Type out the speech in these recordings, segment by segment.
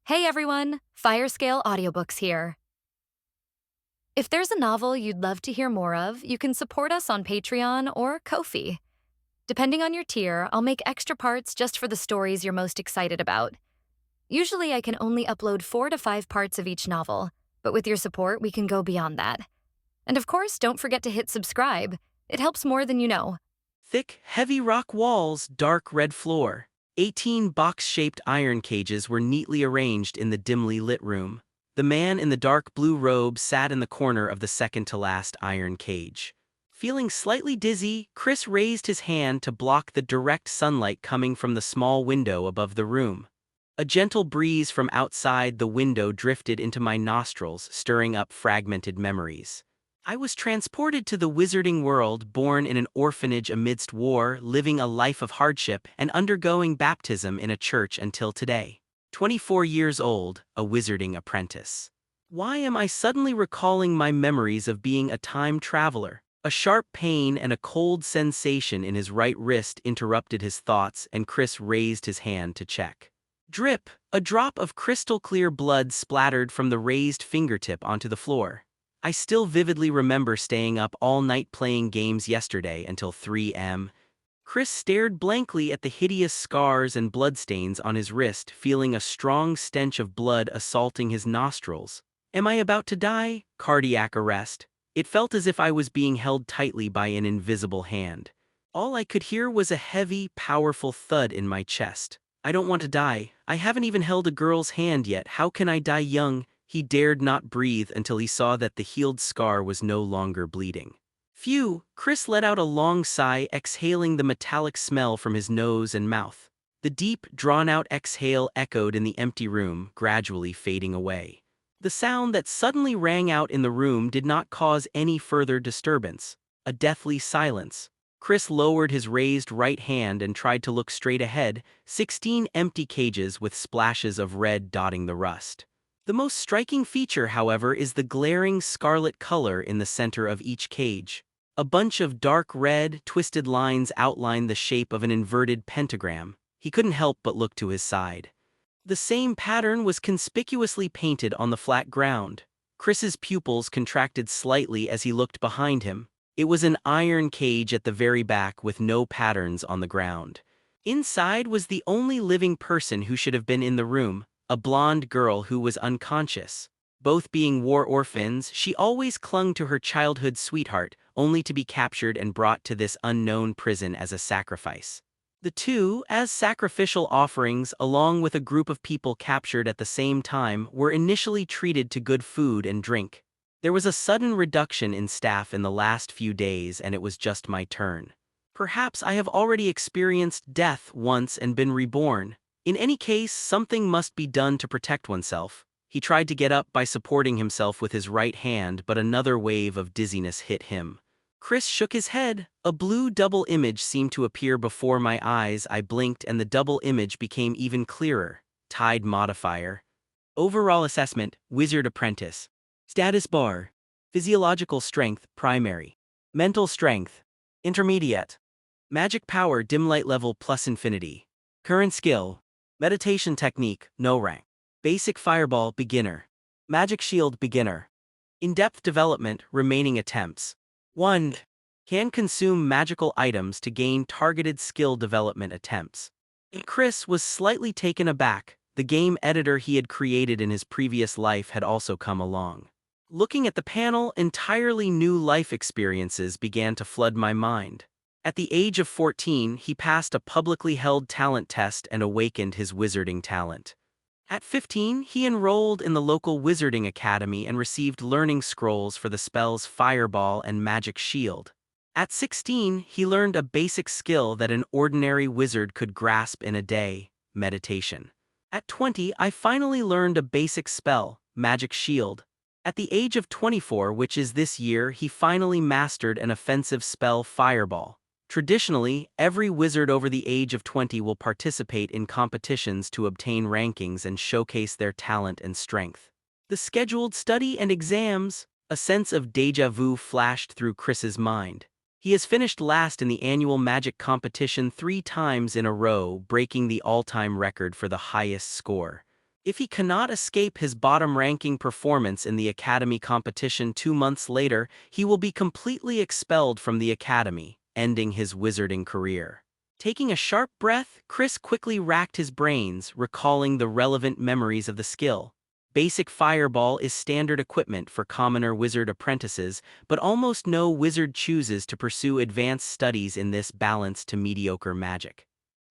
Hey everyone, Firescale Audiobooks here. If there's a novel you'd love to hear more of, you can support us on Patreon or Ko-fi. Depending on your tier, I'll make extra parts just for the stories you're most excited about. Usually I can only upload 4 to 5 parts of each novel, but with your support, we can go beyond that. And of course, don't forget to hit subscribe. It helps more than you know. Thick, heavy rock walls, dark red floor. 18 box-shaped iron cages were neatly arranged in the dimly lit room. The man in the dark blue robe sat in the corner of the second-to-last iron cage. Feeling slightly dizzy, Chris raised his hand to block the direct sunlight coming from the small window above the room. A gentle breeze from outside the window drifted into my nostrils, stirring up fragmented memories. I was transported to the wizarding world, born in an orphanage amidst war, living a life of hardship, and undergoing baptism in a church until today. 24 years old, a wizarding apprentice. Why am I suddenly recalling my memories of being a time traveler? A sharp pain and a cold sensation in his right wrist interrupted his thoughts, and Chris raised his hand to check. Drip! A drop of crystal-clear blood splattered from the raised fingertip onto the floor. I still vividly remember staying up all night playing games yesterday until 3 a.m. Chris stared blankly at the hideous scars and bloodstains on his wrist, feeling a strong stench of blood assaulting his nostrils. Am I about to die? Cardiac arrest. It felt as if I was being held tightly by an invisible hand. All I could hear was a heavy, powerful thud in my chest. I don't want to die. I haven't even held a girl's hand yet. How can I die young? He dared not breathe until he saw that the healed scar was no longer bleeding. Phew! Chris let out a long sigh, exhaling the metallic smell from his nose and mouth. The deep, drawn-out exhale echoed in the empty room, gradually fading away. The sound that suddenly rang out in the room did not cause any further disturbance. A deathly silence. Chris lowered his raised right hand and tried to look straight ahead, 16 empty cages with splashes of red dotting the rust. The most striking feature, however, is the glaring scarlet color in the center of each cage. A bunch of dark red, twisted lines outline the shape of an inverted pentagram. He couldn't help but look to his side. The same pattern was conspicuously painted on the flat ground. Chris's pupils contracted slightly as he looked behind him. It was an iron cage at the very back with no patterns on the ground. Inside was the only living person who should have been in the room. A blonde girl who was unconscious. Both being war orphans, she always clung to her childhood sweetheart, only to be captured and brought to this unknown prison as a sacrifice. The two, as sacrificial offerings along with a group of people captured at the same time, were initially treated to good food and drink. There was a sudden reduction in staff in the last few days, and it was just my turn. Perhaps I have already experienced death once and been reborn. In any case, something must be done to protect oneself. He tried to get up by supporting himself with his right hand, but another wave of dizziness hit him. Chris shook his head. A blue double image seemed to appear before my eyes. I blinked and the double image became even clearer. Tide modifier. Overall assessment, Wizard Apprentice. Status bar. Physiological strength, primary. Mental strength, intermediate. Magic power, dim light level plus infinity. Current skill. Meditation technique, no rank. Basic fireball, beginner. Magic shield, beginner. In-depth development, remaining attempts. 1. Can consume magical items to gain targeted skill development attempts. Chris was slightly taken aback. The game editor he had created in his previous life had also come along. Looking at the panel, entirely new life experiences began to flood my mind. At the age of 14, he passed a publicly held talent test and awakened his wizarding talent. At 15, he enrolled in the local wizarding academy and received learning scrolls for the spells Fireball and Magic Shield. At 16, he learned a basic skill that an ordinary wizard could grasp in a day, meditation. At 20, I finally learned a basic spell, Magic Shield. At the age of 24, which is this year, he finally mastered an offensive spell, Fireball. Traditionally, every wizard over the age of 20 will participate in competitions to obtain rankings and showcase their talent and strength. The scheduled study and exams, a sense of déjà vu flashed through Chris's mind. He has finished last in the annual magic competition 3 times in a row, breaking the all-time record for the highest score. If he cannot escape his bottom-ranking performance in the Academy competition 2 months later, he will be completely expelled from the Academy, ending his wizarding career. Taking a sharp breath, Chris quickly racked his brains, recalling the relevant memories of the skill. Basic Fireball is standard equipment for commoner wizard apprentices, but almost no wizard chooses to pursue advanced studies in this balanced to mediocre magic.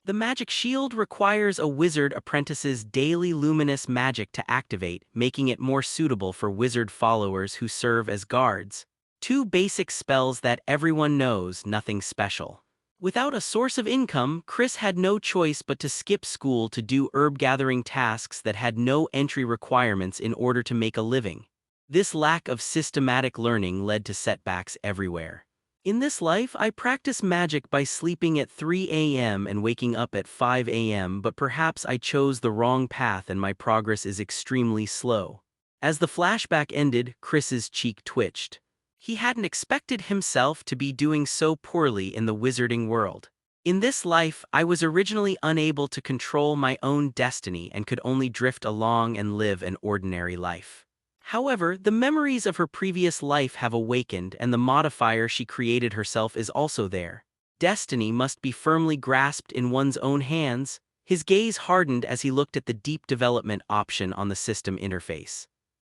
The magic shield requires a wizard apprentice's daily luminous magic to activate, making it more suitable for wizard followers who serve as guards. Two basic spells that everyone knows, nothing special. Without a source of income, Chris had no choice but to skip school to do herb-gathering tasks that had no entry requirements in order to make a living. This lack of systematic learning led to setbacks everywhere. In this life, I practice magic by sleeping at 3 a.m. and waking up at 5 a.m., but perhaps I chose the wrong path and my progress is extremely slow. As the flashback ended, Chris's cheek twitched. He hadn't expected himself to be doing so poorly in the wizarding world. In this life, I was originally unable to control my own destiny and could only drift along and live an ordinary life. However, the memories of her previous life have awakened, and the modifier she created herself is also there. Destiny must be firmly grasped in one's own hands. His gaze hardened as he looked at the deep development option on the system interface.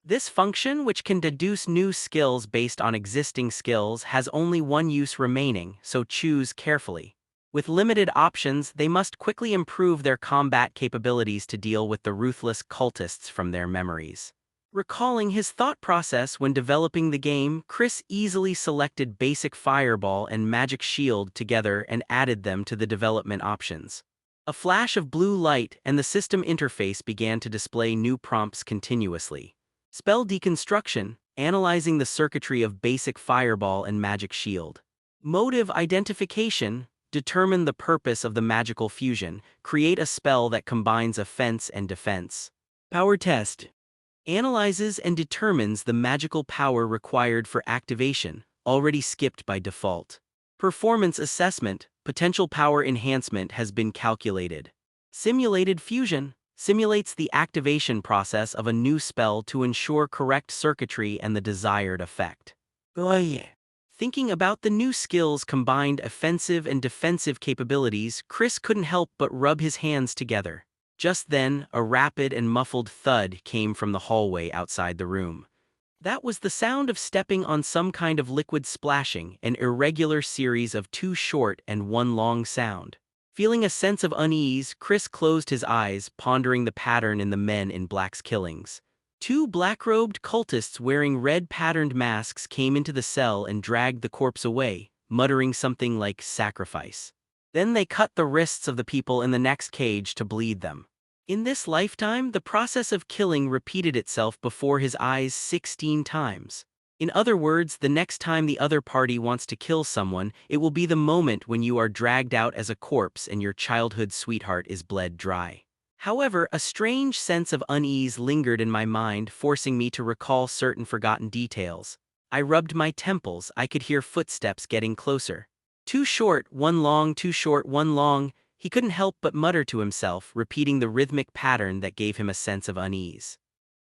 This function, which can deduce new skills based on existing skills, has only one use remaining, so choose carefully. With limited options, they must quickly improve their combat capabilities to deal with the ruthless cultists from their memories. Recalling his thought process when developing the game, Chris easily selected Basic Fireball and Magic Shield together and added them to the development options. A flash of blue light and the system interface began to display new prompts continuously. Spell Deconstruction, analyzing the circuitry of Basic Fireball and Magic Shield. Motive Identification, determine the purpose of the magical fusion, create a spell that combines offense and defense. Power Test analyzes and determines the magical power required for activation, already skipped by default. Performance Assessment, potential power enhancement has been calculated. Simulated Fusion simulates the activation process of a new spell to ensure correct circuitry and the desired effect. Thinking about the new skills' combined offensive and defensive capabilities, Chris couldn't help but rub his hands together. Just then, a rapid and muffled thud came from the hallway outside the room. That was the sound of stepping on some kind of liquid splashing, an irregular series of two short and one long sound. Feeling a sense of unease, Chris closed his eyes, pondering the pattern in the Men in Black's killings. Two black-robed cultists wearing red-patterned masks came into the cell and dragged the corpse away, muttering something like sacrifice. Then they cut the wrists of the people in the next cage to bleed them. In this lifetime, the process of killing repeated itself before his eyes 16 times. In other words, the next time the other party wants to kill someone, it will be the moment when you are dragged out as a corpse and your childhood sweetheart is bled dry. However, a strange sense of unease lingered in my mind, forcing me to recall certain forgotten details. I rubbed my temples. I could hear footsteps getting closer. Too short, one long, too short, one long. He couldn't help but mutter to himself, repeating the rhythmic pattern that gave him a sense of unease.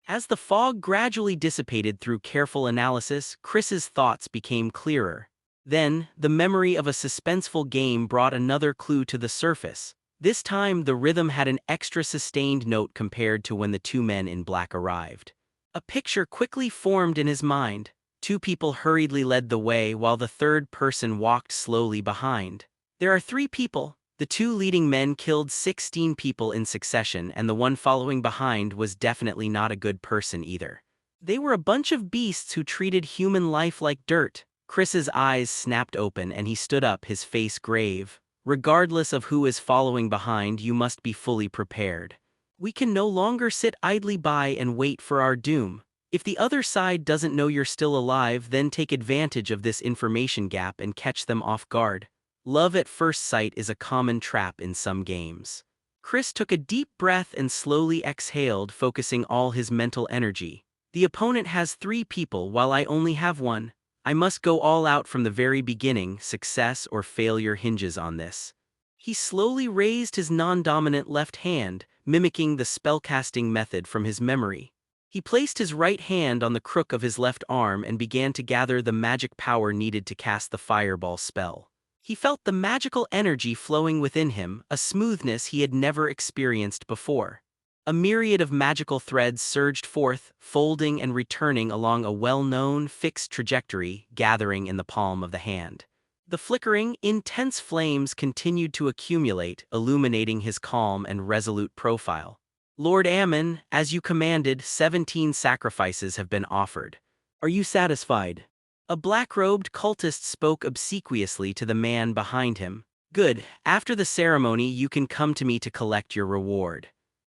As the fog gradually dissipated through careful analysis, Chris's thoughts became clearer. Then, the memory of a suspenseful game brought another clue to the surface. This time, the rhythm had an extra sustained note compared to when the two men in black arrived. A picture quickly formed in his mind. Two people hurriedly led the way while the third person walked slowly behind. There are three people. The two leading men killed 16 people in succession, and the one following behind was definitely not a good person either. They were a bunch of beasts who treated human life like dirt. Chris's eyes snapped open and he stood up, his face grave. Regardless of who is following behind, you must be fully prepared. We can no longer sit idly by and wait for our doom. If the other side doesn't know you're still alive, then take advantage of this information gap and catch them off guard. Love at first sight is a common trap in some games. Chris took a deep breath and slowly exhaled, focusing all his mental energy. The opponent has three people while I only have one. I must go all out from the very beginning. Success or failure hinges on this. He slowly raised his non-dominant left hand, mimicking the spellcasting method from his memory. He placed his right hand on the crook of his left arm and began to gather the magic power needed to cast the fireball spell. He felt the magical energy flowing within him, a smoothness he had never experienced before. A myriad of magical threads surged forth, folding and returning along a well-known, fixed trajectory, gathering in the palm of the hand. The flickering, intense flames continued to accumulate, illuminating his calm and resolute profile. Lord Ammon, as you commanded, 17 sacrifices have been offered. Are you satisfied? A black-robed cultist spoke obsequiously to the man behind him. Good, after the ceremony you can come to me to collect your reward.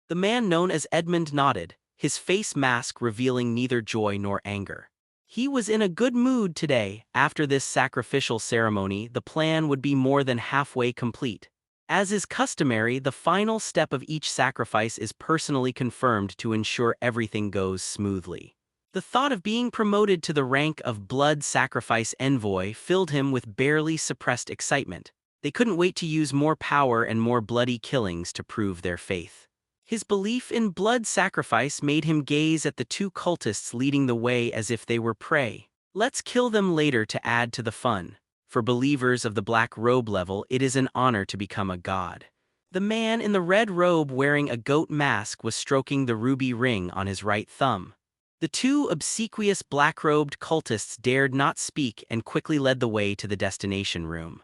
The man known as Edmund nodded, his face mask revealing neither joy nor anger. He was in a good mood today. After this sacrificial ceremony, the plan would be more than halfway complete. As is customary, the final step of each sacrifice is personally confirmed to ensure everything goes smoothly. The thought of being promoted to the rank of blood sacrifice envoy filled him with barely suppressed excitement. They couldn't wait to use more power and more bloody killings to prove their faith. His belief in blood sacrifice made him gaze at the two cultists leading the way as if they were prey. Let's kill them later to add to the fun. For believers of the black robe level, it is an honor to become a god. The man in the red robe wearing a goat mask was stroking the ruby ring on his right thumb. The two obsequious black-robed cultists dared not speak and quickly led the way to the destination room.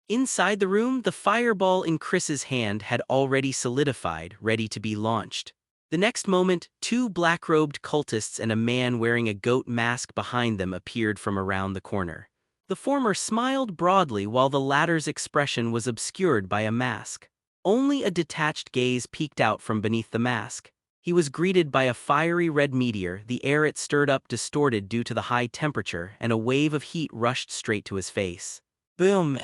Inside the room, the fireball in Chris's hand had already solidified, ready to be launched. The next moment, two black-robed cultists and a man wearing a goat mask behind them appeared from around the corner. The former smiled broadly while the latter's expression was obscured by a mask. Only a detached gaze peeked out from beneath the mask. He was greeted by a fiery red meteor, the air it stirred up distorted due to the high temperature, and a wave of heat rushed straight to his face. Boom!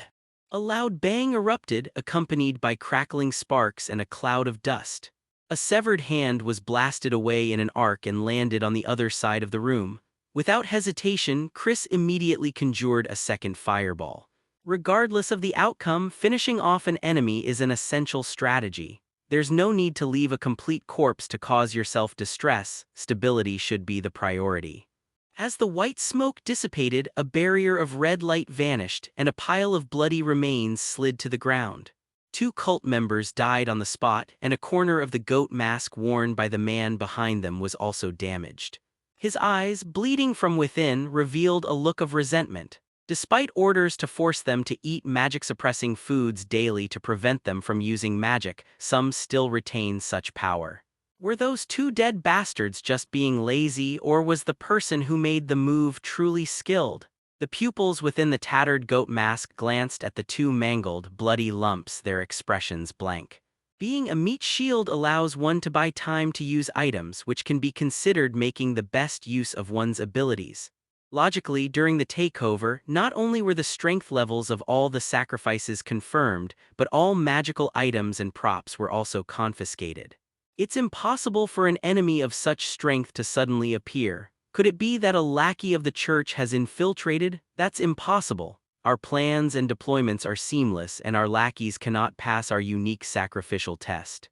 A loud bang erupted, accompanied by crackling sparks and a cloud of dust. A severed hand was blasted away in an arc and landed on the other side of the room. Without hesitation, Chris immediately conjured a second fireball. Regardless of the outcome, finishing off an enemy is an essential strategy. There's no need to leave a complete corpse to cause yourself distress. Stability should be the priority. As the white smoke dissipated, a barrier of red light vanished, and a pile of bloody remains slid to the ground. Two cult members died on the spot, and a corner of the goat mask worn by the man behind them was also damaged. His eyes, bleeding from within, revealed a look of resentment. Despite orders to force them to eat magic-suppressing foods daily to prevent them from using magic, some still retain such power. Were those two dead bastards just being lazy, or was the person who made the move truly skilled? The pupils within the tattered goat mask glanced at the two mangled, bloody lumps, their expressions blank. Being a meat shield allows one to buy time to use items, which can be considered making the best use of one's abilities. Logically, during the takeover, not only were the strength levels of all the sacrifices confirmed, but all magical items and props were also confiscated. It's impossible for an enemy of such strength to suddenly appear. Could it be that a lackey of the church has infiltrated? That's impossible. Our plans and deployments are seamless, and our lackeys cannot pass our unique sacrificial test.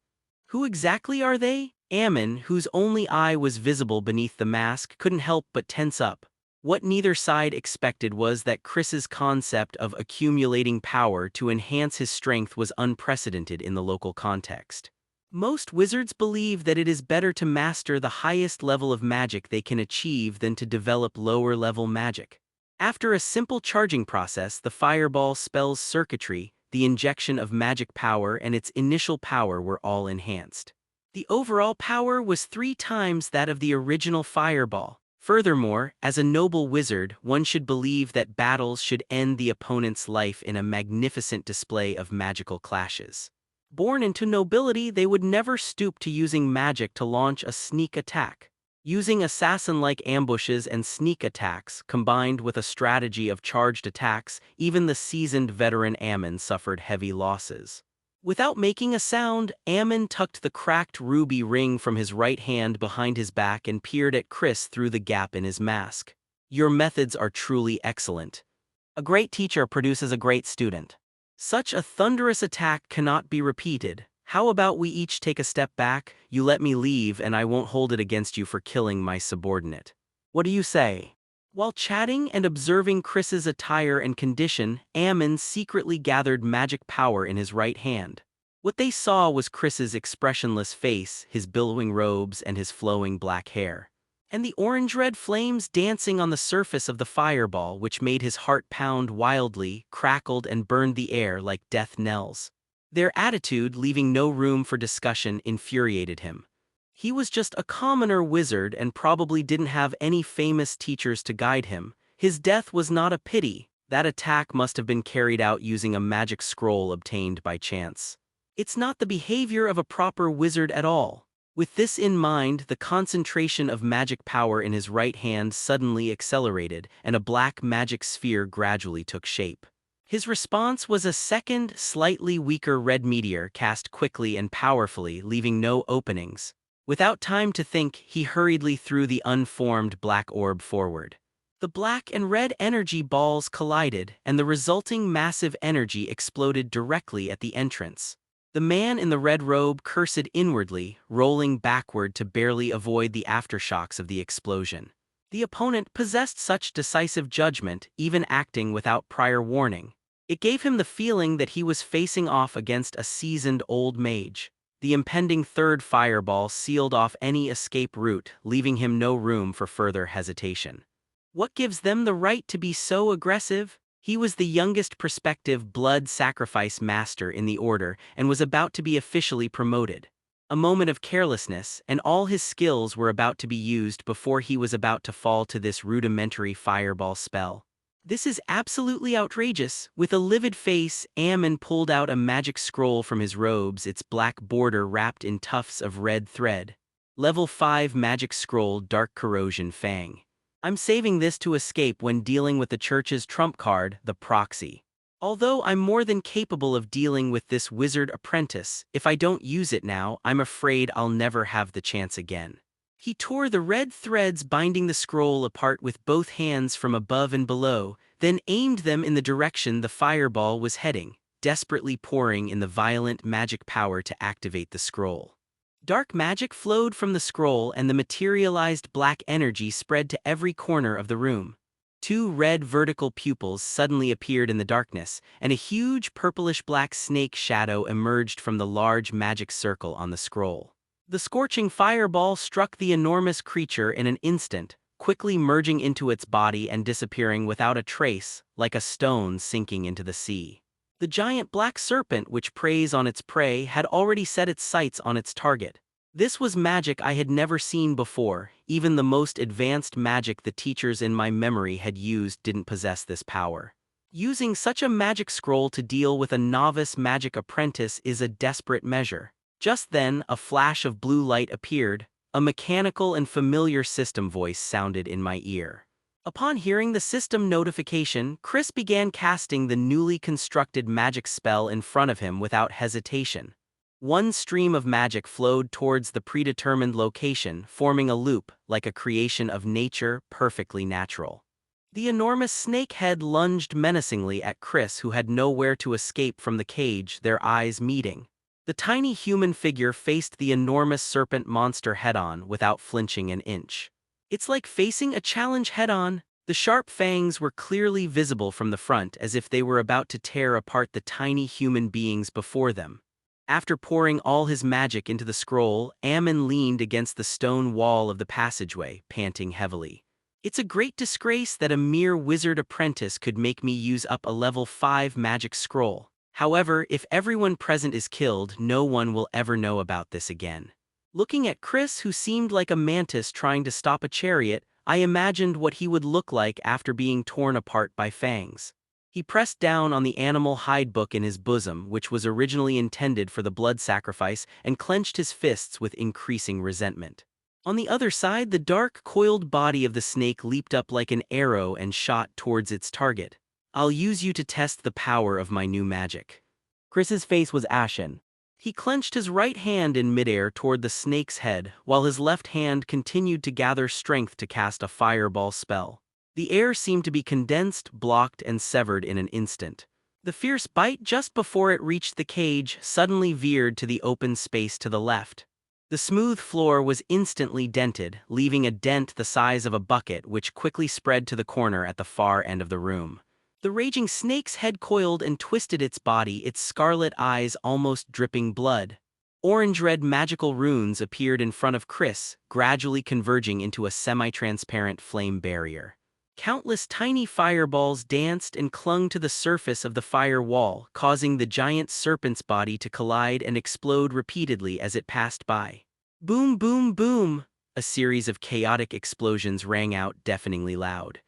Who exactly are they? Ammon, whose only eye was visible beneath the mask, couldn't help but tense up. What neither side expected was that Chris's concept of accumulating power to enhance his strength was unprecedented in the local context. Most wizards believe that it is better to master the highest level of magic they can achieve than to develop lower-level magic. After a simple charging process, the fireball spell's circuitry, the injection of magic power, and its initial power were all enhanced. The overall power was 3 times that of the original fireball. Furthermore, as a noble wizard, one should believe that battles should end the opponent's life in a magnificent display of magical clashes. Born into nobility, they would never stoop to using magic to launch a sneak attack. Using assassin-like ambushes and sneak attacks, combined with a strategy of charged attacks, even the seasoned veteran Ammon suffered heavy losses. Without making a sound, Ammon tucked the cracked ruby ring from his right hand behind his back and peered at Chris through the gap in his mask. Your methods are truly excellent. A great teacher produces a great student. Such a thunderous attack cannot be repeated. How about we each take a step back? You let me leave and I won't hold it against you for killing my subordinate. What do you say? While chatting and observing Chris's attire and condition, Ammon secretly gathered magic power in his right hand. What they saw was Chris's expressionless face, his billowing robes, and his flowing black hair. And the orange-red flames dancing on the surface of the fireball, which made his heart pound wildly, crackled and burned the air like death knells. Their attitude, leaving no room for discussion, infuriated him. He was just a commoner wizard and probably didn't have any famous teachers to guide him. His death was not a pity. That attack must have been carried out using a magic scroll obtained by chance. It's not the behavior of a proper wizard at all. With this in mind, the concentration of magic power in his right hand suddenly accelerated, and a black magic sphere gradually took shape. His response was a second, slightly weaker red meteor cast quickly and powerfully, leaving no openings. Without time to think, he hurriedly threw the unformed black orb forward. The black and red energy balls collided, and the resulting massive energy exploded directly at the entrance. The man in the red robe cursed inwardly, rolling backward to barely avoid the aftershocks of the explosion. The opponent possessed such decisive judgment, even acting without prior warning. It gave him the feeling that he was facing off against a seasoned old mage. The impending third fireball sealed off any escape route, leaving him no room for further hesitation. What gives them the right to be so aggressive? He was the youngest prospective blood sacrifice master in the order and was about to be officially promoted. A moment of carelessness, and all his skills were about to be used before he was about to fall to this rudimentary fireball spell. This is absolutely outrageous. With a livid face, Ammon pulled out a magic scroll from his robes, its black border wrapped in tufts of red thread. Level 5 Magic Scroll Dark Corrosion Fang. I'm saving this to escape when dealing with the church's trump card, the proxy. Although I'm more than capable of dealing with this wizard apprentice, if I don't use it now, I'm afraid I'll never have the chance again. He tore the red threads binding the scroll apart with both hands from above and below, then aimed them in the direction the fireball was heading, desperately pouring in the violent magic power to activate the scroll. Dark magic flowed from the scroll and the materialized black energy spread to every corner of the room. Two red vertical pupils suddenly appeared in the darkness, and a huge purplish-black snake shadow emerged from the large magic circle on the scroll. The scorching fireball struck the enormous creature in an instant, quickly merging into its body and disappearing without a trace, like a stone sinking into the sea. The giant black serpent which preys on its prey had already set its sights on its target. This was magic I had never seen before. Even the most advanced magic the teachers in my memory had used didn't possess this power. Using such a magic scroll to deal with a novice magic apprentice is a desperate measure. Just then, a flash of blue light appeared. A mechanical and familiar system voice sounded in my ear. Upon hearing the system notification, Chris began casting the newly constructed magic spell in front of him without hesitation. One stream of magic flowed towards the predetermined location, forming a loop, like a creation of nature, perfectly natural. The enormous snake head lunged menacingly at Chris, who had nowhere to escape from the cage, their eyes meeting. The tiny human figure faced the enormous serpent monster head-on without flinching an inch. It's like facing a challenge head-on. The sharp fangs were clearly visible from the front, as if they were about to tear apart the tiny human beings before them. After pouring all his magic into the scroll, Ammon leaned against the stone wall of the passageway, panting heavily. It's a great disgrace that a mere wizard apprentice could make me use up a level 5 magic scroll. However, if everyone present is killed, no one will ever know about this again. Looking at Chris, who seemed like a mantis trying to stop a chariot, I imagined what he would look like after being torn apart by fangs. He pressed down on the animal hide book in his bosom, which was originally intended for the blood sacrifice, and clenched his fists with increasing resentment. On the other side, the dark, coiled body of the snake leaped up like an arrow and shot towards its target. I'll use you to test the power of my new magic. Chris's face was ashen. He clenched his right hand in midair toward the snake's head, while his left hand continued to gather strength to cast a fireball spell. The air seemed to be condensed, blocked, and severed in an instant. The fierce bite just before it reached the cage suddenly veered to the open space to the left. The smooth floor was instantly dented, leaving a dent the size of a bucket which quickly spread to the corner at the far end of the room. The raging snake's head coiled and twisted its body, its scarlet eyes almost dripping blood. Orange-red magical runes appeared in front of Chris, gradually converging into a semi-transparent flame barrier. Countless tiny fireballs danced and clung to the surface of the fire wall, causing the giant serpent's body to collide and explode repeatedly as it passed by. Boom, boom, boom! A series of chaotic explosions rang out deafeningly loud.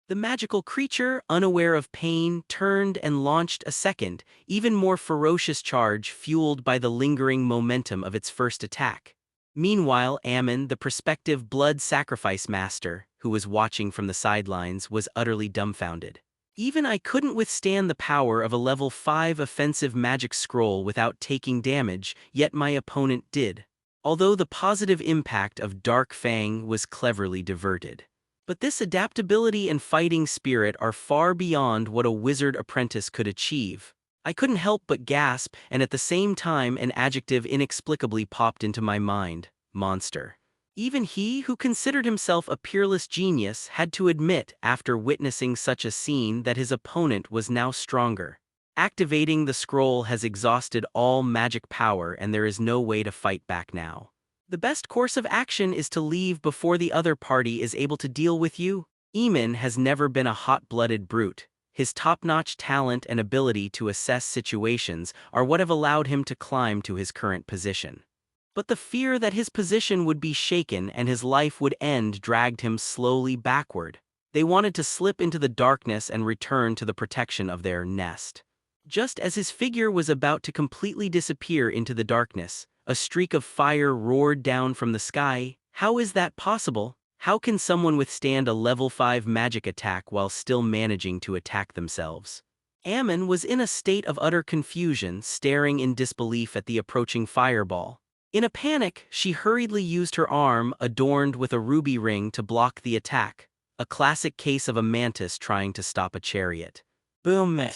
The magical creature, unaware of pain, turned and launched a second, even more ferocious charge fueled by the lingering momentum of its first attack. Meanwhile, Ammon, the prospective blood sacrifice master, who was watching from the sidelines, was utterly dumbfounded. Even I couldn't withstand the power of a level 5 offensive magic scroll without taking damage, yet my opponent did. Although the positive impact of Dark Fang was cleverly diverted. But this adaptability and fighting spirit are far beyond what a wizard apprentice could achieve. I couldn't help but gasp, and at the same time an adjective inexplicably popped into my mind: monster. Even he, who considered himself a peerless genius, had to admit after witnessing such a scene that his opponent was now stronger. Activating the scroll has exhausted all magic power and there is no way to fight back now. The best course of action is to leave before the other party is able to deal with you. Eamon has never been a hot-blooded brute. His top-notch talent and ability to assess situations are what have allowed him to climb to his current position. But the fear that his position would be shaken and his life would end dragged him slowly backward. They wanted to slip into the darkness and return to the protection of their nest. Just as his figure was about to completely disappear into the darkness, a streak of fire roared down from the sky. How is that possible? How can someone withstand a level 5 magic attack while still managing to attack themselves? Ammon was in a state of utter confusion, staring in disbelief at the approaching fireball. In a panic, she hurriedly used her arm, adorned with a ruby ring, to block the attack, a classic case of a mantis trying to stop a chariot. Boom!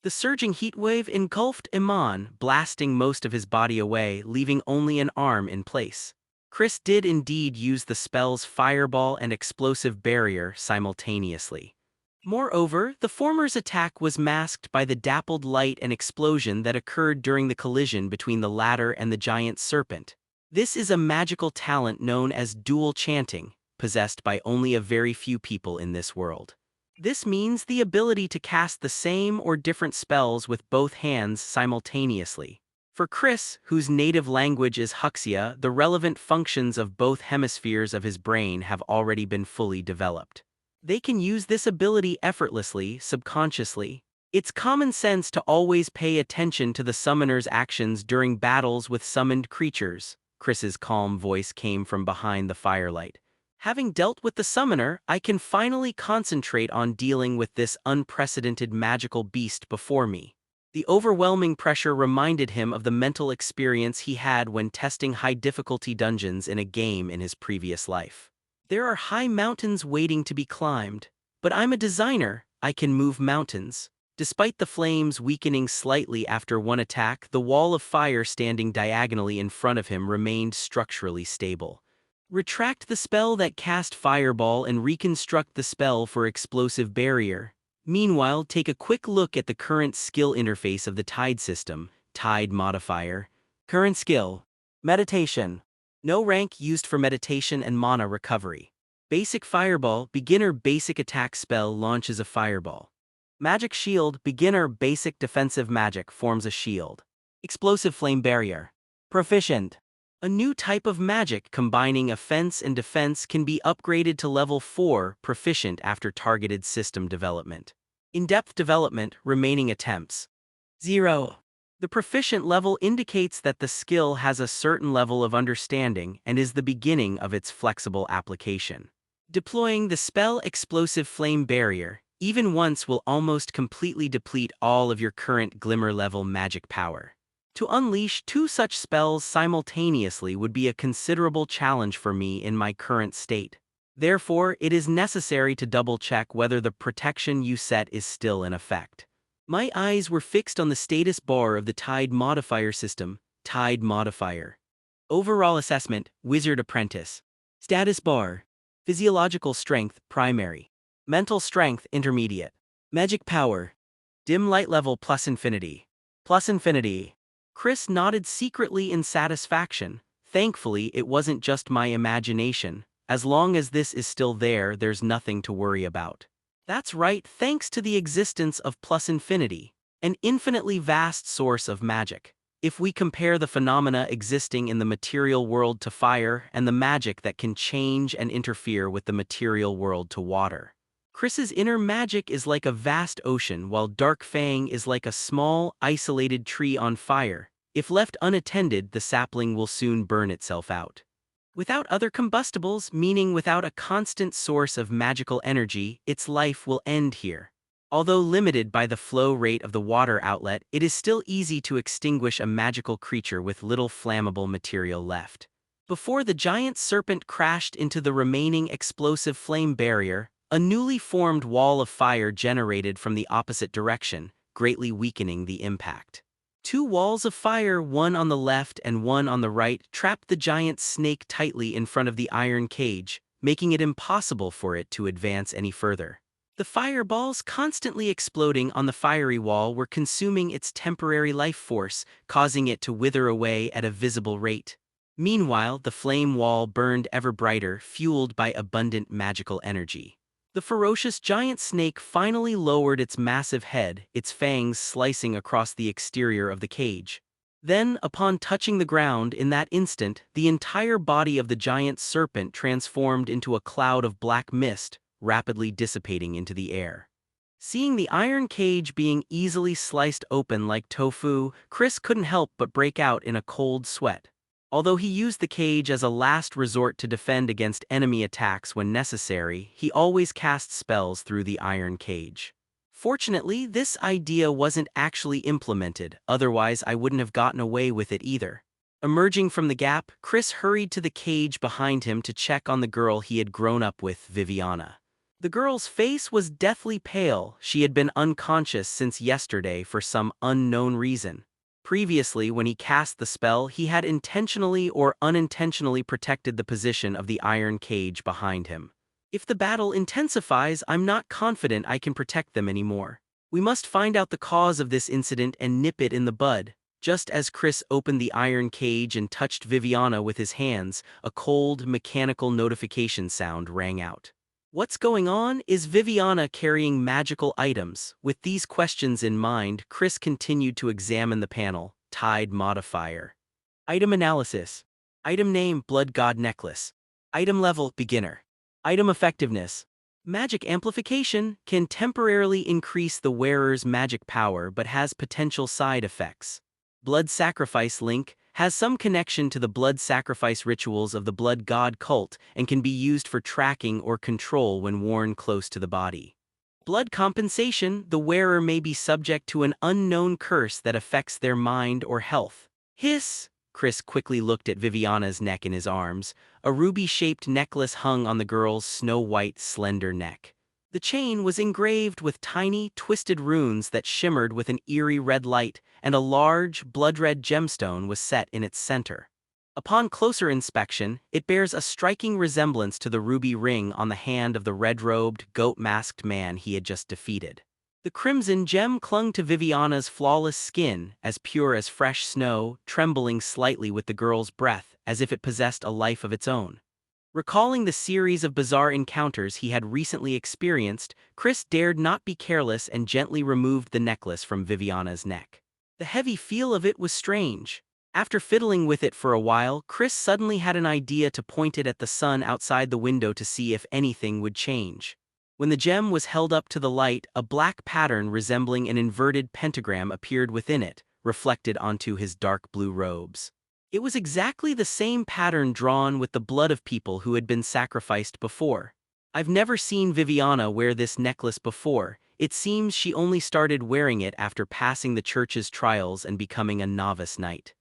The surging heatwave engulfed Iman, blasting most of his body away, leaving only an arm in place. Chris did indeed use the spell's fireball and explosive barrier simultaneously. Moreover, the former's attack was masked by the dappled light and explosion that occurred during the collision between the latter and the giant serpent. This is a magical talent known as dual chanting, possessed by only a very few people in this world. This means the ability to cast the same or different spells with both hands simultaneously. For Chris, whose native language is Huxia, the relevant functions of both hemispheres of his brain have already been fully developed. They can use this ability effortlessly, subconsciously. It's common sense to always pay attention to the summoner's actions during battles with summoned creatures. Chris's calm voice came from behind the firelight. Having dealt with the summoner, I can finally concentrate on dealing with this unprecedented magical beast before me. The overwhelming pressure reminded him of the mental experience he had when testing high-difficulty dungeons in a game in his previous life. There are high mountains waiting to be climbed, but I'm a designer, I can move mountains. Despite the flames weakening slightly after one attack, the wall of fire standing diagonally in front of him remained structurally stable. Retract the spell that cast Fireball and reconstruct the spell for Explosive Barrier. Meanwhile, take a quick look at the current skill interface of the Tide system. Tide modifier. Current skill: Meditation. No rank used for meditation and mana recovery. Basic Fireball, beginner basic attack spell launches a fireball. Magic Shield, beginner basic defensive magic forms a shield. Explosive Flame Barrier. Proficient. A new type of magic combining offense and defense can be upgraded to level 4 proficient after targeted system development. In-depth development, remaining attempts: 0. The proficient level indicates that the skill has a certain level of understanding and is the beginning of its flexible application. Deploying the spell Explosive Flame Barrier, even once, will almost completely deplete all of your current glimmer level magic power. To unleash 2 such spells simultaneously would be a considerable challenge for me in my current state. Therefore, it is necessary to double-check whether the protection you set is still in effect. My eyes were fixed on the status bar of the Tide modifier system, Tide modifier. Overall assessment, Wizard Apprentice. Status bar. Physiological strength, primary. Mental strength, intermediate. Magic power. Dim light level plus infinity. Plus infinity. Chris nodded secretly in satisfaction. Thankfully, it wasn't just my imagination. As long as this is still there, there's nothing to worry about. That's right, thanks to the existence of plus infinity, an infinitely vast source of magic. If we compare the phenomena existing in the material world to fire and the magic that can change and interfere with the material world to water. Chris's inner magic is like a vast ocean, while Dark Fang is like a small, isolated tree on fire. If left unattended, the sapling will soon burn itself out. Without other combustibles, meaning without a constant source of magical energy, its life will end here. Although limited by the flow rate of the water outlet, it is still easy to extinguish a magical creature with little flammable material left. Before the giant serpent crashed into the remaining explosive flame barrier, a newly formed wall of fire generated from the opposite direction, greatly weakening the impact. Two walls of fire, one on the left and one on the right, trapped the giant snake tightly in front of the iron cage, making it impossible for it to advance any further. The fireballs constantly exploding on the fiery wall were consuming its temporary life force, causing it to wither away at a visible rate. Meanwhile, the flame wall burned ever brighter, fueled by abundant magical energy. The ferocious giant snake finally lowered its massive head, its fangs slicing across the exterior of the cage. Then, upon touching the ground in that instant, the entire body of the giant serpent transformed into a cloud of black mist, rapidly dissipating into the air. Seeing the iron cage being easily sliced open like tofu, Chris couldn't help but break out in a cold sweat. Although he used the cage as a last resort to defend against enemy attacks when necessary, he always cast spells through the iron cage. Fortunately, this idea wasn't actually implemented, otherwise I wouldn't have gotten away with it either. Emerging from the gap, Chris hurried to the cage behind him to check on the girl he had grown up with, Viviana. The girl's face was deathly pale. She had been unconscious since yesterday for some unknown reason. Previously, when he cast the spell, he had intentionally or unintentionally protected the position of the iron cage behind him. If the battle intensifies, I'm not confident I can protect them anymore. We must find out the cause of this incident and nip it in the bud. Just as Chris opened the iron cage and touched Viviana with his hands, a cold, mechanical notification sound rang out. What's going on? Is Viviana carrying magical items? With these questions in mind, Chris continued to examine the panel, Tide modifier. Item analysis. Item name, Blood God Necklace. Item level, beginner. Item effectiveness. Magic amplification can temporarily increase the wearer's magic power but has potential side effects. Blood sacrifice link has some connection to the blood sacrifice rituals of the blood god cult and can be used for tracking or control when worn close to the body. Blood compensation, the wearer may be subject to an unknown curse that affects their mind or health. Hiss! Chris quickly looked at Viviana's neck in his arms. A ruby-shaped necklace hung on the girl's snow-white, slender neck. The chain was engraved with tiny, twisted runes that shimmered with an eerie red light, and a large, blood-red gemstone was set in its center. Upon closer inspection, it bears a striking resemblance to the ruby ring on the hand of the red-robed, goat-masked man he had just defeated. The crimson gem clung to Viviana's flawless skin, as pure as fresh snow, trembling slightly with the girl's breath, as if it possessed a life of its own. Recalling the series of bizarre encounters he had recently experienced, Chris dared not be careless and gently removed the necklace from Viviana's neck. The heavy feel of it was strange. After fiddling with it for a while, Chris suddenly had an idea to point it at the sun outside the window to see if anything would change. When the gem was held up to the light, a black pattern resembling an inverted pentagram appeared within it, reflected onto his dark blue robes. It was exactly the same pattern drawn with the blood of people who had been sacrificed before. I've never seen Viviana wear this necklace before. It seems she only started wearing it after passing the church's trials and becoming a novice knight.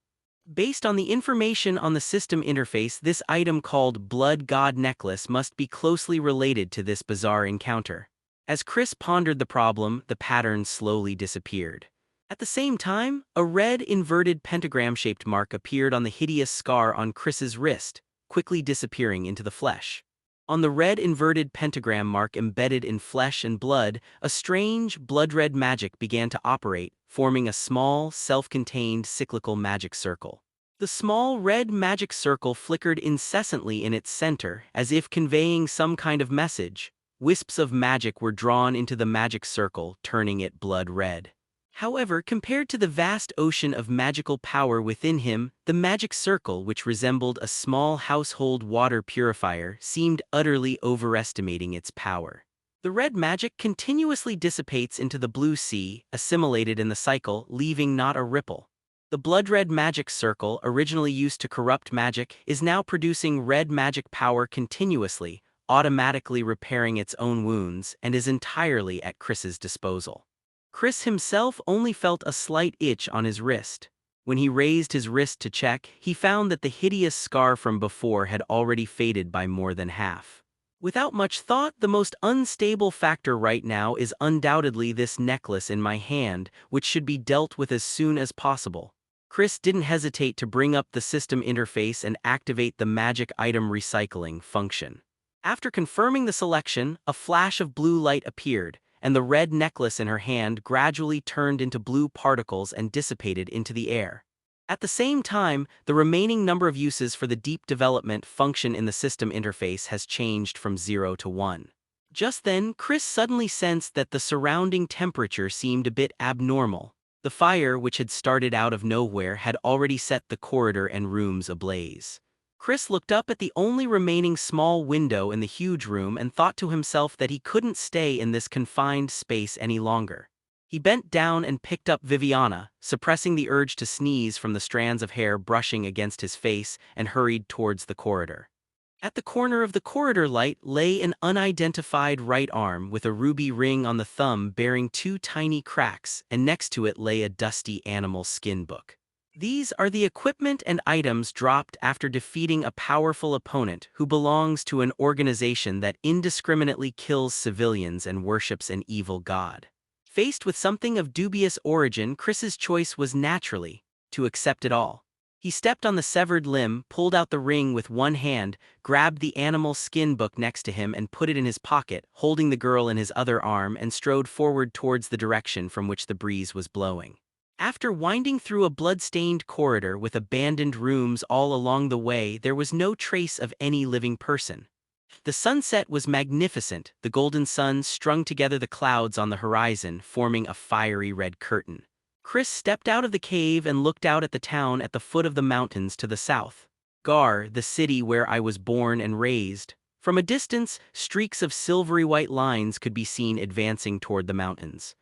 Based on the information on the system interface, this item called Blood God Necklace must be closely related to this bizarre encounter. As Chris pondered the problem, the pattern slowly disappeared. At the same time, a red inverted pentagram-shaped mark appeared on the hideous scar on Chris's wrist, quickly disappearing into the flesh. On the red inverted pentagram mark embedded in flesh and blood, a strange, blood-red magic began to operate, forming a small, self-contained cyclical magic circle. The small red magic circle flickered incessantly in its center, as if conveying some kind of message. Wisps of magic were drawn into the magic circle, turning it blood red. However, compared to the vast ocean of magical power within him, the magic circle, which resembled a small household water purifier, seemed utterly overestimating its power. The red magic continuously dissipates into the blue sea, assimilated in the cycle, leaving not a ripple. The blood-red magic circle, originally used to corrupt magic, is now producing red magic power continuously, automatically repairing its own wounds, and is entirely at Chris's disposal. Chris himself only felt a slight itch on his wrist. When he raised his wrist to check, he found that the hideous scar from before had already faded by more than half. Without much thought, the most unstable factor right now is undoubtedly this necklace in my hand, which should be dealt with as soon as possible. Chris didn't hesitate to bring up the system interface and activate the magic item recycling function. After confirming the selection, a flash of blue light appeared, and the red necklace in her hand gradually turned into blue particles and dissipated into the air. At the same time, the remaining number of uses for the deep development function in the system interface has changed from 0 to 1. Just then, Chris suddenly sensed that the surrounding temperature seemed a bit abnormal. The fire, which had started out of nowhere, had already set the corridor and rooms ablaze. Chris looked up at the only remaining small window in the huge room and thought to himself that he couldn't stay in this confined space any longer. He bent down and picked up Viviana, suppressing the urge to sneeze from the strands of hair brushing against his face, and hurried towards the corridor. At the corner of the corridor light lay an unidentified right arm with a ruby ring on the thumb bearing two tiny cracks, and next to it lay a dusty animal skin book. These are the equipment and items dropped after defeating a powerful opponent who belongs to an organization that indiscriminately kills civilians and worships an evil god. Faced with something of dubious origin, Chris's choice was naturally to accept it all. He stepped on the severed limb, pulled out the ring with one hand, grabbed the animal skin book next to him and put it in his pocket, holding the girl in his other arm, and strode forward towards the direction from which the breeze was blowing. After winding through a blood-stained corridor with abandoned rooms all along the way, there was no trace of any living person. The sunset was magnificent, the golden sun strung together the clouds on the horizon, forming a fiery red curtain. Chris stepped out of the cave and looked out at the town at the foot of the mountains to the south. Gar, the city where I was born and raised. From a distance, streaks of silvery white lines could be seen advancing toward the mountains.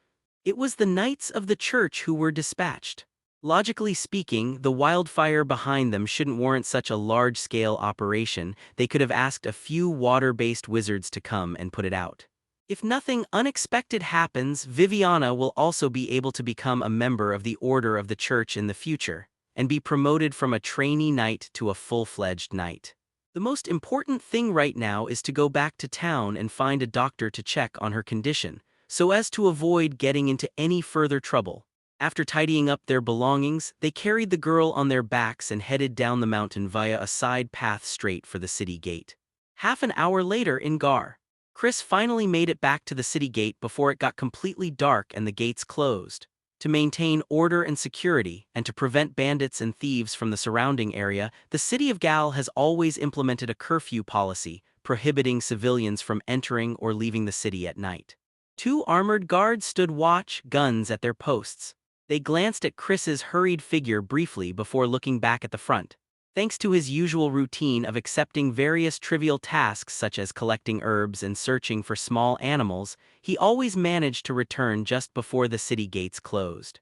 It was the knights of the church who were dispatched. Logically speaking, the wildfire behind them shouldn't warrant such a large-scale operation. They could have asked a few water-based wizards to come and put it out. If nothing unexpected happens, Viviana will also be able to become a member of the Order of the Church in the future, and be promoted from a trainee knight to a full-fledged knight. The most important thing right now is to go back to town and find a doctor to check on her condition, so as to avoid getting into any further trouble. After tidying up their belongings, they carried the girl on their backs and headed down the mountain via a side path straight for the city gate. Half an hour later in Gar, Chris finally made it back to the city gate before it got completely dark and the gates closed. To maintain order and security, and to prevent bandits and thieves from the surrounding area, the city of Gal has always implemented a curfew policy, prohibiting civilians from entering or leaving the city at night. Two armored guards stood watch, guns at their posts. They glanced at Chris's hurried figure briefly before looking back at the front. Thanks to his usual routine of accepting various trivial tasks such as collecting herbs and searching for small animals, he always managed to return just before the city gates closed.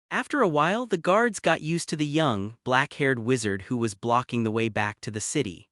After a while, the guards got used to the young, black-haired wizard who was blocking the way back to the city.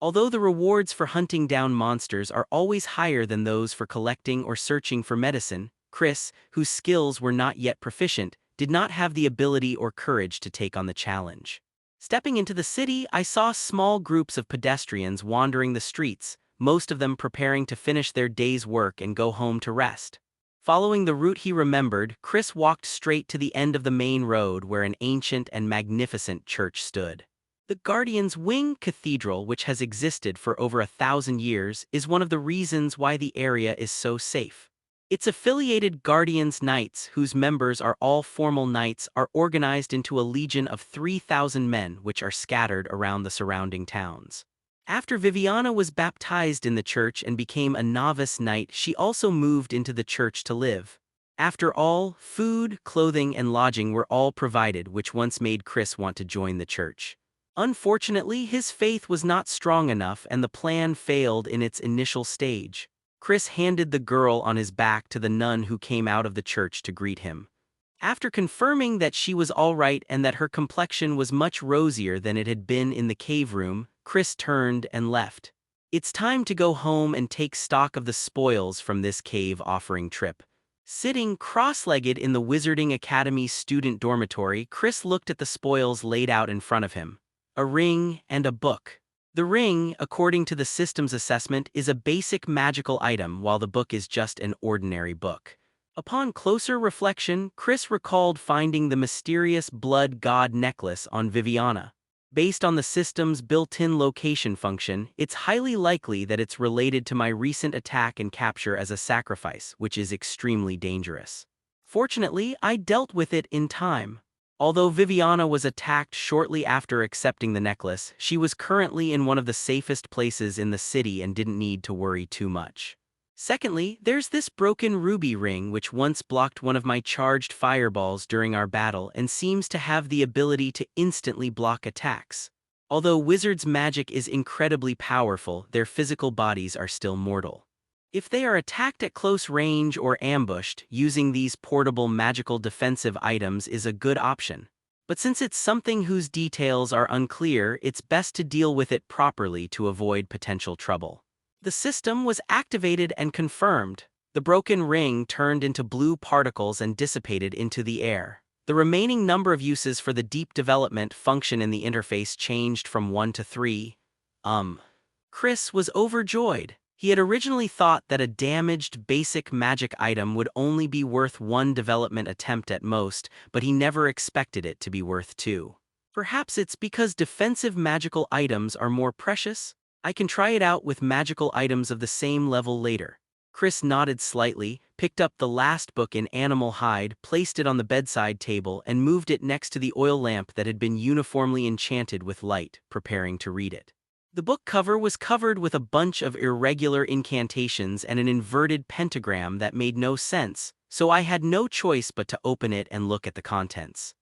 Although the rewards for hunting down monsters are always higher than those for collecting or searching for medicine, Chris, whose skills were not yet proficient, did not have the ability or courage to take on the challenge. Stepping into the city, I saw small groups of pedestrians wandering the streets, most of them preparing to finish their day's work and go home to rest. Following the route he remembered, Chris walked straight to the end of the main road where an ancient and magnificent church stood. The Guardian's Wing Cathedral, which has existed for over 1,000 years, is one of the reasons why the area is so safe. Its affiliated Guardians Knights, whose members are all formal knights, are organized into a legion of 3,000 men which are scattered around the surrounding towns. After Viviana was baptized in the church and became a novice knight, she also moved into the church to live. After all, food, clothing, and lodging were all provided, which once made Chris want to join the church. Unfortunately, his faith was not strong enough and the plan failed in its initial stage. Chris handed the girl on his back to the nun who came out of the church to greet him. After confirming that she was all right and that her complexion was much rosier than it had been in the cave room, Chris turned and left. It's time to go home and take stock of the spoils from this cave offering trip. Sitting cross-legged in the Wizarding Academy's student dormitory, Chris looked at the spoils laid out in front of him. A ring and a book. The ring, according to the system's assessment, is a basic magical item while the book is just an ordinary book. Upon closer reflection, Chris recalled finding the mysterious blood god necklace on Viviana. Based on the system's built-in location function, it's highly likely that it's related to my recent attack and capture as a sacrifice, which is extremely dangerous. Fortunately, I dealt with it in time. Although Viviana was attacked shortly after accepting the necklace, she was currently in one of the safest places in the city and didn't need to worry too much. Secondly, there's this broken ruby ring which once blocked one of my charged fireballs during our battle and seems to have the ability to instantly block attacks. Although wizards' magic is incredibly powerful, their physical bodies are still mortal. If they are attacked at close range or ambushed, using these portable magical defensive items is a good option. But since it's something whose details are unclear, it's best to deal with it properly to avoid potential trouble. The system was activated and confirmed. The broken ring turned into blue particles and dissipated into the air. The remaining number of uses for the deep development function in the interface changed from 1 to 3. Chris was overjoyed. He had originally thought that a damaged basic magic item would only be worth 1 development attempt at most, but he never expected it to be worth 2. Perhaps it's because defensive magical items are more precious? I can try it out with magical items of the same level later. Chris nodded slightly, picked up the last book in animal hide, placed it on the bedside table, and moved it next to the oil lamp that had been uniformly enchanted with light, preparing to read it. The book cover was covered with a bunch of irregular incantations and an inverted pentagram that made no sense, so I had no choice but to open it and look at the contents.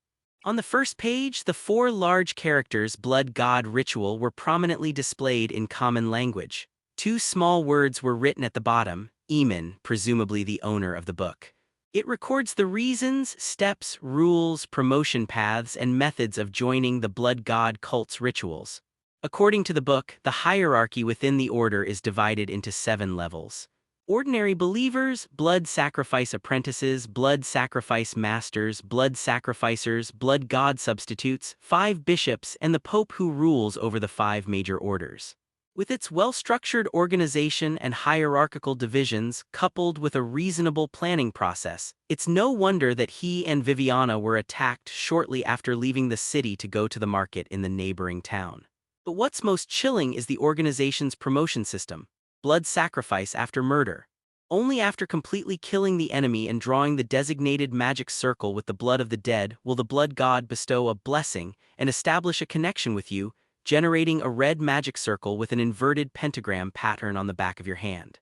On the first page, the 4 large characters Blood God Ritual were prominently displayed in common language. 2 small words were written at the bottom, Eamon, presumably the owner of the book. It records the reasons, steps, rules, promotion paths, and methods of joining the Blood God cult's rituals. According to the book, the hierarchy within the order is divided into 7 levels. Ordinary believers, blood sacrifice apprentices, blood sacrifice masters, blood sacrificers, blood god substitutes, 5 bishops, and the pope who rules over the 5 major orders. With its well-structured organization and hierarchical divisions, coupled with a reasonable planning process, it's no wonder that he and Viviana were attacked shortly after leaving the city to go to the market in the neighboring town. But what's most chilling is the organization's promotion system. Blood sacrifice after murder. Only after completely killing the enemy and drawing the designated magic circle with the blood of the dead will the blood god bestow a blessing and establish a connection with you, generating a red magic circle with an inverted pentagram pattern on the back of your hand.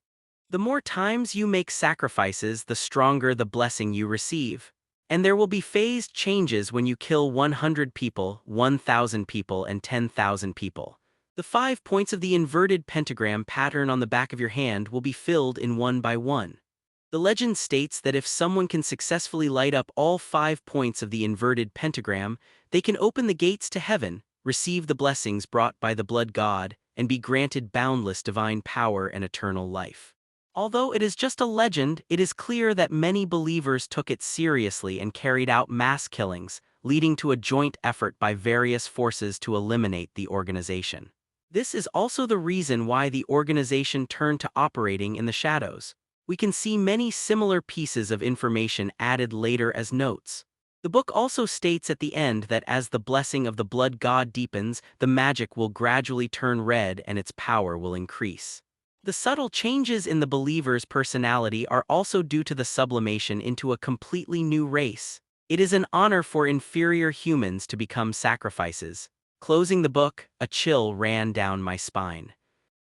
The more times you make sacrifices, the stronger the blessing you receive. And there will be phased changes when you kill 100 people, 1,000 people, and 10,000 people. The 5 points of the inverted pentagram pattern on the back of your hand will be filled in one by one. The legend states that if someone can successfully light up all 5 points of the inverted pentagram, they can open the gates to heaven, receive the blessings brought by the blood god, and be granted boundless divine power and eternal life. Although it is just a legend, it is clear that many believers took it seriously and carried out mass killings, leading to a joint effort by various forces to eliminate the organization. This is also the reason why the organization turned to operating in the shadows. We can see many similar pieces of information added later as notes. The book also states at the end that as the blessing of the blood god deepens, the magic will gradually turn red and its power will increase. The subtle changes in the believer's personality are also due to the sublimation into a completely new race. It is an honor for inferior humans to become sacrifices. Closing the book, a chill ran down my spine.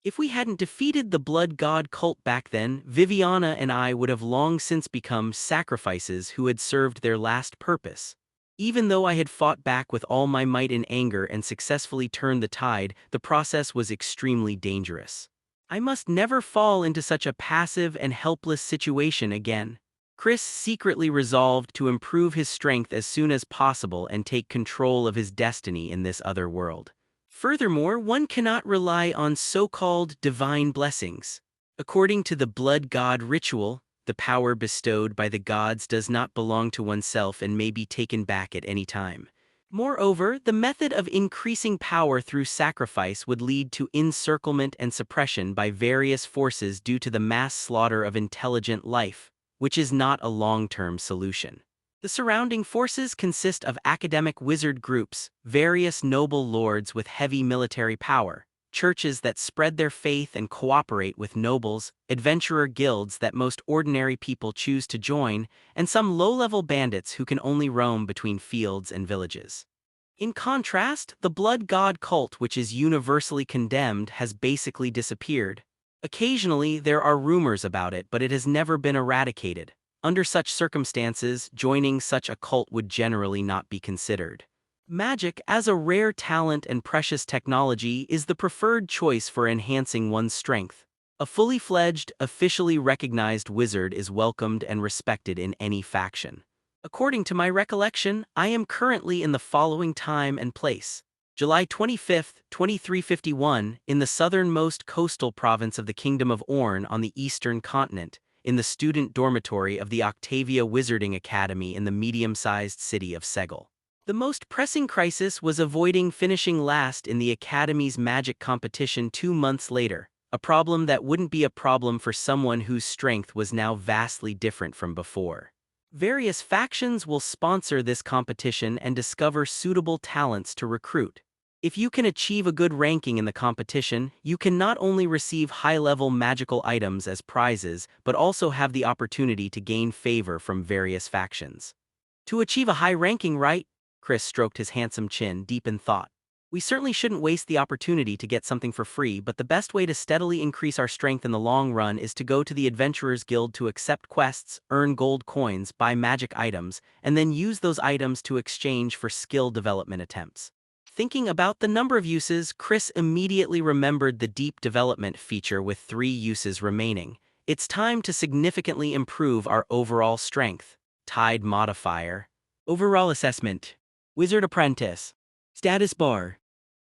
If we hadn't defeated the blood god cult back then, Viviana and I would have long since become sacrifices who had served their last purpose. Even though I had fought back with all my might in anger and successfully turned the tide, the process was extremely dangerous. I must never fall into such a passive and helpless situation again. Chris secretly resolved to improve his strength as soon as possible and take control of his destiny in this other world. Furthermore, one cannot rely on so-called divine blessings. According to the blood god ritual, the power bestowed by the gods does not belong to oneself and may be taken back at any time. Moreover, the method of increasing power through sacrifice would lead to encirclement and suppression by various forces due to the mass slaughter of intelligent life, which is not a long-term solution. The surrounding forces consist of academic wizard groups, various noble lords with heavy military power, churches that spread their faith and cooperate with nobles, adventurer guilds that most ordinary people choose to join, and some low-level bandits who can only roam between fields and villages. In contrast, the blood god cult, which is universally condemned, has basically disappeared. Occasionally, there are rumors about it, but it has never been eradicated. Under such circumstances, joining such a cult would generally not be considered. Magic, as a rare talent and precious technology, is the preferred choice for enhancing one's strength. A fully fledged, officially recognized wizard is welcomed and respected in any faction. According to my recollection, I am currently in the following time and place. July 25, 2351, in the southernmost coastal province of the Kingdom of Orn on the eastern continent, in the student dormitory of the Octavia Wizarding Academy in the medium-sized city of Segel. The most pressing crisis was avoiding finishing last in the Academy's magic competition 2 months later, a problem that wouldn't be a problem for someone whose strength was now vastly different from before. Various factions will sponsor this competition and discover suitable talents to recruit. If you can achieve a good ranking in the competition, you can not only receive high-level magical items as prizes, but also have the opportunity to gain favor from various factions. To achieve a high ranking, right? Chris stroked his handsome chin, deep in thought. We certainly shouldn't waste the opportunity to get something for free, but the best way to steadily increase our strength in the long run is to go to the Adventurers Guild to accept quests, earn gold coins, buy magic items, and then use those items to exchange for skill development attempts. Thinking about the number of uses, Chris immediately remembered the deep development feature with 3 uses remaining. It's time to significantly improve our overall strength. Tide modifier. Overall assessment. Wizard apprentice. Status bar.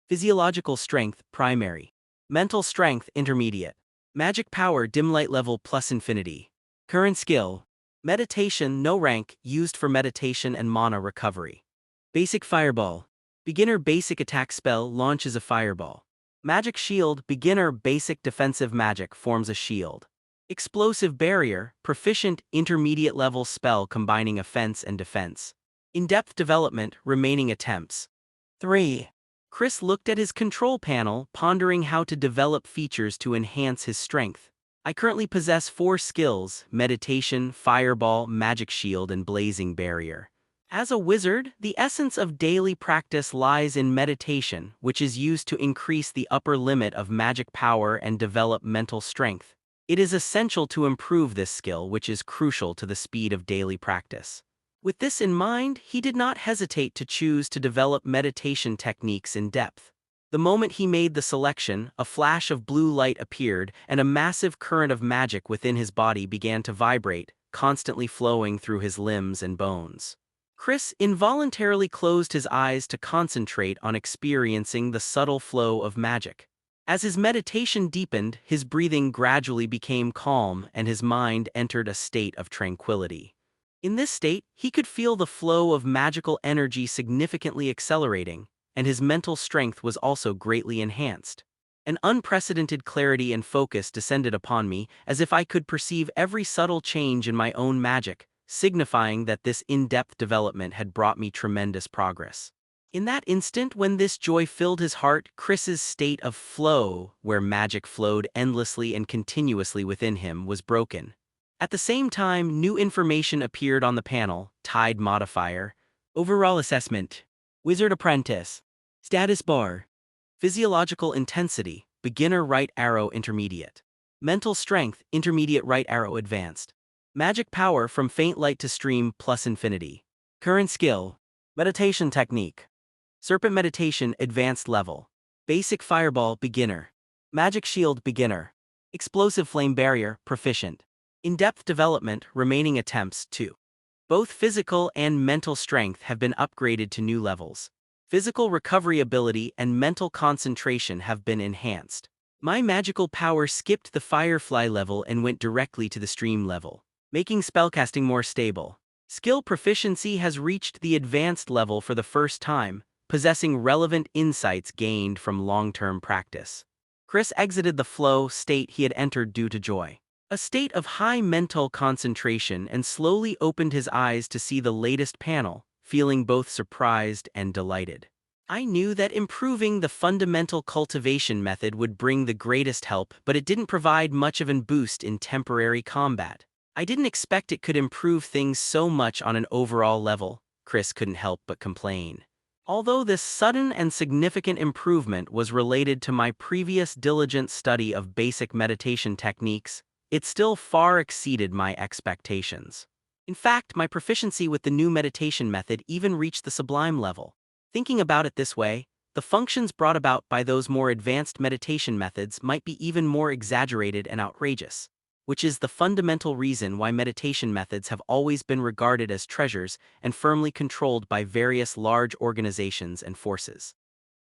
Physiological strength, primary. Mental strength, intermediate. Magic power, dim light level plus infinity. Current skill. Meditation, no rank, used for meditation and mana recovery. Basic fireball. Beginner basic attack spell launches a fireball. Magic shield, beginner basic defensive magic forms a shield. Explosive barrier, proficient intermediate level spell combining offense and defense. In-depth development, remaining attempts. 3. Chris looked at his control panel, pondering how to develop features to enhance his strength. I currently possess 4 skills: meditation, fireball, magic shield, and blazing barrier. As a wizard, the essence of daily practice lies in meditation, which is used to increase the upper limit of magic power and develop mental strength. It is essential to improve this skill, which is crucial to the speed of daily practice. With this in mind, he did not hesitate to choose to develop meditation techniques in depth. The moment he made the selection, a flash of blue light appeared, and a massive current of magic within his body began to vibrate, constantly flowing through his limbs and bones. Chris involuntarily closed his eyes to concentrate on experiencing the subtle flow of magic. As his meditation deepened, his breathing gradually became calm and his mind entered a state of tranquility. In this state, he could feel the flow of magical energy significantly accelerating, and his mental strength was also greatly enhanced. An unprecedented clarity and focus descended upon me, as if I could perceive every subtle change in my own magic, signifying that this in-depth development had brought me tremendous progress. In that instant when this joy filled his heart, Chris's state of flow, where magic flowed endlessly and continuously within him, was broken. At the same time, new information appeared on the panel: Tide Modifier, Overall Assessment, Wizard Apprentice, Status Bar, Physiological Intensity, Beginner Right Arrow Intermediate, Mental Strength, Intermediate Right Arrow Advanced, Magic Power from Faint Light to Stream plus Infinity, Current Skill, Meditation Technique, Serpent Meditation Advanced Level, Basic Fireball Beginner, Magic Shield Beginner, Explosive Flame Barrier Proficient, In-Depth Development Remaining Attempts 2. Both physical and mental strength have been upgraded to new levels. Physical recovery ability and mental concentration have been enhanced. My magical power skipped the Firefly level and went directly to the Stream level, making spellcasting more stable. Skill proficiency has reached the advanced level for the first time, possessing relevant insights gained from long-term practice. Chris exited the flow state he had entered due to joy, a state of high mental concentration, and slowly opened his eyes to see the latest panel, feeling both surprised and delighted. I knew that improving the fundamental cultivation method would bring the greatest help, but it didn't provide much of a boost in temporary combat. I didn't expect it could improve things so much on an overall level, Chris couldn't help but complain. Although this sudden and significant improvement was related to my previous diligent study of basic meditation techniques, it still far exceeded my expectations. In fact, my proficiency with the new meditation method even reached the sublime level. Thinking about it this way, the functions brought about by those more advanced meditation methods might be even more exaggerated and outrageous, which is the fundamental reason why meditation methods have always been regarded as treasures and firmly controlled by various large organizations and forces.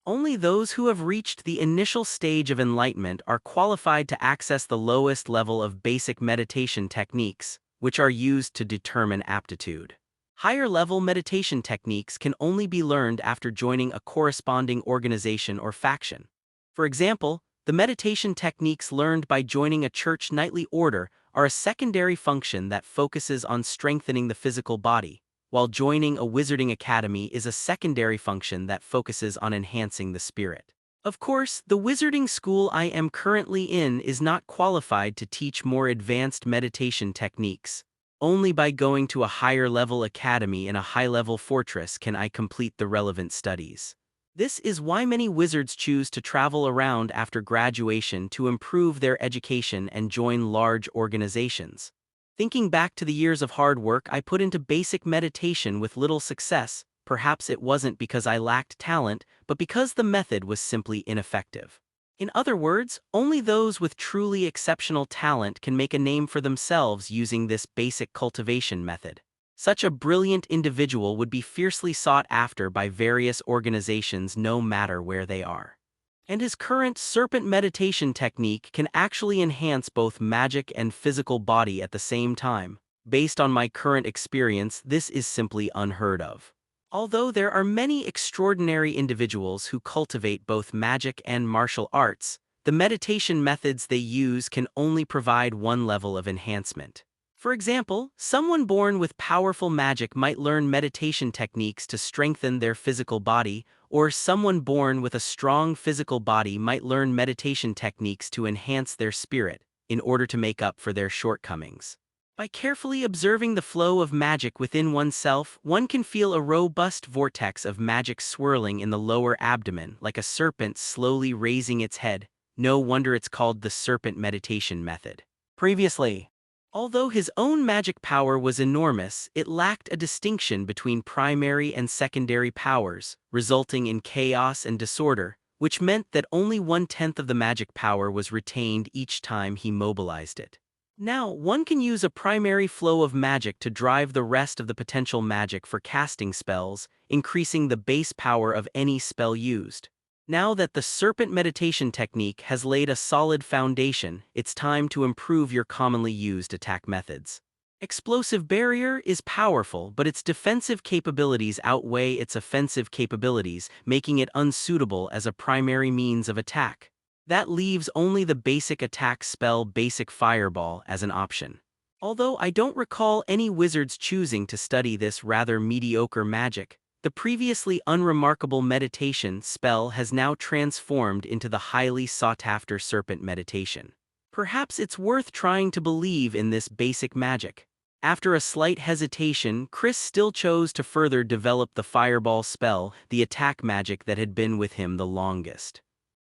Only those who have reached the initial stage of enlightenment are qualified to access the lowest level of basic meditation techniques, which are used to determine aptitude. Higher-level meditation techniques can only be learned after joining a corresponding organization or faction. For example, the meditation techniques learned by joining a church knightly order are a secondary function that focuses on strengthening the physical body, while joining a wizarding academy is a secondary function that focuses on enhancing the spirit. Of course, the wizarding school I am currently in is not qualified to teach more advanced meditation techniques. Only by going to a higher-level academy in a high-level fortress can I complete the relevant studies. This is why many wizards choose to travel around after graduation to improve their education and join large organizations. Thinking back to the years of hard work I put into basic meditation with little success, perhaps it wasn't because I lacked talent, but because the method was simply ineffective. In other words, only those with truly exceptional talent can make a name for themselves using this basic cultivation method. Such a brilliant individual would be fiercely sought after by various organizations no matter where they are. And his current serpent meditation technique can actually enhance both magic and physical body at the same time. Based on my current experience, this is simply unheard of. Although there are many extraordinary individuals who cultivate both magic and martial arts, the meditation methods they use can only provide one level of enhancement. For example, someone born with powerful magic might learn meditation techniques to strengthen their physical body, or someone born with a strong physical body might learn meditation techniques to enhance their spirit, in order to make up for their shortcomings. By carefully observing the flow of magic within oneself, one can feel a robust vortex of magic swirling in the lower abdomen, like a serpent slowly raising its head. No wonder it's called the serpent meditation method. Previously, although his own magic power was enormous, it lacked a distinction between primary and secondary powers, resulting in chaos and disorder, which meant that only 1/10 of the magic power was retained each time he mobilized it. Now, one can use a primary flow of magic to drive the rest of the potential magic for casting spells, increasing the base power of any spell used. Now that the serpent meditation technique has laid a solid foundation, it's time to improve your commonly used attack methods. Explosive Barrier is powerful, but its defensive capabilities outweigh its offensive capabilities, making it unsuitable as a primary means of attack. That leaves only the basic attack spell Basic Fireball as an option. Although I don't recall any wizards choosing to study this rather mediocre magic, the previously unremarkable meditation spell has now transformed into the highly sought-after Serpent Meditation. Perhaps it's worth trying to believe in this basic magic. After a slight hesitation, Chris still chose to further develop the Fireball spell, the attack magic that had been with him the longest.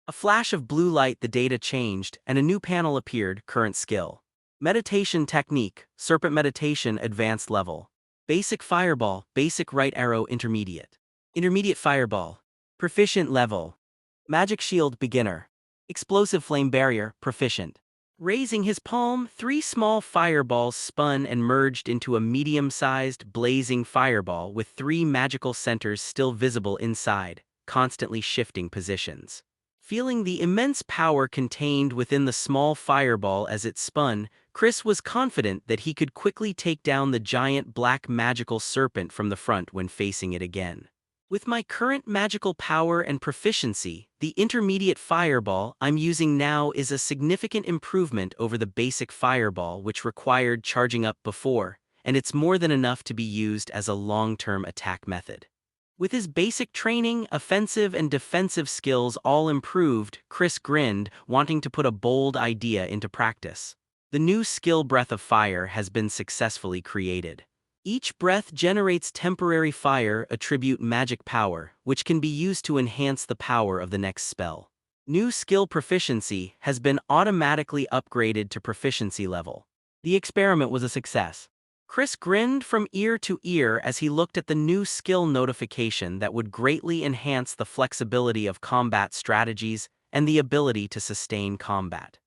A flash of blue light, the data changed, and a new panel appeared, current skill. Meditation technique, Serpent Meditation advanced level. Basic Fireball, basic right arrow intermediate. Intermediate Fireball, proficient level. Magic Shield beginner. Explosive Flame Barrier, proficient. Raising his palm, 3 small fireballs spun and merged into a medium-sized, blazing fireball with 3 magical centers still visible inside, constantly shifting positions. Feeling the immense power contained within the small fireball as it spun, Chris was confident that he could quickly take down the giant black magical serpent from the front when facing it again. With my current magical power and proficiency, the intermediate fireball I'm using now is a significant improvement over the basic fireball which required charging up before, and it's more than enough to be used as a long-term attack method. With his basic training, offensive and defensive skills all improved, Chris grinned, wanting to put a bold idea into practice. The new skill Breath of Fire has been successfully created. Each breath generates temporary fire attribute magic power, which can be used to enhance the power of the next spell. New skill proficiency has been automatically upgraded to proficiency level. The experiment was a success. Chris grinned from ear to ear as he looked at the new skill notification that would greatly enhance the flexibility of combat strategies and the ability to sustain combat.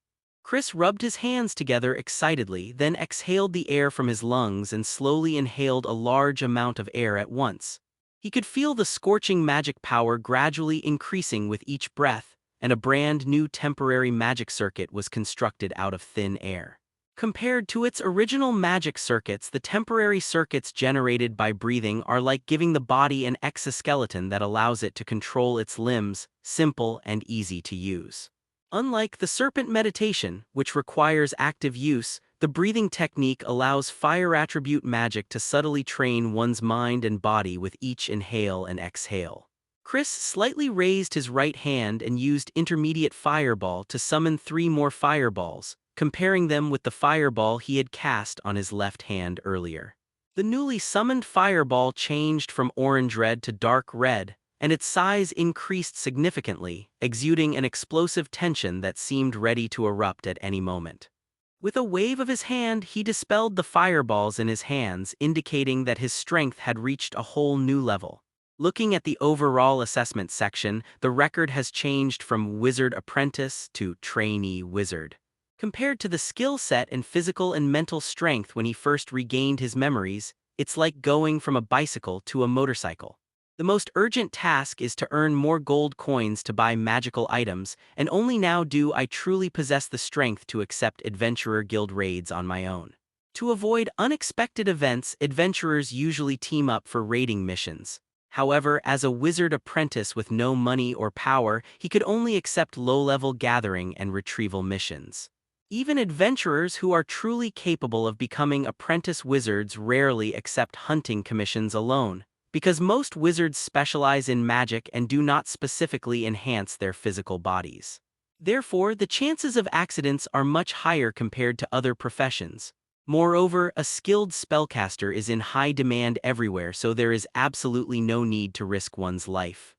Chris rubbed his hands together excitedly, then exhaled the air from his lungs and slowly inhaled a large amount of air at once. He could feel the scorching magic power gradually increasing with each breath, and a brand new temporary magic circuit was constructed out of thin air. Compared to its original magic circuits, the temporary circuits generated by breathing are like giving the body an exoskeleton that allows it to control its limbs, simple and easy to use. Unlike the Serpent Meditation, which requires active use, the breathing technique allows fire attribute magic to subtly train one's mind and body with each inhale and exhale. Chris slightly raised his right hand and used Intermediate Fireball to summon 3 more fireballs, comparing them with the fireball he had cast on his left hand earlier. The newly summoned fireball changed from orange-red to dark red, and its size increased significantly, exuding an explosive tension that seemed ready to erupt at any moment. With a wave of his hand, he dispelled the fireballs in his hands, indicating that his strength had reached a whole new level. Looking at the overall assessment section, the record has changed from Wizard Apprentice to Trainee Wizard. Compared to the skill set and physical and mental strength when he first regained his memories, it's like going from a bicycle to a motorcycle. The most urgent task is to earn more gold coins to buy magical items, and only now do I truly possess the strength to accept Adventurer Guild raids on my own. To avoid unexpected events, adventurers usually team up for raiding missions. However, as a wizard apprentice with no money or power, he could only accept low-level gathering and retrieval missions. Even adventurers who are truly capable of becoming apprentice wizards rarely accept hunting commissions alone, because most wizards specialize in magic and do not specifically enhance their physical bodies. Therefore, the chances of accidents are much higher compared to other professions. Moreover, a skilled spellcaster is in high demand everywhere, so there is absolutely no need to risk one's life.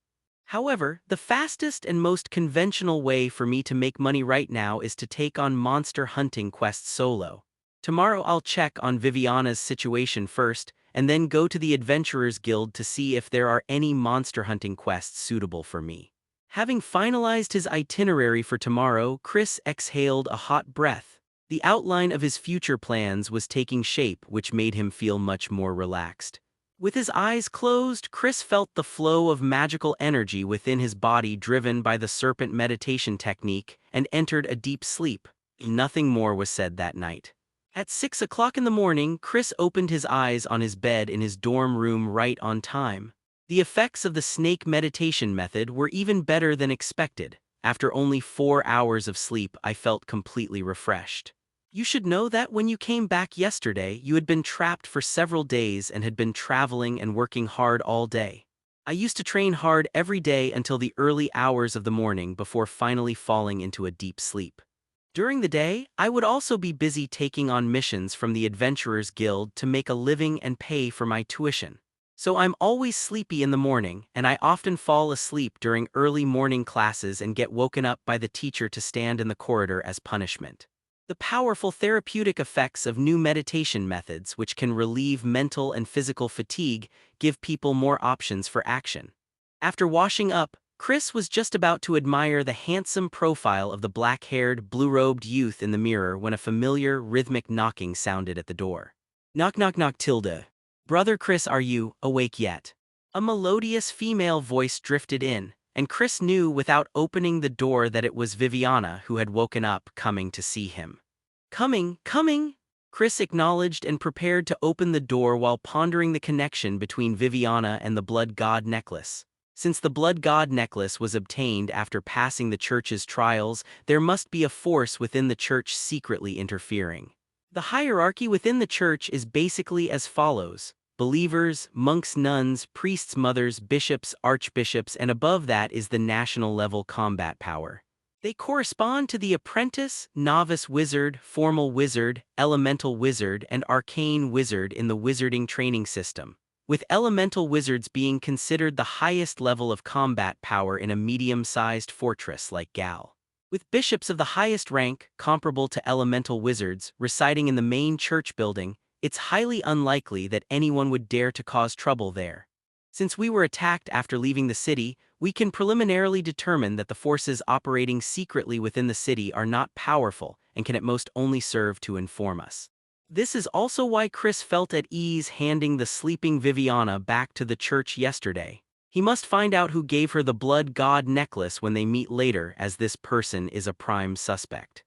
However, the fastest and most conventional way for me to make money right now is to take on monster hunting quests solo. Tomorrow I'll check on Viviana's situation first, and then go to the Adventurers Guild to see if there are any monster hunting quests suitable for me. Having finalized his itinerary for tomorrow, Chris exhaled a hot breath. The outline of his future plans was taking shape, which made him feel much more relaxed. With his eyes closed, Chris felt the flow of magical energy within his body driven by the Serpent Meditation technique and entered a deep sleep. Nothing more was said that night. At 6 o'clock in the morning, Chris opened his eyes on his bed in his dorm room right on time. The effects of the snake meditation method were even better than expected, After only 4 hours of sleep, I felt completely refreshed. You should know that when you came back yesterday, you had been trapped for several days and had been traveling and working hard all day. I used to train hard every day until the early hours of the morning before finally falling into a deep sleep. During the day, I would also be busy taking on missions from the Adventurers Guild to make a living and pay for my tuition. So I'm always sleepy in the morning, and I often fall asleep during early morning classes and get woken up by the teacher to stand in the corridor as punishment. The powerful therapeutic effects of new meditation methods, which can relieve mental and physical fatigue, give people more options for action. After washing up, Chris was just about to admire the handsome profile of the black-haired, blue-robed youth in the mirror when a familiar, rhythmic knocking sounded at the door. Knock knock knock tilde. Brother Chris, are you awake yet? A melodious female voice drifted in, and Chris knew without opening the door that it was Viviana who had woken up coming to see him. Coming, coming! Chris acknowledged and prepared to open the door while pondering the connection between Viviana and the Blood God necklace. Since the Blood God necklace was obtained after passing the church's trials, there must be a force within the church secretly interfering. The hierarchy within the church is basically as follows: believers, monks, nuns, priests, mothers, bishops, archbishops, and above that is the national-level combat power. They correspond to the apprentice, novice wizard, formal wizard, elemental wizard, and arcane wizard in the wizarding training system, with elemental wizards being considered the highest level of combat power in a medium-sized fortress like Gal. With bishops of the highest rank, comparable to elemental wizards, residing in the main church building, it's highly unlikely that anyone would dare to cause trouble there. Since we were attacked after leaving the city, we can preliminarily determine that the forces operating secretly within the city are not powerful and can at most only serve to inform us. This is also why Chris felt at ease handing the sleeping Viviana back to the church yesterday. He must find out who gave her the Blood God necklace when they meet later, as this person is a prime suspect.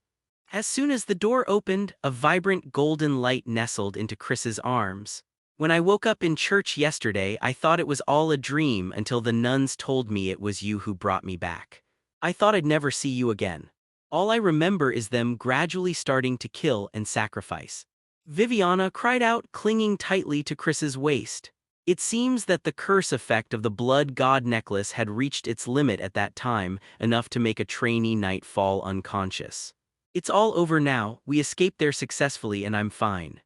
As soon as the door opened, a vibrant golden light nestled into Chris's arms. When I woke up in church yesterday, I thought it was all a dream until the nuns told me it was you who brought me back. I thought I'd never see you again. All I remember is them gradually starting to kill and sacrifice. Viviana cried out, clinging tightly to Chris's waist. It seems that the curse effect of the Blood God necklace had reached its limit at that time, enough to make a trainee knight fall unconscious. It's all over now, we escaped there successfully and I'm fine.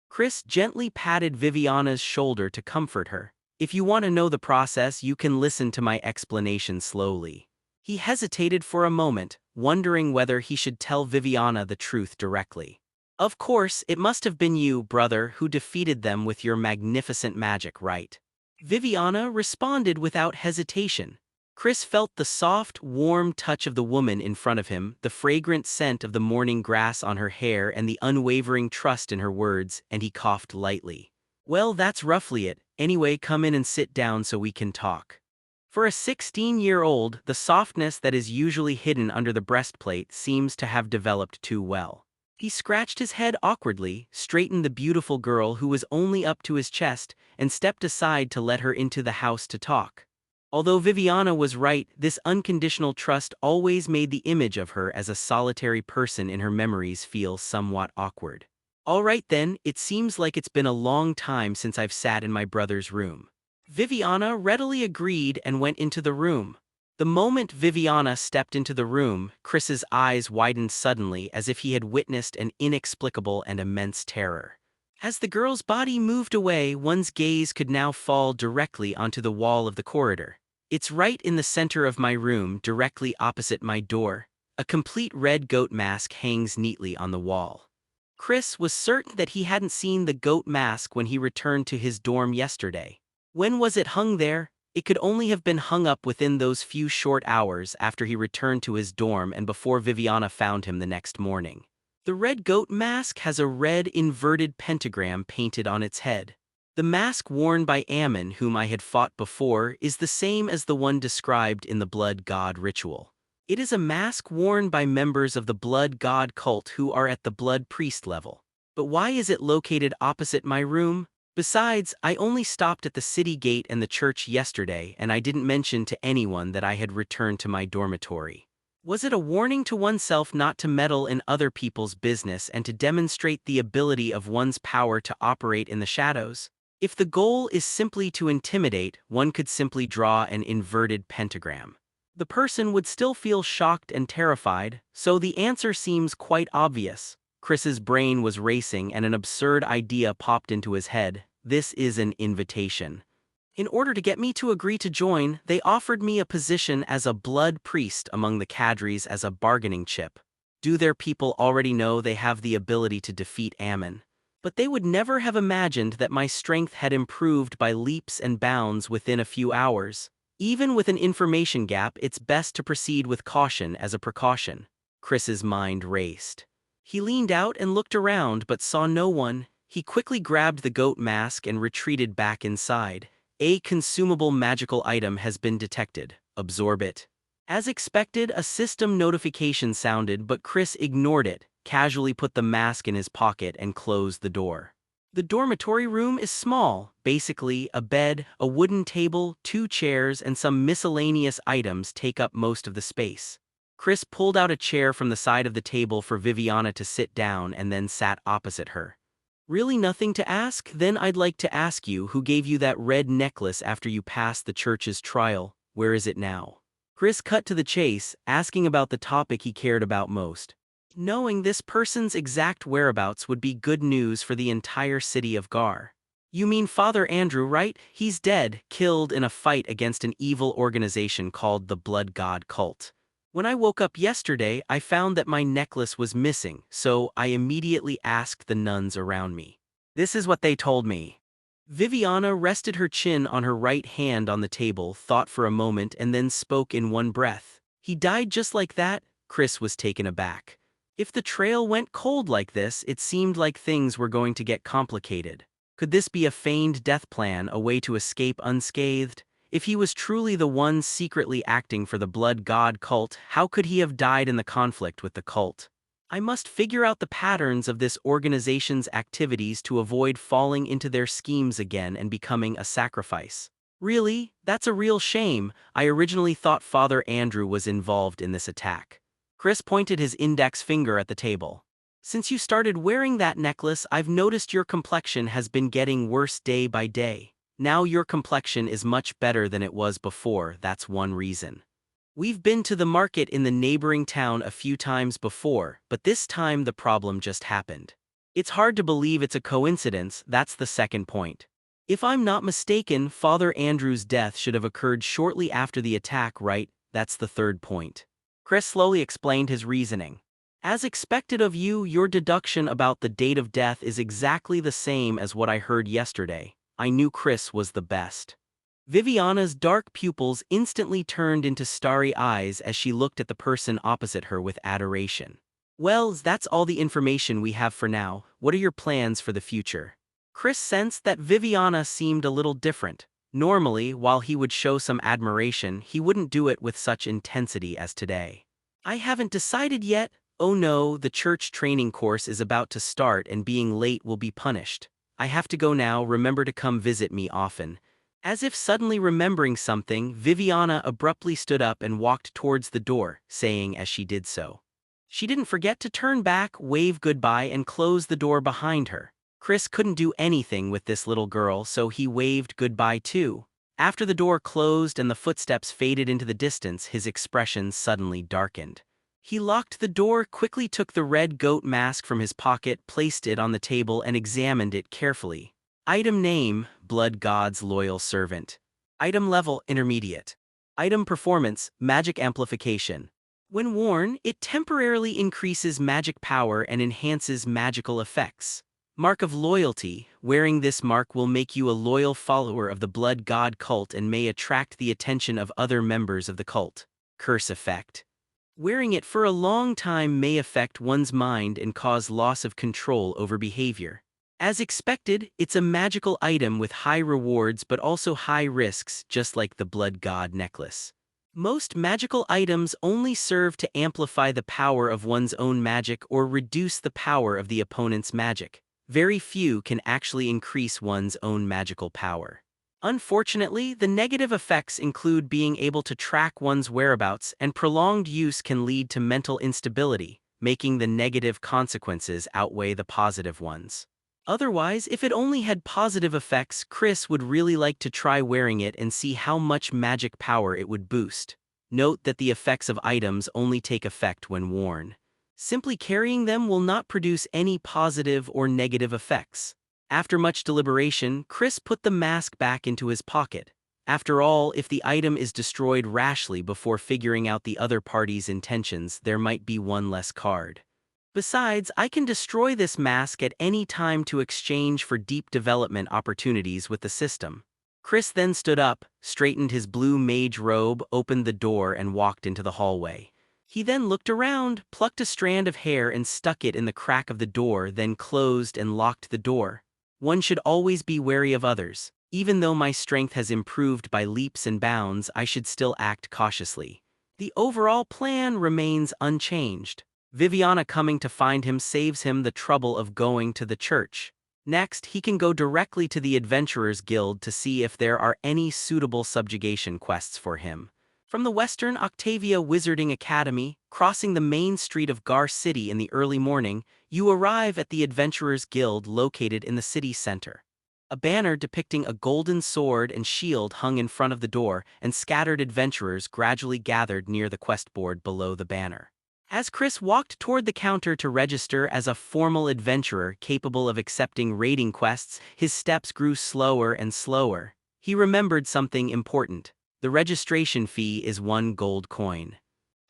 Chris gently patted Viviana's shoulder to comfort her. If you want to know the process, you can listen to my explanation slowly. He hesitated for a moment, wondering whether he should tell Viviana the truth directly. Of course, it must have been you, brother, who defeated them with your magnificent magic, right? Viviana responded without hesitation. Chris felt the soft, warm touch of the woman in front of him, the fragrant scent of the morning grass on her hair, and the unwavering trust in her words, and he coughed lightly. Well, that's roughly it. Anyway, come in and sit down so we can talk. For a 16-year-old, the softness that is usually hidden under the breastplate seems to have developed too well. He scratched his head awkwardly, straightened the beautiful girl who was only up to his chest, and stepped aside to let her into the house to talk. Although Viviana was right, this unconditional trust always made the image of her as a solitary person in her memories feel somewhat awkward. All right then, it seems like it's been a long time since I've sat in my brother's room. Viviana readily agreed and went into the room. The moment Viviana stepped into the room, Chris's eyes widened suddenly as if he had witnessed an inexplicable and immense terror. As the girl's body moved away, one's gaze could now fall directly onto the wall of the corridor. It's right in the center of my room, directly opposite my door. A complete red goat mask hangs neatly on the wall. Chris was certain that he hadn't seen the goat mask when he returned to his dorm yesterday. When was it hung there? It could only have been hung up within those few short hours after he returned to his dorm and before Viviana found him the next morning. The red goat mask has a red inverted pentagram painted on its head. The mask worn by Ammon, whom I had fought before, is the same as the one described in the Blood God ritual. It is a mask worn by members of the Blood God cult who are at the Blood Priest level. But why is it located opposite my room? Besides, I only stopped at the city gate and the church yesterday, and I didn't mention to anyone that I had returned to my dormitory. Was it a warning to oneself not to meddle in other people's business and to demonstrate the ability of one's power to operate in the shadows? If the goal is simply to intimidate, one could simply draw an inverted pentagram. The person would still feel shocked and terrified, so the answer seems quite obvious. Chris's brain was racing and an absurd idea popped into his head. This is an invitation. In order to get me to agree to join, they offered me a position as a blood priest among the cadres as a bargaining chip. Do their people already know they have the ability to defeat Ammon? But they would never have imagined that my strength had improved by leaps and bounds within a few hours. Even with an information gap, it's best to proceed with caution as a precaution. Chris's mind raced. He leaned out and looked around but saw no one. He quickly grabbed the goat mask and retreated back inside. A consumable magical item has been detected. Absorb it. As expected, a system notification sounded, but Chris ignored it, casually put the mask in his pocket and closed the door. The dormitory room is small, basically a bed, a wooden table, 2 chairs, and some miscellaneous items take up most of the space. Chris pulled out a chair from the side of the table for Viviana to sit down and then sat opposite her. Really nothing to ask? Then I'd like to ask you, who gave you that red necklace after you passed the church's trial? Where is it now? Chris cut to the chase, asking about the topic he cared about most. Knowing this person's exact whereabouts would be good news for the entire city of Gar. You mean Father Andrew, right? He's dead, killed in a fight against an evil organization called the Blood God Cult. When I woke up yesterday, I found that my necklace was missing, so I immediately asked the nuns around me. This is what they told me. Viviana rested her chin on her right hand on the table, thought for a moment, and then spoke in one breath. He died just like that? Chris was taken aback. If the trail went cold like this, it seemed like things were going to get complicated. Could this be a feigned death plan, a way to escape unscathed? If he was truly the one secretly acting for the Blood God Cult, how could he have died in the conflict with the cult? I must figure out the patterns of this organization's activities to avoid falling into their schemes again and becoming a sacrifice. Really? That's a real shame. I originally thought Father Andrew was involved in this attack. Chris pointed his index finger at the table. Since you started wearing that necklace, I've noticed your complexion has been getting worse day by day. Now your complexion is much better than it was before, that's one reason. We've been to the market in the neighboring town a few times before, but this time the problem just happened. It's hard to believe it's a coincidence, that's the second point. If I'm not mistaken, Father Andrew's death should have occurred shortly after the attack, right? That's the third point. Chris slowly explained his reasoning. As expected of you, your deduction about the date of death is exactly the same as what I heard yesterday. I knew Chris was the best. Viviana's dark pupils instantly turned into starry eyes as she looked at the person opposite her with adoration. Well, that's all the information we have for now. What are your plans for the future? Chris sensed that Viviana seemed a little different. Normally, while he would show some admiration, he wouldn't do it with such intensity as today. I haven't decided yet. Oh no, the church training course is about to start and being late will be punished. I have to go now, remember to come visit me often. As if suddenly remembering something, Viviana abruptly stood up and walked towards the door, saying as she did so. She didn't forget to turn back, wave goodbye, and close the door behind her. Chris couldn't do anything with this little girl, so he waved goodbye too. After the door closed and the footsteps faded into the distance, his expression suddenly darkened. He locked the door, quickly took the red goat mask from his pocket, placed it on the table, and examined it carefully. Item name, Blood God's Loyal Servant. Item level, Intermediate. Item performance, Magic Amplification. When worn, it temporarily increases magic power and enhances magical effects. Mark of Loyalty. Wearing this mark will make you a loyal follower of the Blood God cult and may attract the attention of other members of the cult. Curse effect. Wearing it for a long time may affect one's mind and cause loss of control over behavior. As expected, it's a magical item with high rewards but also high risks, just like the Blood God necklace. Most magical items only serve to amplify the power of one's own magic or reduce the power of the opponent's magic. Very few can actually increase one's own magical power. Unfortunately, the negative effects include being able to track one's whereabouts, and prolonged use can lead to mental instability, making the negative consequences outweigh the positive ones. Otherwise, if it only had positive effects, Chris would really like to try wearing it and see how much magic power it would boost. Note that the effects of items only take effect when worn. Simply carrying them will not produce any positive or negative effects. After much deliberation, Chris put the mask back into his pocket. After all, if the item is destroyed rashly before figuring out the other party's intentions, there might be one less card. Besides, I can destroy this mask at any time to exchange for deep development opportunities with the system. Chris then stood up, straightened his blue mage robe, opened the door, and walked into the hallway. He then looked around, plucked a strand of hair and stuck it in the crack of the door, then closed and locked the door. One should always be wary of others. Even though my strength has improved by leaps and bounds, I should still act cautiously. The overall plan remains unchanged. Viviana coming to find him saves him the trouble of going to the church. Next, he can go directly to the Adventurers Guild to see if there are any suitable subjugation quests for him. From the Western Octavia Wizarding Academy, crossing the main street of Gar City in the early morning, you arrive at the Adventurers Guild located in the city center. A banner depicting a golden sword and shield hung in front of the door, and scattered adventurers gradually gathered near the quest board below the banner. As Chris walked toward the counter to register as a formal adventurer capable of accepting raiding quests, his steps grew slower and slower. He remembered something important. The registration fee is 1 gold coin.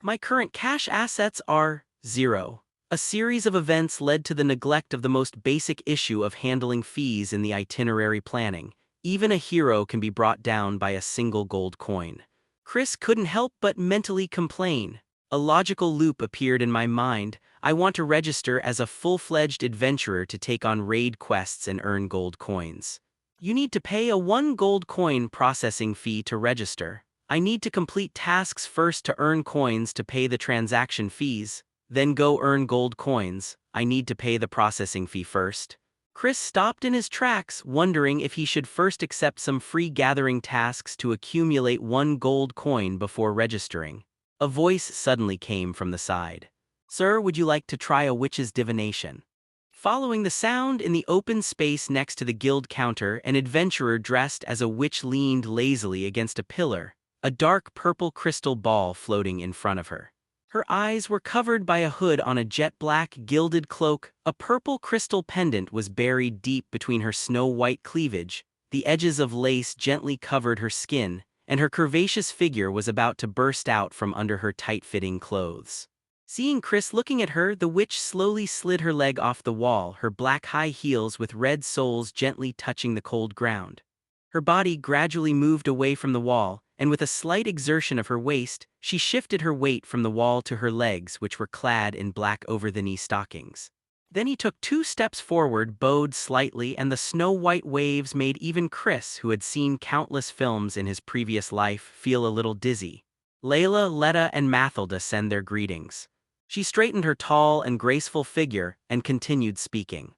My current cash assets are 0. A series of events led to the neglect of the most basic issue of handling fees in the itinerary planning. Even a hero can be brought down by a single gold coin. Chris couldn't help but mentally complain. A logical loop appeared in my mind. I want to register as a full-fledged adventurer to take on raid quests and earn gold coins. You need to pay a 1 gold coin processing fee to register. I need to complete tasks first to earn coins to pay the transaction fees, then go earn gold coins. I need to pay the processing fee first. Chris stopped in his tracks, wondering if he should first accept some free gathering tasks to accumulate 1 gold coin before registering. A voice suddenly came from the side. "Sir, would you like to try a witch's divination?" Following the sound, in the open space next to the guild counter, an adventurer dressed as a witch leaned lazily against a pillar, a dark purple crystal ball floating in front of her. Her eyes were covered by a hood on a jet-black, gilded cloak. A purple crystal pendant was buried deep between her snow-white cleavage. The edges of lace gently covered her skin, and her curvaceous figure was about to burst out from under her tight-fitting clothes. Seeing Chris looking at her, the witch slowly slid her leg off the wall, her black high heels with red soles gently touching the cold ground. Her body gradually moved away from the wall, and with a slight exertion of her waist, she shifted her weight from the wall to her legs, which were clad in black over-the-knee stockings. Then he took 2 steps forward, bowed slightly, and the snow-white waves made even Chris, who had seen countless films in his previous life, feel a little dizzy. Layla, Letta, and Mathilda send their greetings. She straightened her tall and graceful figure and continued speaking.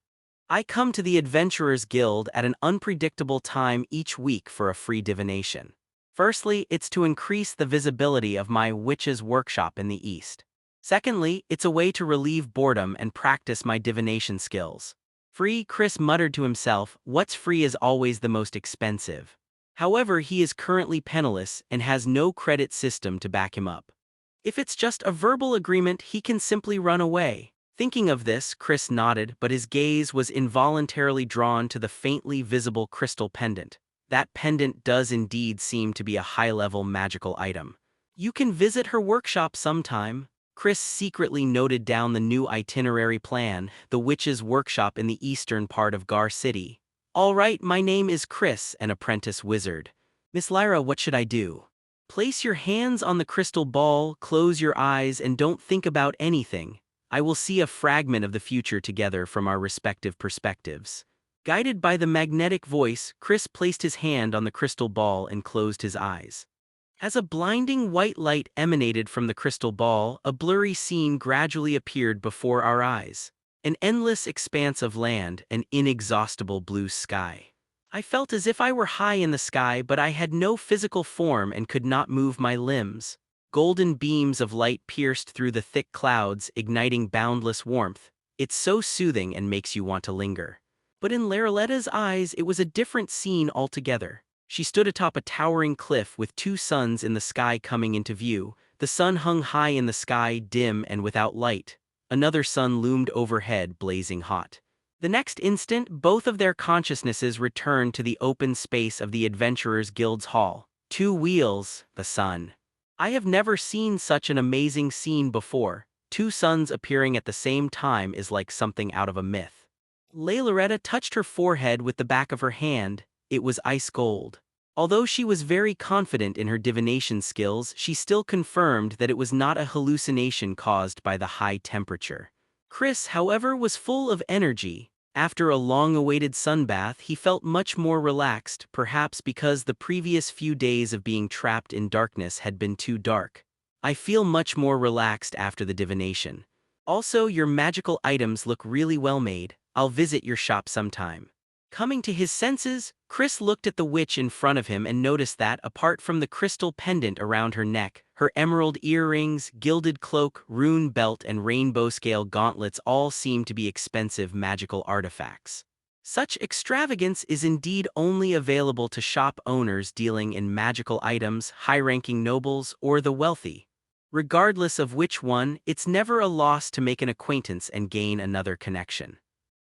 "I come to the Adventurers Guild at an unpredictable time each week for a free divination. Firstly, it's to increase the visibility of my witch's workshop in the East. Secondly, it's a way to relieve boredom and practice my divination skills. Free, Chris muttered to himself. What's free is always the most expensive. However, he is currently penniless and has no credit system to back him up. If it's just a verbal agreement, he can simply run away." Thinking of this, Chris nodded, but his gaze was involuntarily drawn to the faintly visible crystal pendant. That pendant does indeed seem to be a high-level magical item. "You can visit her workshop sometime." Chris secretly noted down the new itinerary plan, the witch's workshop in the eastern part of Gar City. "All right, my name is Chris, an apprentice wizard. Miss Lyra, what should I do?" "Place your hands on the crystal ball, close your eyes, and don't think about anything. I will see a fragment of the future together from our respective perspectives." Guided by the magnetic voice, Chris placed his hand on the crystal ball and closed his eyes. As a blinding white light emanated from the crystal ball, a blurry scene gradually appeared before our eyes. An endless expanse of land, an inexhaustible blue sky. I felt as if I were high in the sky, but I had no physical form and could not move my limbs. Golden beams of light pierced through the thick clouds, igniting boundless warmth. It's so soothing and makes you want to linger. But in Laroletta's eyes, it was a different scene altogether. She stood atop a towering cliff with two suns in the sky coming into view. The sun hung high in the sky, dim and without light. Another sun loomed overhead, blazing hot. The next instant, both of their consciousnesses returned to the open space of the Adventurers Guild's hall. Two wheels, the sun. I have never seen such an amazing scene before. Two suns appearing at the same time is like something out of a myth. Loretta touched her forehead with the back of her hand. It was ice cold. Although she was very confident in her divination skills, she still confirmed that it was not a hallucination caused by the high temperature. Chris, however, was full of energy. After a long-awaited sunbath, he felt much more relaxed, perhaps because the previous few days of being trapped in darkness had been too dark. I feel much more relaxed after the divination. Also, your magical items look really well made. I'll visit your shop sometime. Coming to his senses, Chris looked at the witch in front of him and noticed that, apart from the crystal pendant around her neck, her emerald earrings, gilded cloak, rune belt and rainbow-scale gauntlets all seemed to be expensive magical artifacts. Such extravagance is indeed only available to shop owners dealing in magical items, high-ranking nobles, or the wealthy. Regardless of which one, it's never a loss to make an acquaintance and gain another connection.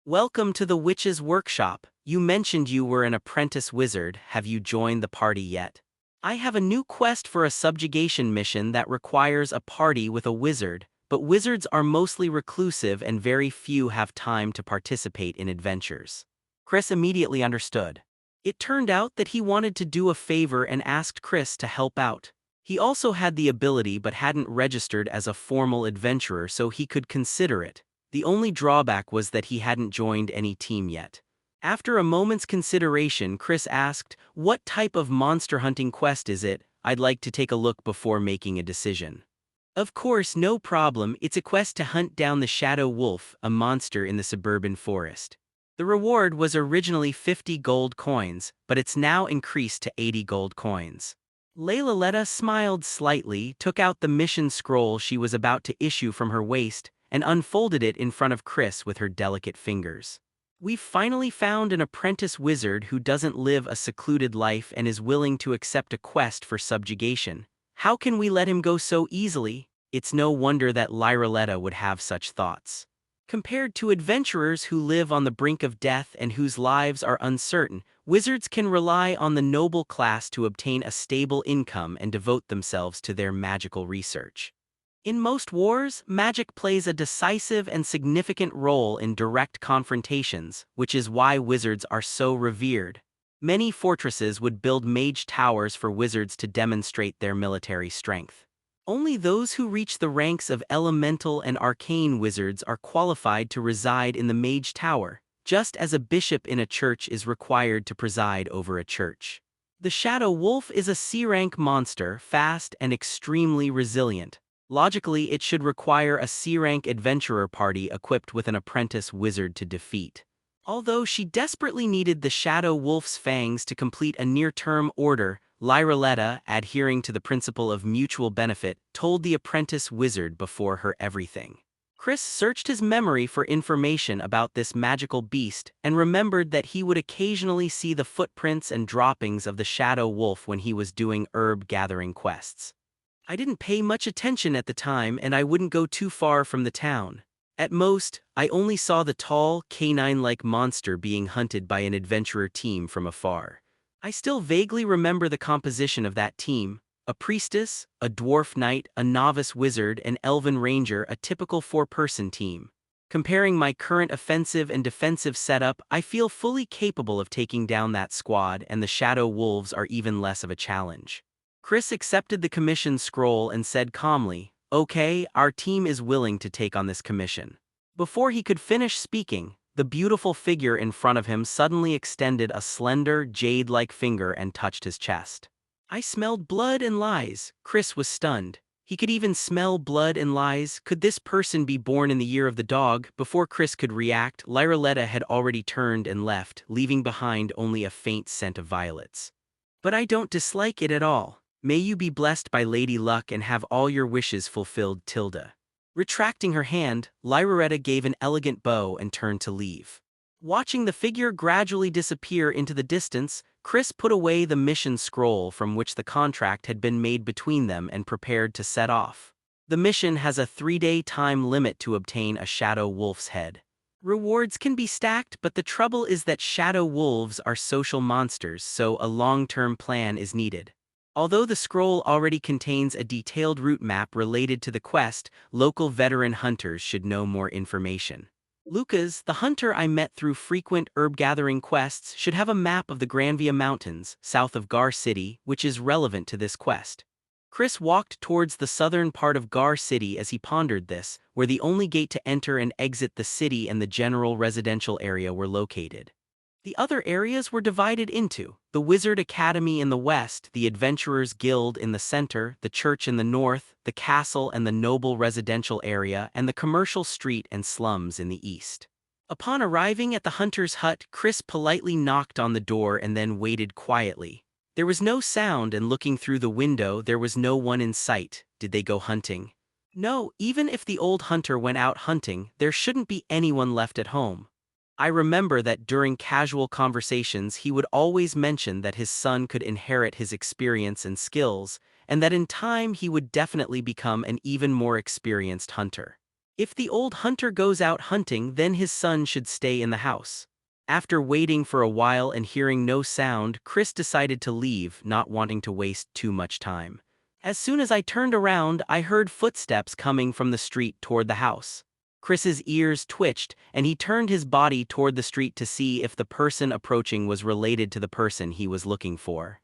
Welcome to the Witch's Workshop. You mentioned you were an apprentice wizard. Have you joined the party yet? I have a new quest for a subjugation mission that requires a party with a wizard, but wizards are mostly reclusive and very few have time to participate in adventures. Chris immediately understood. It turned out that he wanted to do a favor and asked Chris to help out. He also had the ability but hadn't registered as a formal adventurer, so he could consider it. The only drawback was that he hadn't joined any team yet. After a moment's consideration, Chris asked, "What type of monster hunting quest is it? I'd like to take a look before making a decision." Of course, no problem. It's a quest to hunt down the Shadow Wolf, a monster in the suburban forest. The reward was originally 50 gold coins, but it's now increased to 80 gold coins. Loretta smiled slightly, took out the mission scroll she was about to issue from her waist, and unfolded it in front of Chris with her delicate fingers. "We've finally found an apprentice wizard who doesn't live a secluded life and is willing to accept a quest for subjugation. How can we let him go so easily?" It's no wonder that Loretta would have such thoughts. Compared to adventurers who live on the brink of death and whose lives are uncertain, wizards can rely on the noble class to obtain a stable income and devote themselves to their magical research. In most wars, magic plays a decisive and significant role in direct confrontations, which is why wizards are so revered. Many fortresses would build mage towers for wizards to demonstrate their military strength. Only those who reach the ranks of elemental and arcane wizards are qualified to reside in the mage tower, just as a bishop in a church is required to preside over a church. The Shadow Wolf is a C-rank monster, fast and extremely resilient. Logically, it should require a C-rank adventurer party equipped with an apprentice wizard to defeat. Although she desperately needed the Shadow Wolf's fangs to complete a near-term order, Loretta, adhering to the principle of mutual benefit, told the apprentice wizard before her everything. Chris searched his memory for information about this magical beast and remembered that he would occasionally see the footprints and droppings of the Shadow Wolf when he was doing herb-gathering quests. "I didn't pay much attention at the time and I wouldn't go too far from the town. At most, I only saw the tall, canine-like monster being hunted by an adventurer team from afar. I still vaguely remember the composition of that team: a priestess, a dwarf knight, a novice wizard, an elven ranger, a typical four-person team. Comparing my current offensive and defensive setup, I feel fully capable of taking down that squad, and the Shadow Wolves are even less of a challenge." Chris accepted the commission scroll and said calmly, "Okay, our team is willing to take on this commission." Before he could finish speaking, the beautiful figure in front of him suddenly extended a slender, jade-like finger and touched his chest. I smelled blood and lies. Chris was stunned. He could even smell blood and lies. Could this person be born in the year of the dog? Before Chris could react, Lyraletta had already turned and left, leaving behind only a faint scent of violets. But I don't dislike it at all. May you be blessed by Lady Luck and have all your wishes fulfilled, Tilda. Retracting her hand, Lyraletta gave an elegant bow and turned to leave. Watching the figure gradually disappear into the distance, Chris put away the mission scroll from which the contract had been made between them and prepared to set off. The mission has a 3-day time limit to obtain a shadow wolf's head. Rewards can be stacked, but the trouble is that shadow wolves are social monsters, so a long-term plan is needed. Although the scroll already contains a detailed route map related to the quest, local veteran hunters should know more information. Lucas, the hunter I met through frequent herb-gathering quests, should have a map of the Granvia Mountains, south of Gar City, which is relevant to this quest. Chris walked towards the southern part of Gar City as he pondered this, where the only gate to enter and exit the city and the general residential area were located. The other areas were divided into the Wizard Academy in the west, the Adventurers Guild in the center, the church in the north, the castle and the noble residential area, and the commercial street and slums in the east. Upon arriving at the hunter's hut, Chris politely knocked on the door and then waited quietly. There was no sound, and looking through the window there was no one in sight. Did they go hunting? No, even if the old hunter went out hunting, there shouldn't be anyone left at home. I remember that during casual conversations he would always mention that his son could inherit his experience and skills, and that in time he would definitely become an even more experienced hunter. If the old hunter goes out hunting, then his son should stay in the house. After waiting for a while and hearing no sound, Chris decided to leave, not wanting to waste too much time. As soon as I turned around, I heard footsteps coming from the street toward the house. Chris's ears twitched, and he turned his body toward the street to see if the person approaching was related to the person he was looking for.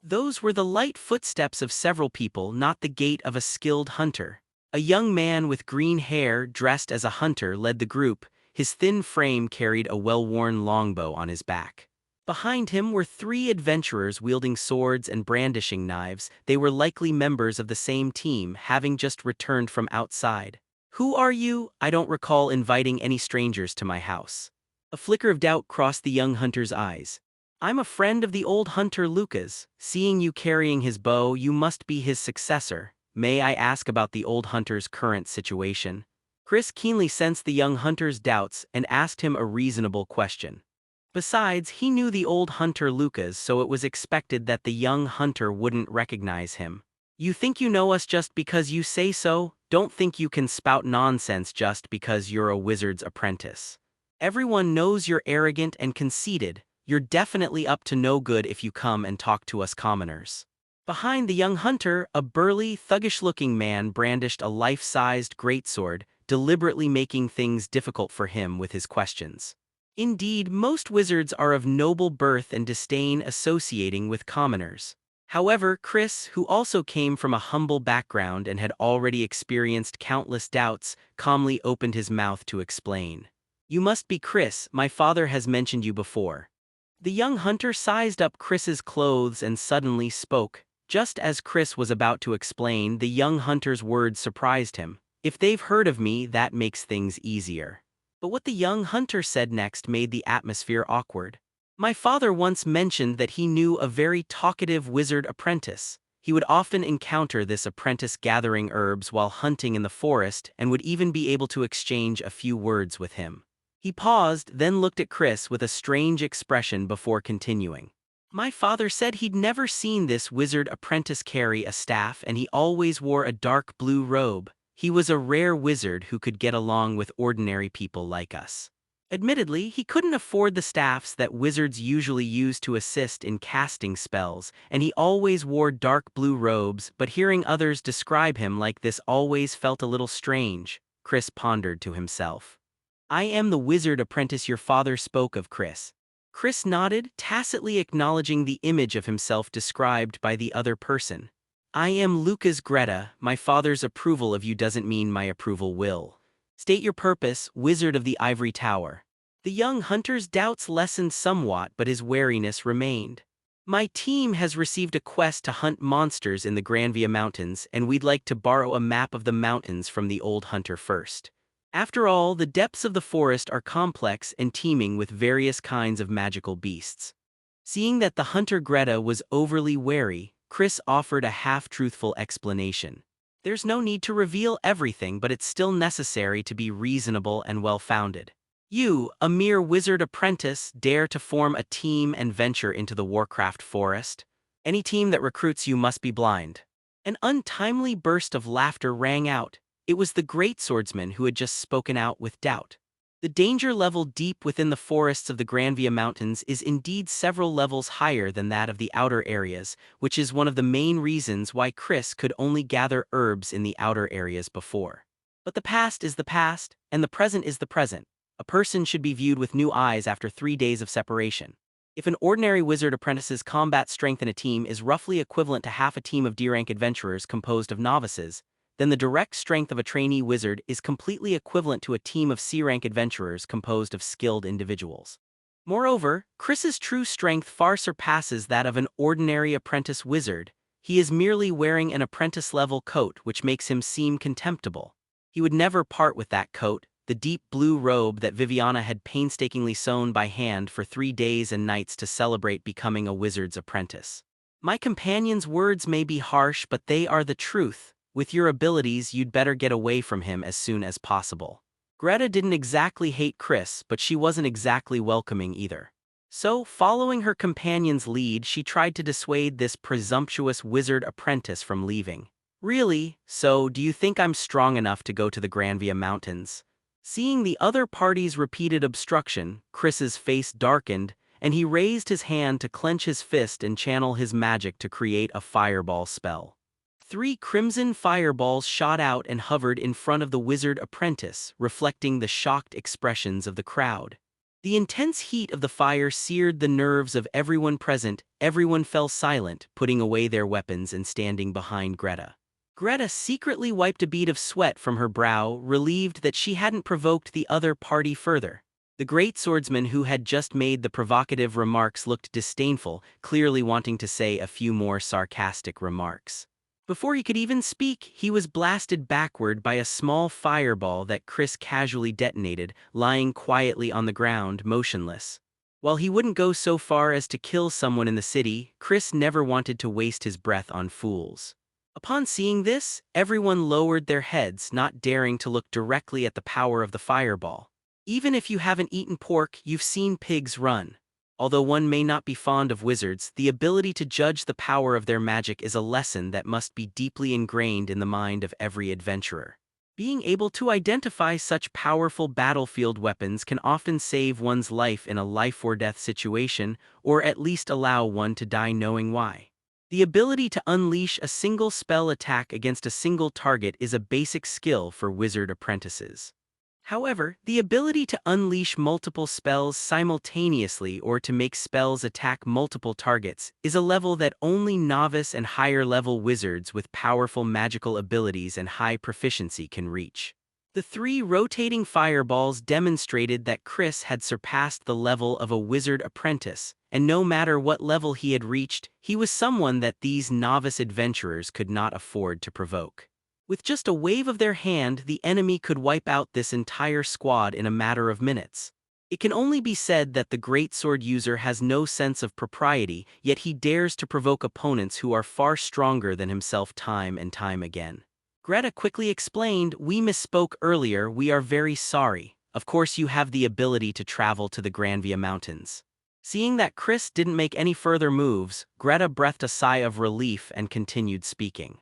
Those were the light footsteps of several people, not the gait of a skilled hunter. A young man with green hair, dressed as a hunter, led the group. His thin frame carried a well-worn longbow on his back. Behind him were 3 adventurers wielding swords and brandishing knives. They were likely members of the same team, having just returned from outside. "Who are you? I don't recall inviting any strangers to my house." A flicker of doubt crossed the young hunter's eyes. "I'm a friend of the old hunter Lucas. Seeing you carrying his bow, you must be his successor. May I ask about the old hunter's current situation?" Chris keenly sensed the young hunter's doubts and asked him a reasonable question. Besides, he knew the old hunter Lucas, so it was expected that the young hunter wouldn't recognize him. "You think you know us just because you say so? Don't think you can spout nonsense just because you're a wizard's apprentice. Everyone knows you're arrogant and conceited. You're definitely up to no good if you come and talk to us commoners." Behind the young hunter, a burly, thuggish-looking man brandished a life-sized greatsword, deliberately making things difficult for him with his questions. Indeed, most wizards are of noble birth and disdain associating with commoners. However, Chris, who also came from a humble background and had already experienced countless doubts, calmly opened his mouth to explain. "You must be Chris, my father has mentioned you before." The young hunter sized up Chris's clothes and suddenly spoke. Just as Chris was about to explain, the young hunter's words surprised him. "If they've heard of me, that makes things easier." But what the young hunter said next made the atmosphere awkward. "My father once mentioned that he knew a very talkative wizard apprentice. He would often encounter this apprentice gathering herbs while hunting in the forest and would even be able to exchange a few words with him." He paused, then looked at Chris with a strange expression before continuing. "My father said he'd never seen this wizard apprentice carry a staff, and he always wore a dark blue robe. He was a rare wizard who could get along with ordinary people like us. Admittedly, he couldn't afford the staffs that wizards usually use to assist in casting spells, and he always wore dark blue robes, but hearing others describe him like this always felt a little strange." Chris pondered to himself. "I am the wizard apprentice your father spoke of, Chris." Chris nodded, tacitly acknowledging the image of himself described by the other person. "I am Lucas Greta. My father's approval of you doesn't mean my approval will." "State your purpose, Wizard of the Ivory Tower." The young hunter's doubts lessened somewhat, but his wariness remained. My team has received a quest to hunt monsters in the Granvia Mountains, and we'd like to borrow a map of the mountains from the old hunter first. After all, the depths of the forest are complex and teeming with various kinds of magical beasts. Seeing that the hunter Greta was overly wary, Chris offered a half-truthful explanation. There's no need to reveal everything, but it's still necessary to be reasonable and well-founded. You, a mere wizard apprentice, dare to form a team and venture into the Warcraft forest? Any team that recruits you must be blind. An untimely burst of laughter rang out. It was the great swordsman who had just spoken out with doubt. The danger level deep within the forests of the Granvia Mountains is indeed several levels higher than that of the outer areas, which is one of the main reasons why Chris could only gather herbs in the outer areas before. But the past is the past, and the present is the present. A person should be viewed with new eyes after 3 days of separation. If an ordinary wizard apprentice's combat strength in a team is roughly equivalent to half a team of D-rank adventurers composed of novices, then the direct strength of a trainee wizard is completely equivalent to a team of C-rank adventurers composed of skilled individuals. Moreover, Chris's true strength far surpasses that of an ordinary apprentice wizard. He is merely wearing an apprentice-level coat which makes him seem contemptible. He would never part with that coat, the deep blue robe that Viviana had painstakingly sewn by hand for 3 days and nights to celebrate becoming a wizard's apprentice. My companion's words may be harsh, but they are the truth. With your abilities, you'd better get away from him as soon as possible. Greta didn't exactly hate Chris, but she wasn't exactly welcoming either. So, following her companion's lead, she tried to dissuade this presumptuous wizard apprentice from leaving. Really? So, do you think I'm strong enough to go to the Granvia Mountains? Seeing the other party's repeated obstruction, Chris's face darkened, and he raised his hand to clench his fist and channel his magic to create a fireball spell. 3 crimson fireballs shot out and hovered in front of the wizard apprentice, reflecting the shocked expressions of the crowd. The intense heat of the fire seared the nerves of everyone present. Everyone fell silent, putting away their weapons and standing behind Greta. Greta secretly wiped a bead of sweat from her brow, relieved that she hadn't provoked the other party further. The great swordsman who had just made the provocative remarks looked disdainful, clearly wanting to say a few more sarcastic remarks. Before he could even speak, he was blasted backward by a small fireball that Chris casually detonated, lying quietly on the ground, motionless. While he wouldn't go so far as to kill someone in the city, Chris never wanted to waste his breath on fools. Upon seeing this, everyone lowered their heads, not daring to look directly at the power of the fireball. Even if you haven't eaten pork, you've seen pigs run. Although one may not be fond of wizards, the ability to judge the power of their magic is a lesson that must be deeply ingrained in the mind of every adventurer. Being able to identify such powerful battlefield weapons can often save one's life in a life-or-death situation, or at least allow one to die knowing why. The ability to unleash a single spell attack against a single target is a basic skill for wizard apprentices. However, the ability to unleash multiple spells simultaneously or to make spells attack multiple targets is a level that only novice and higher-level wizards with powerful magical abilities and high proficiency can reach. The 3 rotating fireballs demonstrated that Chris had surpassed the level of a wizard apprentice, and no matter what level he had reached, he was someone that these novice adventurers could not afford to provoke. With just a wave of their hand, the enemy could wipe out this entire squad in a matter of minutes. It can only be said that the great sword user has no sense of propriety, yet he dares to provoke opponents who are far stronger than himself time and time again. Greta quickly explained, "We misspoke earlier, we are very sorry. Of course you have the ability to travel to the Granvia Mountains." Seeing that Chris didn't make any further moves, Greta breathed a sigh of relief and continued speaking.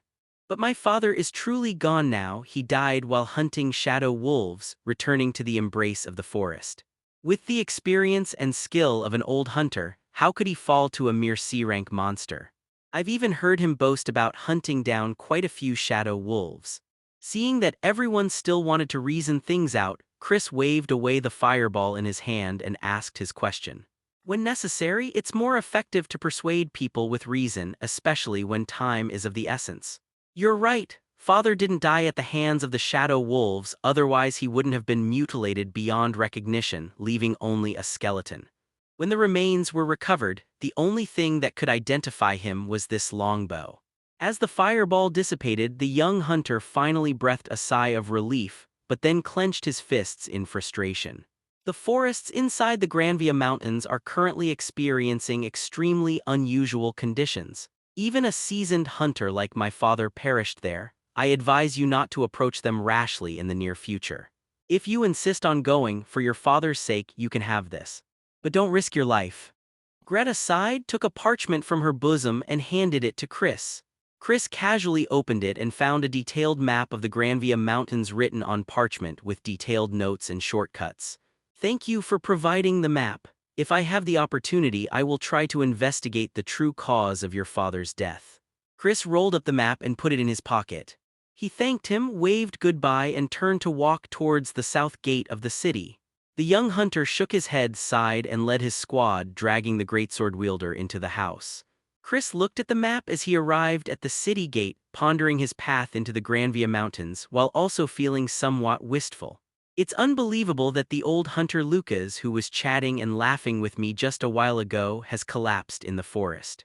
"But my father is truly gone now. He died while hunting shadow wolves, returning to the embrace of the forest. With the experience and skill of an old hunter, how could he fall to a mere C-rank monster? I've even heard him boast about hunting down quite a few shadow wolves." Seeing that everyone still wanted to reason things out, Chris waved away the fireball in his hand and asked his question. "When necessary, it's more effective to persuade people with reason, especially when time is of the essence. You're right, father didn't die at the hands of the shadow wolves, otherwise he wouldn't have been mutilated beyond recognition, leaving only a skeleton. When the remains were recovered, the only thing that could identify him was this longbow. As the fireball dissipated, the young hunter finally breathed a sigh of relief, but then clenched his fists in frustration. The forests inside the Granvia Mountains are currently experiencing extremely unusual conditions. Even a seasoned hunter like my father perished there. I advise you not to approach them rashly in the near future. If you insist on going, for your father's sake, you can have this. But don't risk your life. Greta sighed, took a parchment from her bosom, and handed it to Chris. Chris casually opened it and found a detailed map of the Granvia Mountains written on parchment with detailed notes and shortcuts. Thank you for providing the map. If I have the opportunity, I will try to investigate the true cause of your father's death. Chris rolled up the map and put it in his pocket. He thanked him, waved goodbye, and turned to walk towards the south gate of the city. The young hunter shook his head, sighed, and led his squad, dragging the greatsword wielder into the house. Chris looked at the map as he arrived at the city gate, pondering his path into the Granvia Mountains, while also feeling somewhat wistful. It's unbelievable that the old hunter Lucas, who was chatting and laughing with me just a while ago, has collapsed in the forest.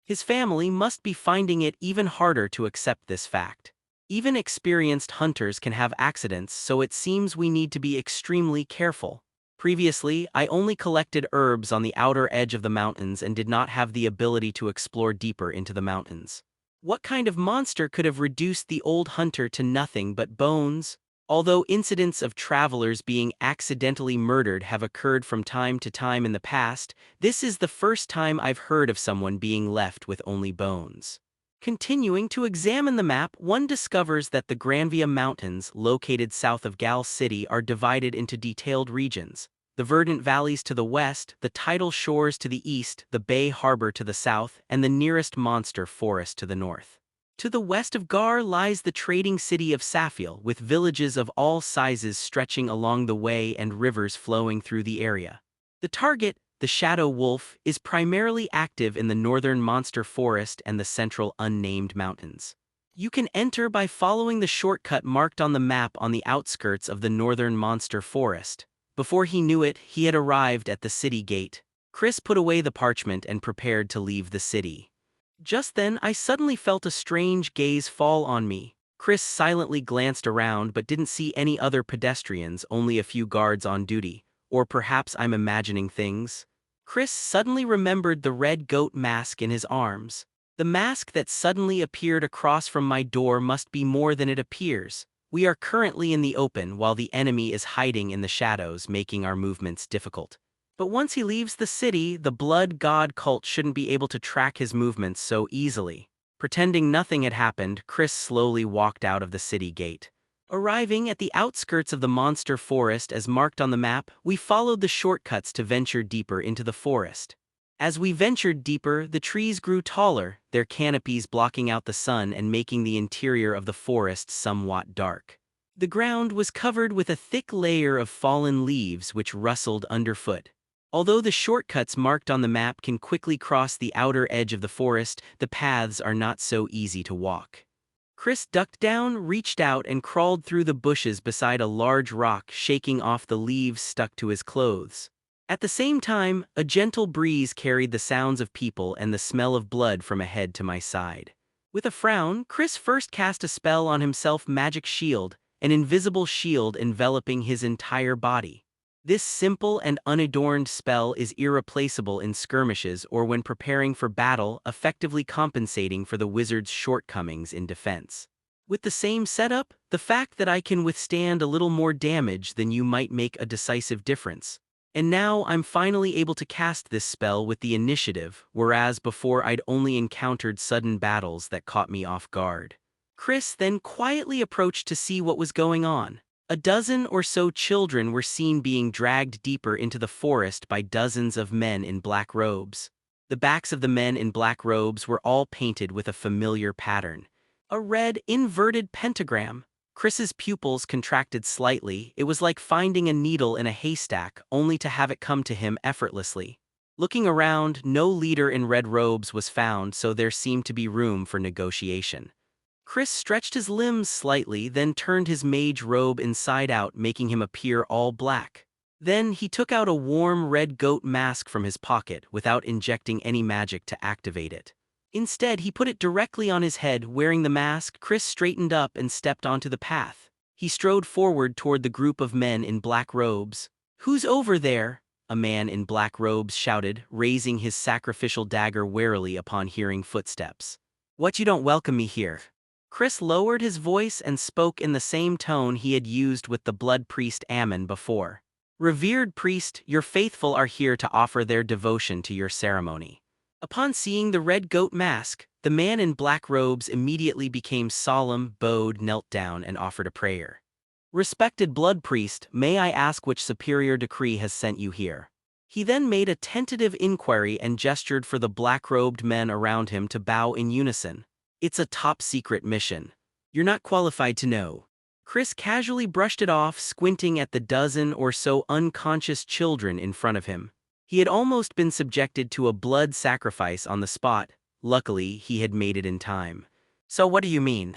His family must be finding it even harder to accept this fact. Even experienced hunters can have accidents, so it seems we need to be extremely careful. Previously, I only collected herbs on the outer edge of the mountains and did not have the ability to explore deeper into the mountains. What kind of monster could have reduced the old hunter to nothing but bones? Although incidents of travelers being accidentally murdered have occurred from time to time in the past, this is the first time I've heard of someone being left with only bones. Continuing to examine the map, one discovers that the Granvia Mountains, located south of Gal City, are divided into detailed regions. The verdant valleys to the west, the tidal shores to the east, the bay harbor to the south, and the nearest monster forest to the north. To the west of Gar lies the trading city of Safiel, with villages of all sizes stretching along the way and rivers flowing through the area. The target, the Shadow Wolf, is primarily active in the northern monster forest and the central unnamed mountains. You can enter by following the shortcut marked on the map on the outskirts of the northern monster forest. Before he knew it, he had arrived at the city gate. Chris put away the parchment and prepared to leave the city. Just then, I suddenly felt a strange gaze fall on me. Chris silently glanced around but didn't see any other pedestrians, only a few guards on duty. Or perhaps I'm imagining things. Chris suddenly remembered the red goat mask in his arms. The mask that suddenly appeared across from my door must be more than it appears. We are currently in the open while the enemy is hiding in the shadows, making our movements difficult. But once he leaves the city, the blood god cult shouldn't be able to track his movements so easily. Pretending nothing had happened, Chris slowly walked out of the city gate. Arriving at the outskirts of the monster forest as marked on the map, we followed the shortcuts to venture deeper into the forest. As we ventured deeper, the trees grew taller, their canopies blocking out the sun and making the interior of the forest somewhat dark. The ground was covered with a thick layer of fallen leaves which rustled underfoot. Although the shortcuts marked on the map can quickly cross the outer edge of the forest, the paths are not so easy to walk. Chris ducked down, reached out, and crawled through the bushes beside a large rock, shaking off the leaves stuck to his clothes. At the same time, a gentle breeze carried the sounds of people and the smell of blood from ahead to my side. With a frown, Chris first cast a spell on himself, Magic Shield, an invisible shield enveloping his entire body. This simple and unadorned spell is irreplaceable in skirmishes or when preparing for battle, effectively compensating for the wizard's shortcomings in defense. With the same setup, the fact that I can withstand a little more damage than you might make a decisive difference. And now I'm finally able to cast this spell with the initiative, whereas before I'd only encountered sudden battles that caught me off guard. Chris then quietly approached to see what was going on. A dozen or so children were seen being dragged deeper into the forest by dozens of men in black robes. The backs of the men in black robes were all painted with a familiar pattern. A red, inverted pentagram. Chris's pupils contracted slightly. It was like finding a needle in a haystack, only to have it come to him effortlessly. Looking around, no leader in red robes was found, so there seemed to be room for negotiation. Chris stretched his limbs slightly, then turned his mage robe inside out, making him appear all black. Then he took out a warm red goat mask from his pocket without injecting any magic to activate it. Instead, he put it directly on his head. Wearing the mask, Chris straightened up and stepped onto the path. He strode forward toward the group of men in black robes. "Who's over there?" a man in black robes shouted, raising his sacrificial dagger warily upon hearing footsteps. "What, you don't welcome me here?" Chris lowered his voice and spoke in the same tone he had used with the blood priest Ammon before. "Revered priest, your faithful are here to offer their devotion to your ceremony." Upon seeing the red goat mask, the man in black robes immediately became solemn, bowed, knelt down, and offered a prayer. "Respected blood priest, may I ask which superior decree has sent you here?" He then made a tentative inquiry and gestured for the black-robed men around him to bow in unison. "It's a top-secret mission. You're not qualified to know." Chris casually brushed it off, squinting at the dozen or so unconscious children in front of him. He had almost been subjected to a blood sacrifice on the spot. Luckily, he had made it in time. "So what do you mean?"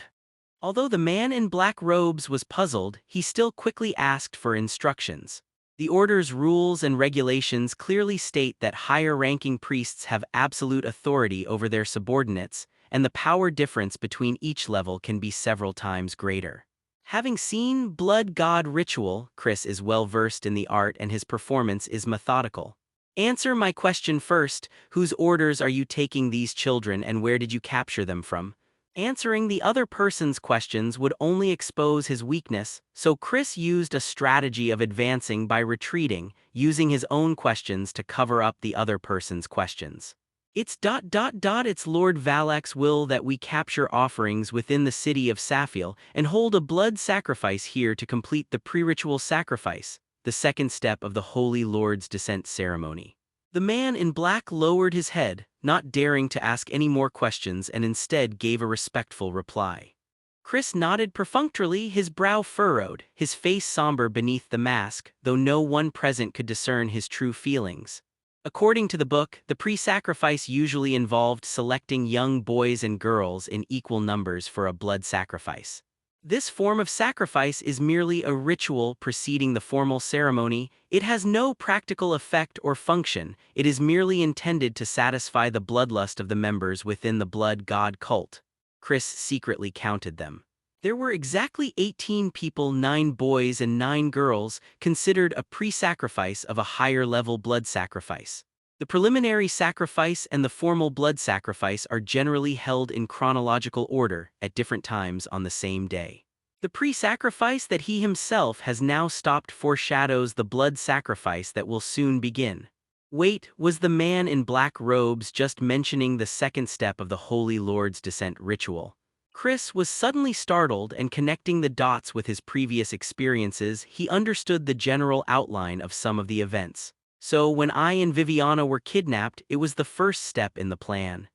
Although the man in black robes was puzzled, he still quickly asked for instructions. The order's rules and regulations clearly state that higher-ranking priests have absolute authority over their subordinates, and the power difference between each level can be several times greater. Having seen Blood God Ritual, Chris is well-versed in the art and his performance is methodical. "Answer my question first. Whose orders are you taking these children and where did you capture them from?" Answering the other person's questions would only expose his weakness, so Chris used a strategy of advancing by retreating, using his own questions to cover up the other person's questions. It's Lord Valak's will that we capture offerings within the city of Safiel and hold a blood sacrifice here to complete the pre-ritual sacrifice, the second step of the Holy Lord's Descent ceremony. The man in black lowered his head, not daring to ask any more questions, and instead gave a respectful reply. Chris nodded perfunctorily, his brow furrowed, his face somber beneath the mask, though no one present could discern his true feelings. According to the book, the pre-sacrifice usually involved selecting young boys and girls in equal numbers for a blood sacrifice. This form of sacrifice is merely a ritual preceding the formal ceremony. It has no practical effect or function. It is merely intended to satisfy the bloodlust of the members within the blood god cult. Chris secretly counted them. There were exactly 18 people, 9 boys and 9 girls, considered a pre-sacrifice of a higher-level blood sacrifice. The preliminary sacrifice and the formal blood sacrifice are generally held in chronological order at different times on the same day. The pre-sacrifice that he himself has now stopped foreshadows the blood sacrifice that will soon begin. Wait, was the man in black robes just mentioning the second step of the Holy Lord's Descent ritual? Chris was suddenly startled, and connecting the dots with his previous experiences, he understood the general outline of some of the events. So when I and Viviana were kidnapped, it was the first step in the plan.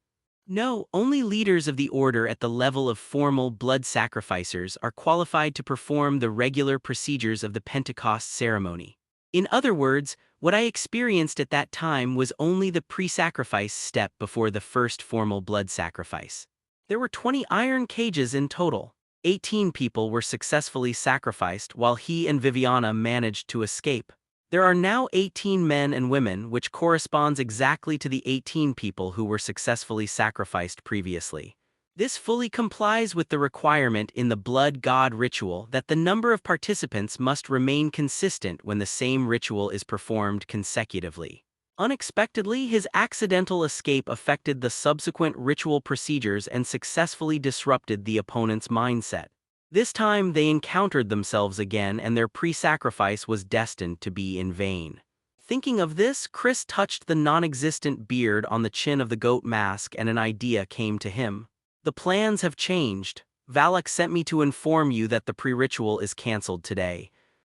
No, only leaders of the order at the level of formal blood sacrificers are qualified to perform the regular procedures of the Pentecost ceremony. In other words, what I experienced at that time was only the pre-sacrifice step before the first formal blood sacrifice. There were 20 iron cages in total. 18 people were successfully sacrificed while he and Viviana managed to escape. There are now 18 men and women, which corresponds exactly to the 18 people who were successfully sacrificed previously. This fully complies with the requirement in the blood god ritual that the number of participants must remain consistent when the same ritual is performed consecutively. Unexpectedly, his accidental escape affected the subsequent ritual procedures and successfully disrupted the opponent's mindset. This time they encountered themselves again, and their pre-sacrifice was destined to be in vain. Thinking of this, Chris touched the non-existent beard on the chin of the goat mask, and an idea came to him. "The plans have changed. Valak sent me to inform you that the pre-ritual is cancelled today.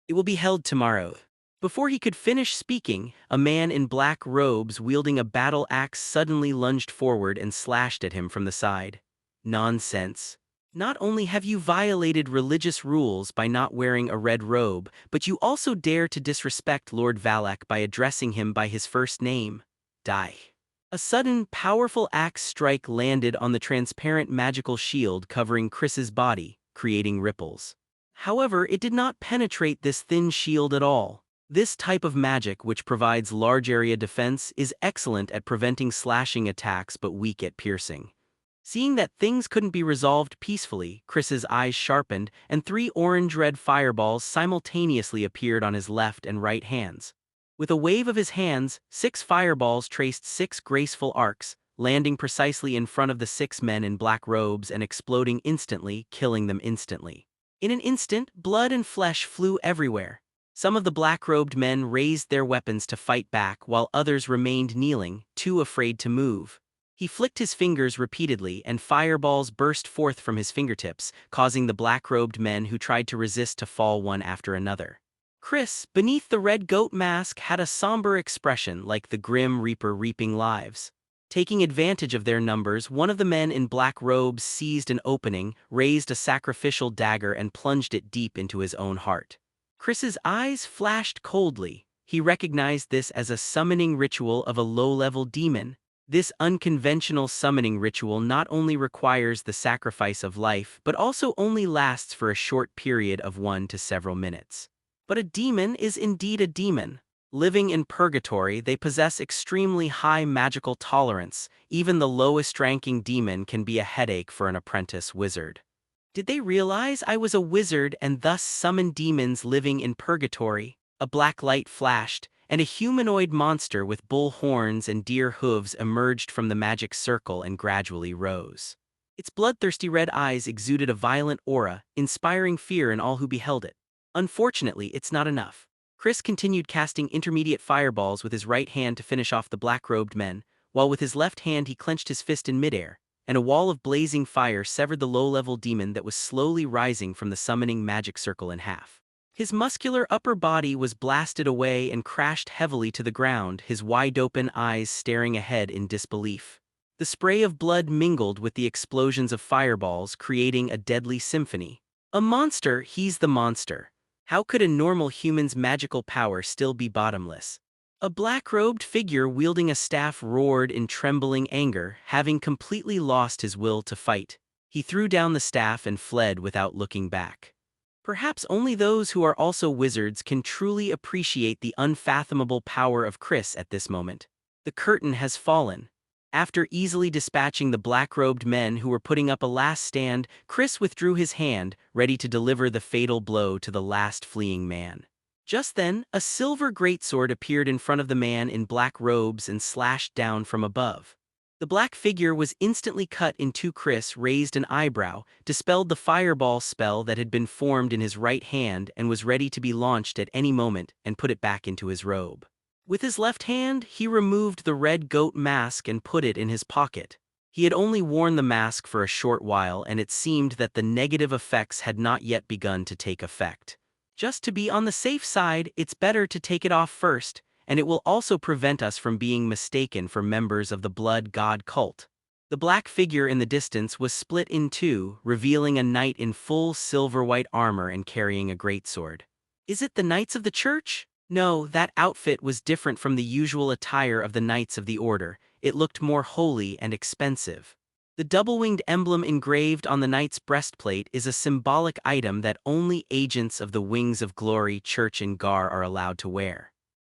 It will be held tomorrow." Before he could finish speaking, a man in black robes wielding a battle axe suddenly lunged forward and slashed at him from the side. "Nonsense. Not only have you violated religious rules by not wearing a red robe, but you also dare to disrespect Lord Valak by addressing him by his first name. Die." A sudden, powerful axe strike landed on the transparent magical shield covering Chris's body, creating ripples. However, it did not penetrate this thin shield at all. This type of magic, which provides large area defense, is excellent at preventing slashing attacks but weak at piercing. Seeing that things couldn't be resolved peacefully, Chris's eyes sharpened, and 3 orange-red fireballs simultaneously appeared on his left and right hands. With a wave of his hands, 6 fireballs traced 6 graceful arcs, landing precisely in front of the 6 men in black robes and exploding instantly, killing them instantly. In an instant, blood and flesh flew everywhere. Some of the black-robed men raised their weapons to fight back while others remained kneeling, too afraid to move. He flicked his fingers repeatedly and fireballs burst forth from his fingertips, causing the black-robed men who tried to resist to fall one after another. Chris, beneath the red goat mask, had a somber expression like the grim reaper reaping lives. Taking advantage of their numbers, one of the men in black robes seized an opening, raised a sacrificial dagger and plunged it deep into his own heart. Chris's eyes flashed coldly. He recognized this as a summoning ritual of a low-level demon. This unconventional summoning ritual not only requires the sacrifice of life, but also only lasts for a short period of 1 to several minutes. But a demon is indeed a demon. Living in purgatory, they possess extremely high magical tolerance. Even the lowest-ranking demon can be a headache for an apprentice wizard. Did they realize I was a wizard and thus summon demons living in purgatory? A black light flashed, and a humanoid monster with bull horns and deer hooves emerged from the magic circle and gradually rose. Its bloodthirsty red eyes exuded a violent aura, inspiring fear in all who beheld it. Unfortunately, it's not enough. Chris continued casting intermediate fireballs with his right hand to finish off the black-robed men, while with his left hand he clenched his fist in midair, and a wall of blazing fire severed the low-level demon that was slowly rising from the summoning magic circle in half. His muscular upper body was blasted away and crashed heavily to the ground, his wide-open eyes staring ahead in disbelief. The spray of blood mingled with the explosions of fireballs, creating a deadly symphony. A monster, he's the monster. How could a normal human's magical power still be bottomless? A black-robed figure wielding a staff roared in trembling anger, having completely lost his will to fight. He threw down the staff and fled without looking back. Perhaps only those who are also wizards can truly appreciate the unfathomable power of Chris at this moment. The curtain has fallen. After easily dispatching the black-robed men who were putting up a last stand, Chris withdrew his hand, ready to deliver the fatal blow to the last fleeing man. Just then, a silver greatsword appeared in front of the man in black robes and slashed down from above. The black figure was instantly cut in two. Chris raised an eyebrow, dispelled the fireball spell that had been formed in his right hand and was ready to be launched at any moment, and put it back into his robe. With his left hand, he removed the red goat mask and put it in his pocket. He had only worn the mask for a short while, and it seemed that the negative effects had not yet begun to take effect. Just to be on the safe side, it's better to take it off first, and it will also prevent us from being mistaken for members of the blood god cult. The black figure in the distance was split in two, revealing a knight in full silver-white armor and carrying a greatsword. Is it the Knights of the Church? No, that outfit was different from the usual attire of the Knights of the Order. It looked more holy and expensive. The double-winged emblem engraved on the knight's breastplate is a symbolic item that only agents of the Wings of Glory Church in Gar are allowed to wear.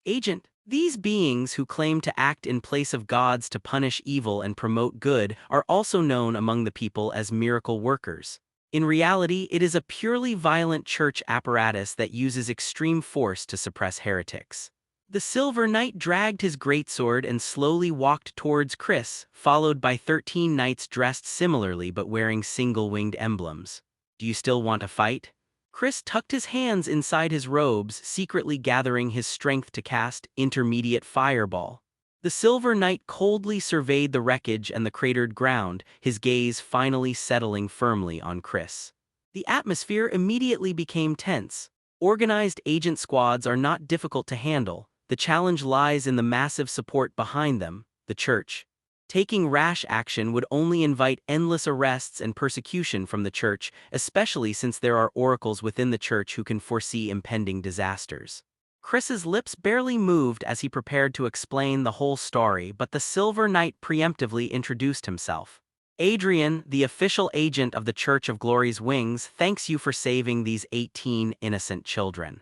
Agent, these beings who claim to act in place of gods to punish evil and promote good are also known among the people as miracle workers. In reality, it is a purely violent church apparatus that uses extreme force to suppress heretics. The Silver Knight dragged his greatsword and slowly walked towards Chris, followed by 13 knights dressed similarly but wearing single-winged emblems. Do you still want to fight? Chris tucked his hands inside his robes, secretly gathering his strength to cast intermediate fireball. The Silver Knight coldly surveyed the wreckage and the cratered ground, his gaze finally settling firmly on Chris. The atmosphere immediately became tense. Organized agent squads are not difficult to handle. The challenge lies in the massive support behind them, the Church. Taking rash action would only invite endless arrests and persecution from the Church, especially since there are oracles within the Church who can foresee impending disasters. Chris's lips barely moved as he prepared to explain the whole story, but the Silver Knight preemptively introduced himself. Adrian, the official agent of the Church of Glory's Wings, thanks you for saving these 18 innocent children.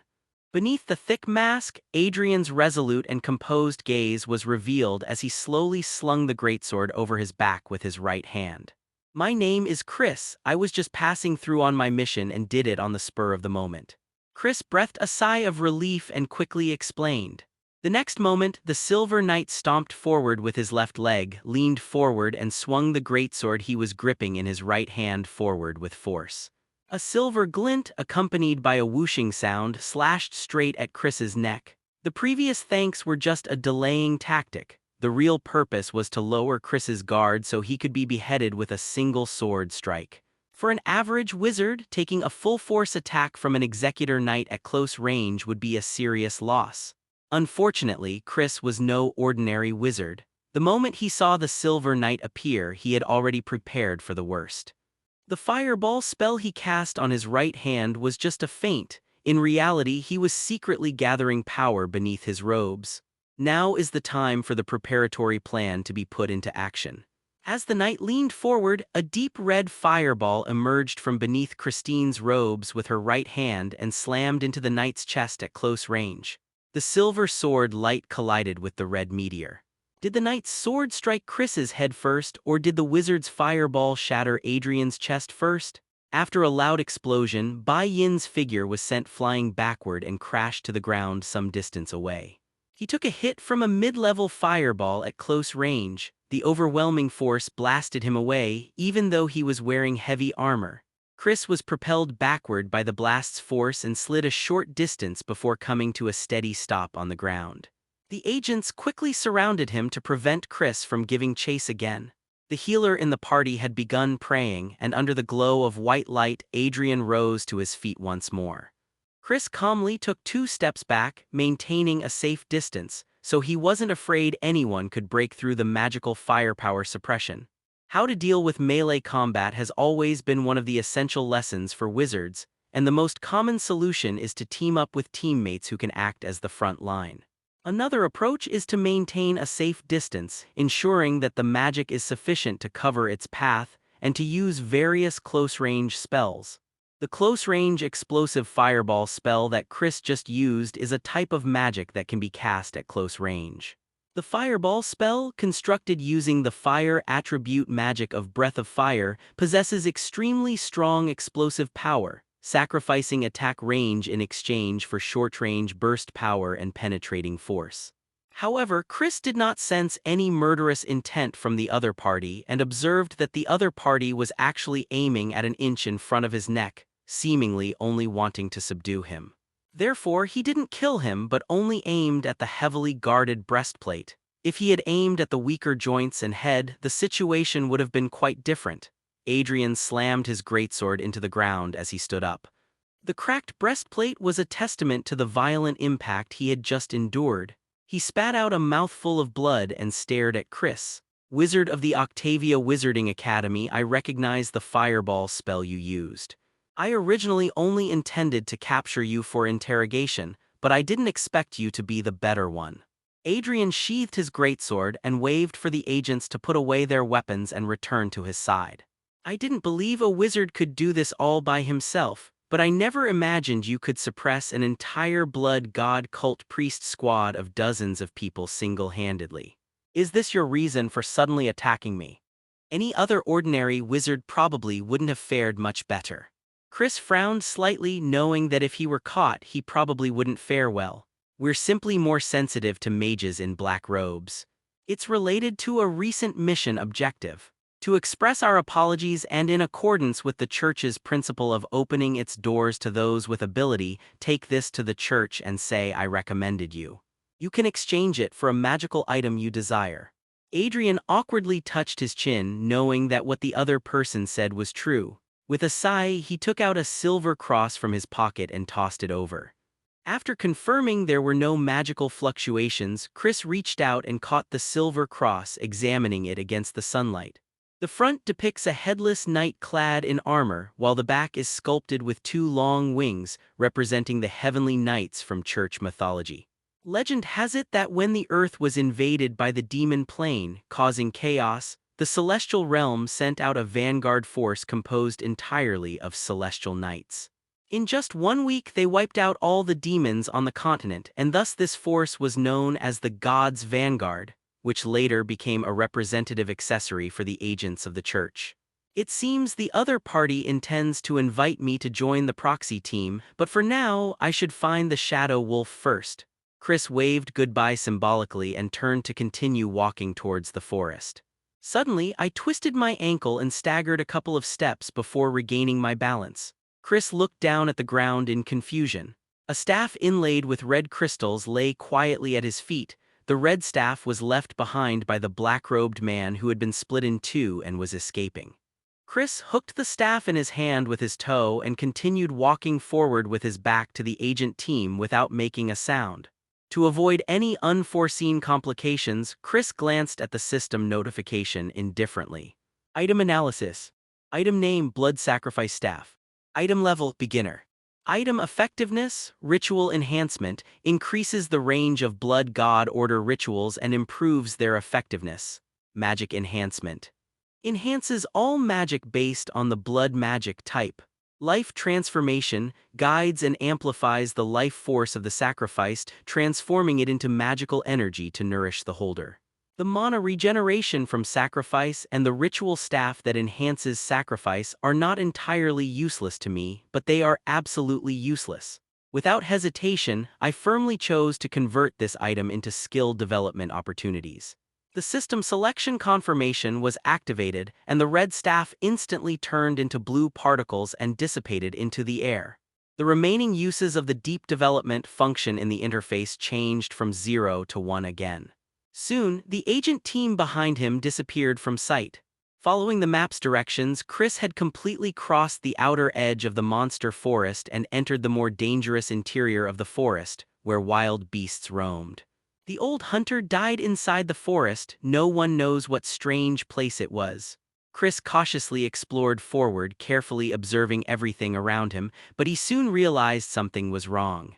Beneath the thick mask, Adrian's resolute and composed gaze was revealed as he slowly slung the greatsword over his back with his right hand. "My name is Chris. I was just passing through on my mission and did it on the spur of the moment." Chris breathed a sigh of relief and quickly explained. The next moment, the Silver Knight stomped forward with his left leg, leaned forward and swung the greatsword he was gripping in his right hand forward with force. A silver glint, accompanied by a whooshing sound, slashed straight at Chris's neck. The previous thanks were just a delaying tactic. The real purpose was to lower Chris's guard so he could be beheaded with a single sword strike. For an average wizard, taking a full-force attack from an Executor Knight at close range would be a serious loss. Unfortunately, Chris was no ordinary wizard. The moment he saw the Silver Knight appear, he had already prepared for the worst. The fireball spell he cast on his right hand was just a feint. In reality, he was secretly gathering power beneath his robes. Now is the time for the preparatory plan to be put into action. As the knight leaned forward, a deep red fireball emerged from beneath Christine's robes with her right hand and slammed into the knight's chest at close range. The silver sword light collided with the red meteor. Did the knight's sword strike Chris's head first, or did the wizard's fireball shatter Adrian's chest first? After a loud explosion, Bai Yin's figure was sent flying backward and crashed to the ground some distance away. He took a hit from a mid-level fireball at close range. The overwhelming force blasted him away, even though he was wearing heavy armor. Chris was propelled backward by the blast's force and slid a short distance before coming to a steady stop on the ground. The agents quickly surrounded him to prevent Chris from giving chase again. The healer in the party had begun praying, and under the glow of white light, Adrian rose to his feet once more. Chris calmly took 2 steps back, maintaining a safe distance, so he wasn't afraid anyone could break through the magical firepower suppression. How to deal with melee combat has always been one of the essential lessons for wizards, and the most common solution is to team up with teammates who can act as the front line. Another approach is to maintain a safe distance, ensuring that the magic is sufficient to cover its path, and to use various close-range spells. The close-range explosive fireball spell that Chris just used is a type of magic that can be cast at close range. The fireball spell, constructed using the fire attribute magic of Breath of Fire, possesses extremely strong explosive power, sacrificing attack range in exchange for short-range burst power and penetrating force. However, Chris did not sense any murderous intent from the other party and observed that the other party was actually aiming at an inch in front of his neck, seemingly only wanting to subdue him. Therefore, he didn't kill him but only aimed at the heavily guarded breastplate. If he had aimed at the weaker joints and head, the situation would have been quite different. Adrian slammed his greatsword into the ground as he stood up. The cracked breastplate was a testament to the violent impact he had just endured. He spat out a mouthful of blood and stared at Chris. "Wizard of the Octavia Wizarding Academy, I recognize the fireball spell you used. I originally only intended to capture you for interrogation, but I didn't expect you to be the better one." Adrian sheathed his greatsword and waved for the agents to put away their weapons and return to his side. "I didn't believe a wizard could do this all by himself, but I never imagined you could suppress an entire blood god cult priest squad of dozens of people single-handedly. Is this your reason for suddenly attacking me? Any other ordinary wizard probably wouldn't have fared much better." Chris frowned slightly, knowing that if he were caught, he probably wouldn't fare well. "We're simply more sensitive to mages in black robes. It's related to a recent mission objective. To express our apologies and in accordance with the church's principle of opening its doors to those with ability, take this to the church and say I recommended you. You can exchange it for a magical item you desire." Adrian awkwardly touched his chin, knowing that what the other person said was true. With a sigh, he took out a silver cross from his pocket and tossed it over. After confirming there were no magical fluctuations, Chris reached out and caught the silver cross, examining it against the sunlight. The front depicts a headless knight clad in armor, while the back is sculpted with 2 long wings, representing the heavenly knights from church mythology. Legend has it that when the earth was invaded by the demon plane, causing chaos, the celestial realm sent out a vanguard force composed entirely of celestial knights. In just 1 week, they wiped out all the demons on the continent, and thus this force was known as the God's Vanguard, which later became a representative accessory for the agents of the church. It seems the other party intends to invite me to join the proxy team, but for now, I should find the Shadow Wolf first. Chris waved goodbye symbolically and turned to continue walking towards the forest. Suddenly, I twisted my ankle and staggered a couple of steps before regaining my balance. Chris looked down at the ground in confusion. A staff inlaid with red crystals lay quietly at his feet. The red staff was left behind by the black-robed man who had been split in two and was escaping. Chris hooked the staff in his hand with his toe and continued walking forward with his back to the agent team without making a sound. To avoid any unforeseen complications, Chris glanced at the system notification indifferently. Item analysis. Item name Blood Sacrifice Staff. Item level Beginner. Item effectiveness Ritual enhancement increases the range of Blood God Order rituals and improves their effectiveness. Magic enhancement enhances all magic based on the blood magic type. Life transformation guides and amplifies the life force of the sacrificed, transforming it into magical energy to nourish the holder. The mana regeneration from sacrifice and the ritual staff that enhances sacrifice are not entirely useless to me, but they are absolutely useless. Without hesitation, I firmly chose to convert this item into skill development opportunities. The system selection confirmation was activated, and the red staff instantly turned into blue particles and dissipated into the air. The remaining uses of the deep development function in the interface changed from 0 to 1 again. Soon, the agent team behind him disappeared from sight. Following the map's directions, Chris had completely crossed the outer edge of the monster forest and entered the more dangerous interior of the forest, where wild beasts roamed. The old hunter died inside the forest. No one knows what strange place it was. Chris cautiously explored forward, carefully observing everything around him, but he soon realized something was wrong.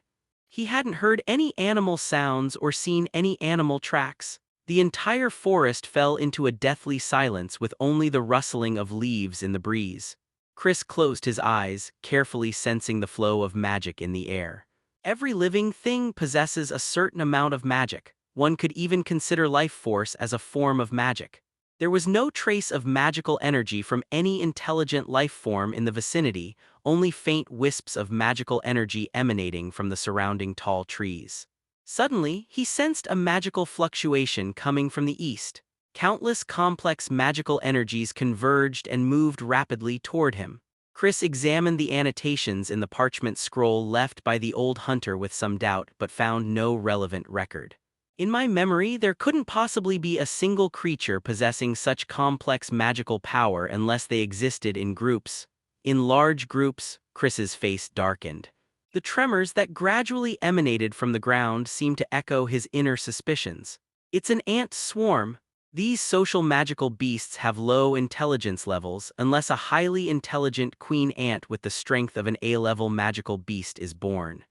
He hadn't heard any animal sounds or seen any animal tracks. The entire forest fell into a deathly silence with only the rustling of leaves in the breeze. Chris closed his eyes, carefully sensing the flow of magic in the air. Every living thing possesses a certain amount of magic. One could even consider life force as a form of magic. There was no trace of magical energy from any intelligent life form in the vicinity, only faint wisps of magical energy emanating from the surrounding tall trees. Suddenly, he sensed a magical fluctuation coming from the east. Countless complex magical energies converged and moved rapidly toward him. Chris examined the annotations in the parchment scroll left by the old hunter with some doubt but found no relevant record. In my memory, there couldn't possibly be a single creature possessing such complex magical power unless they existed in groups. In large groups, Chris's face darkened. The tremors that gradually emanated from the ground seemed to echo his inner suspicions. It's an ant swarm. These social magical beasts have low intelligence levels unless a highly intelligent queen ant with the strength of an A-level magical beast is born.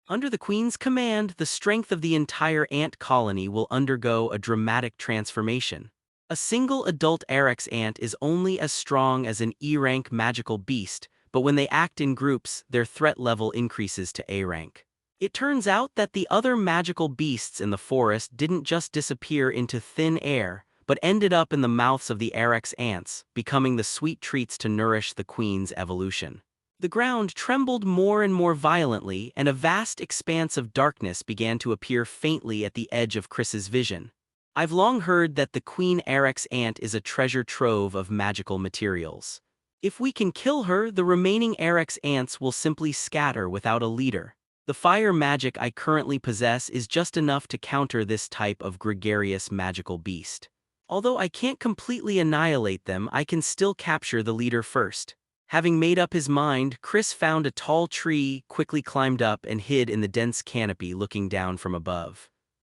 Under the queen's command, the strength of the entire ant colony will undergo a dramatic transformation. A single adult Erex ant is only as strong as an E-rank magical beast, but when they act in groups, their threat level increases to A rank. It turns out that the other magical beasts in the forest didn't just disappear into thin air, but ended up in the mouths of the Erex ants, becoming the sweet treats to nourish the queen's evolution. The ground trembled more and more violently, and a vast expanse of darkness began to appear faintly at the edge of Chris's vision. I've long heard that the Queen Erex ant is a treasure trove of magical materials. If we can kill her, the remaining Erex ants will simply scatter without a leader. The fire magic I currently possess is just enough to counter this type of gregarious magical beast. Although I can't completely annihilate them, I can still capture the leader first. Having made up his mind, Chris found a tall tree, quickly climbed up and hid in the dense canopy looking down from above.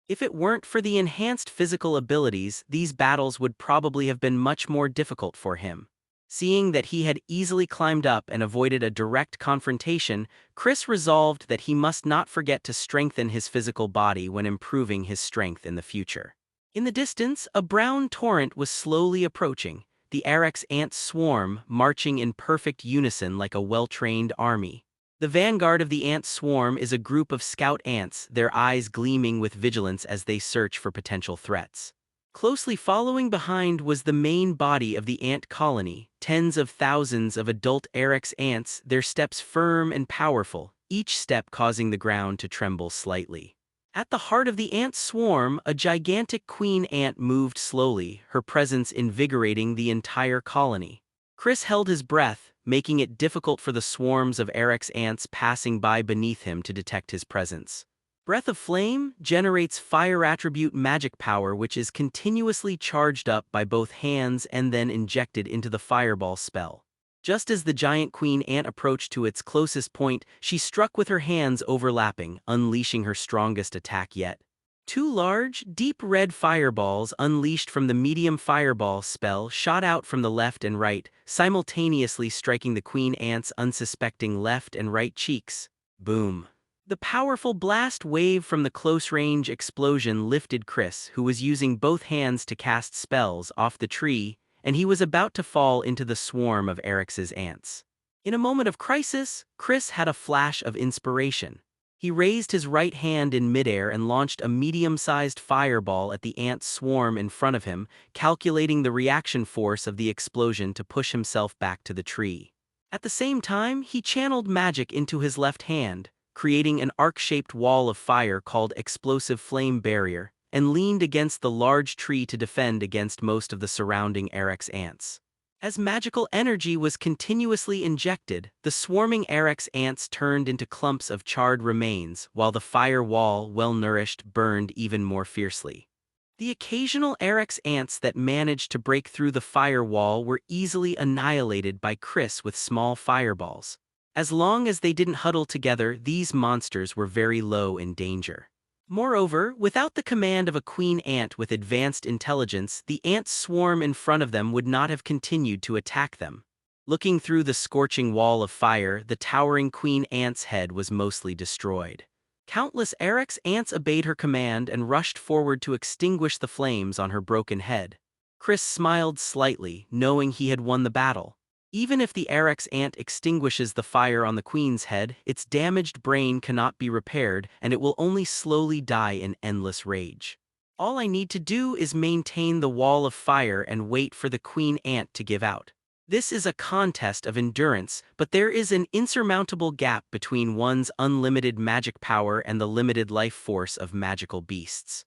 If it weren't for the enhanced physical abilities, these battles would probably have been much more difficult for him. Seeing that he had easily climbed up and avoided a direct confrontation, Chris resolved that he must not forget to strengthen his physical body when improving his strength in the future. In the distance, a brown torrent was slowly approaching, the Erex ant swarm marching in perfect unison like a well-trained army. The The vanguard of the ant swarm is a group of scout ants, their eyes gleaming with vigilance as they search for potential threats. Closely following behind was the main body of the ant colony, tens of thousands of adult Eryx ants, their steps firm and powerful, each step causing the ground to tremble slightly. At the heart of the ant swarm, a gigantic queen ant moved slowly, her presence invigorating the entire colony. Chris held his breath, making it difficult for the swarms of Eryx ants passing by beneath him to detect his presence. Breath of Flame generates fire attribute magic power which is continuously charged up by both hands and then injected into the fireball spell. Just as the giant queen ant approached to its closest point, she struck with her hands overlapping, unleashing her strongest attack yet. Two large, deep red fireballs unleashed from the medium fireball spell shot out from the left and right, simultaneously striking the queen ant's unsuspecting left and right cheeks. Boom. The powerful blast wave from the close-range explosion lifted Chris, who was using both hands to cast spells, off the tree, and he was about to fall into the swarm of Eryx's ants. In a moment of crisis, Chris had a flash of inspiration. He raised his right hand in midair and launched a medium-sized fireball at the ant swarm in front of him, calculating the reaction force of the explosion to push himself back to the tree. At the same time, he channeled magic into his left hand, creating an arc-shaped wall of fire called Explosive Flame Barrier, and leaned against the large tree to defend against most of the surrounding Eryx ants. As magical energy was continuously injected, the swarming Eryx ants turned into clumps of charred remains, while the fire wall, well-nourished, burned even more fiercely. The occasional Eryx ants that managed to break through the fire wall were easily annihilated by Chris with small fireballs. As long as they didn't huddle together, these monsters were very low in danger. Moreover, without the command of a queen ant with advanced intelligence, the ant swarm in front of them would not have continued to attack them. Looking through the scorching wall of fire, the towering queen ant's head was mostly destroyed. Countless Eryx ants obeyed her command and rushed forward to extinguish the flames on her broken head. Chris smiled slightly, knowing he had won the battle. Even if the Eryx ant extinguishes the fire on the queen's head, its damaged brain cannot be repaired and it will only slowly die in endless rage. All I need to do is maintain the wall of fire and wait for the queen ant to give out. This is a contest of endurance, but there is an insurmountable gap between one's unlimited magic power and the limited life force of magical beasts.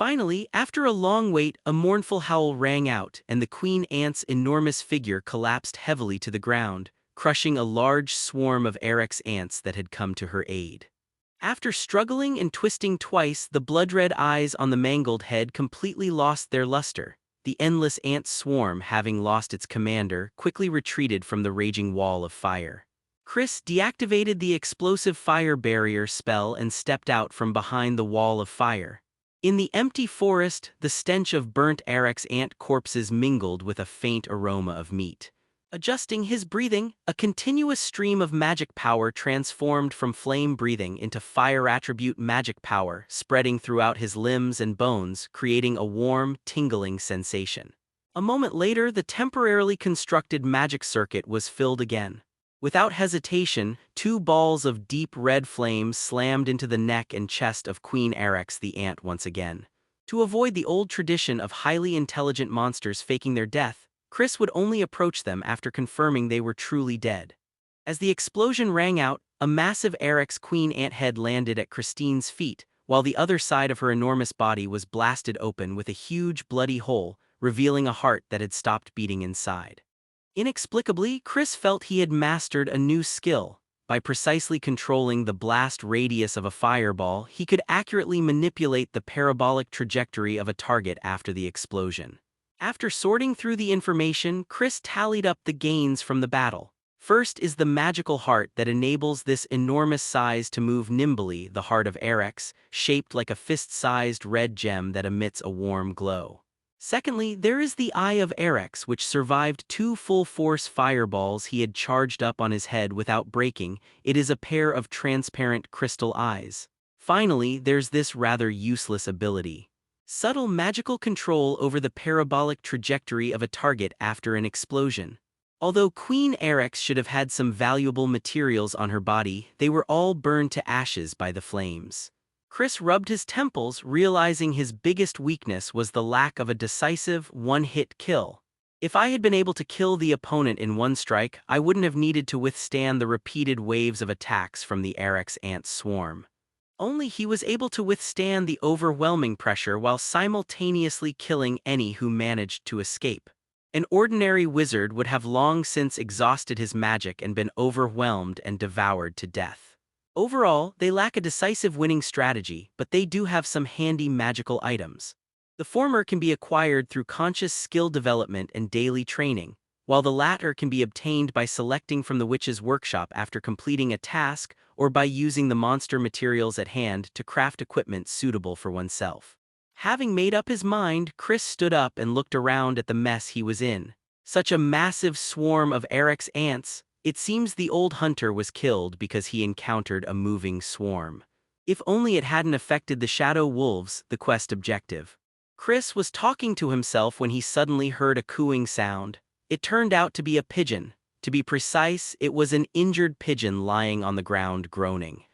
Finally, after a long wait, a mournful howl rang out, and the queen ant's enormous figure collapsed heavily to the ground, crushing a large swarm of Eryx ants that had come to her aid. After struggling and twisting twice, the blood-red eyes on the mangled head completely lost their luster. The endless ant swarm, having lost its commander, quickly retreated from the raging wall of fire. Chris deactivated the explosive fire barrier spell and stepped out from behind the wall of fire. In the empty forest, the stench of burnt Eryx ant corpses mingled with a faint aroma of meat. Adjusting his breathing, a continuous stream of magic power transformed from flame breathing into fire attribute magic power, spreading throughout his limbs and bones, creating a warm, tingling sensation. A moment later, the temporarily constructed magic circuit was filled again. Without hesitation, two balls of deep red flames slammed into the neck and chest of Queen Eryx the ant once again. To avoid the old tradition of highly intelligent monsters faking their death, Chris would only approach them after confirming they were truly dead. As the explosion rang out, a massive Eryx queen ant head landed at Christine's feet, while the other side of her enormous body was blasted open with a huge bloody hole, revealing a heart that had stopped beating inside. Inexplicably, Chris felt he had mastered a new skill. By precisely controlling the blast radius of a fireball, he could accurately manipulate the parabolic trajectory of a target after the explosion. After sorting through the information, Chris tallied up the gains from the battle. First is the magical heart that enables this enormous size to move nimbly, the heart of Eryx, shaped like a fist-sized red gem that emits a warm glow. Secondly, there is the Eye of Eryx, which survived two full-force fireballs he had charged up on his head without breaking. It is a pair of transparent crystal eyes. Finally, there's this rather useless ability. Subtle magical control over the parabolic trajectory of a target after an explosion. Although Queen Eryx should have had some valuable materials on her body, they were all burned to ashes by the flames. Chris rubbed his temples, realizing his biggest weakness was the lack of a decisive, one-hit kill. If I had been able to kill the opponent in one strike, I wouldn't have needed to withstand the repeated waves of attacks from the Eryx ant swarm. Only he was able to withstand the overwhelming pressure while simultaneously killing any who managed to escape. An ordinary wizard would have long since exhausted his magic and been overwhelmed and devoured to death. Overall, they lack a decisive winning strategy, but they do have some handy magical items. The former can be acquired through conscious skill development and daily training, while the latter can be obtained by selecting from the witch's workshop after completing a task or by using the monster materials at hand to craft equipment suitable for oneself. Having made up his mind, Chris stood up and looked around at the mess he was in. Such a massive swarm of Eryx ants, it seems the old hunter was killed because he encountered a moving swarm. If only it hadn't affected the shadow wolves, the quest objective. Chris was talking to himself when he suddenly heard a cooing sound. It turned out to be a pigeon. To be precise, it was an injured pigeon lying on the ground groaning.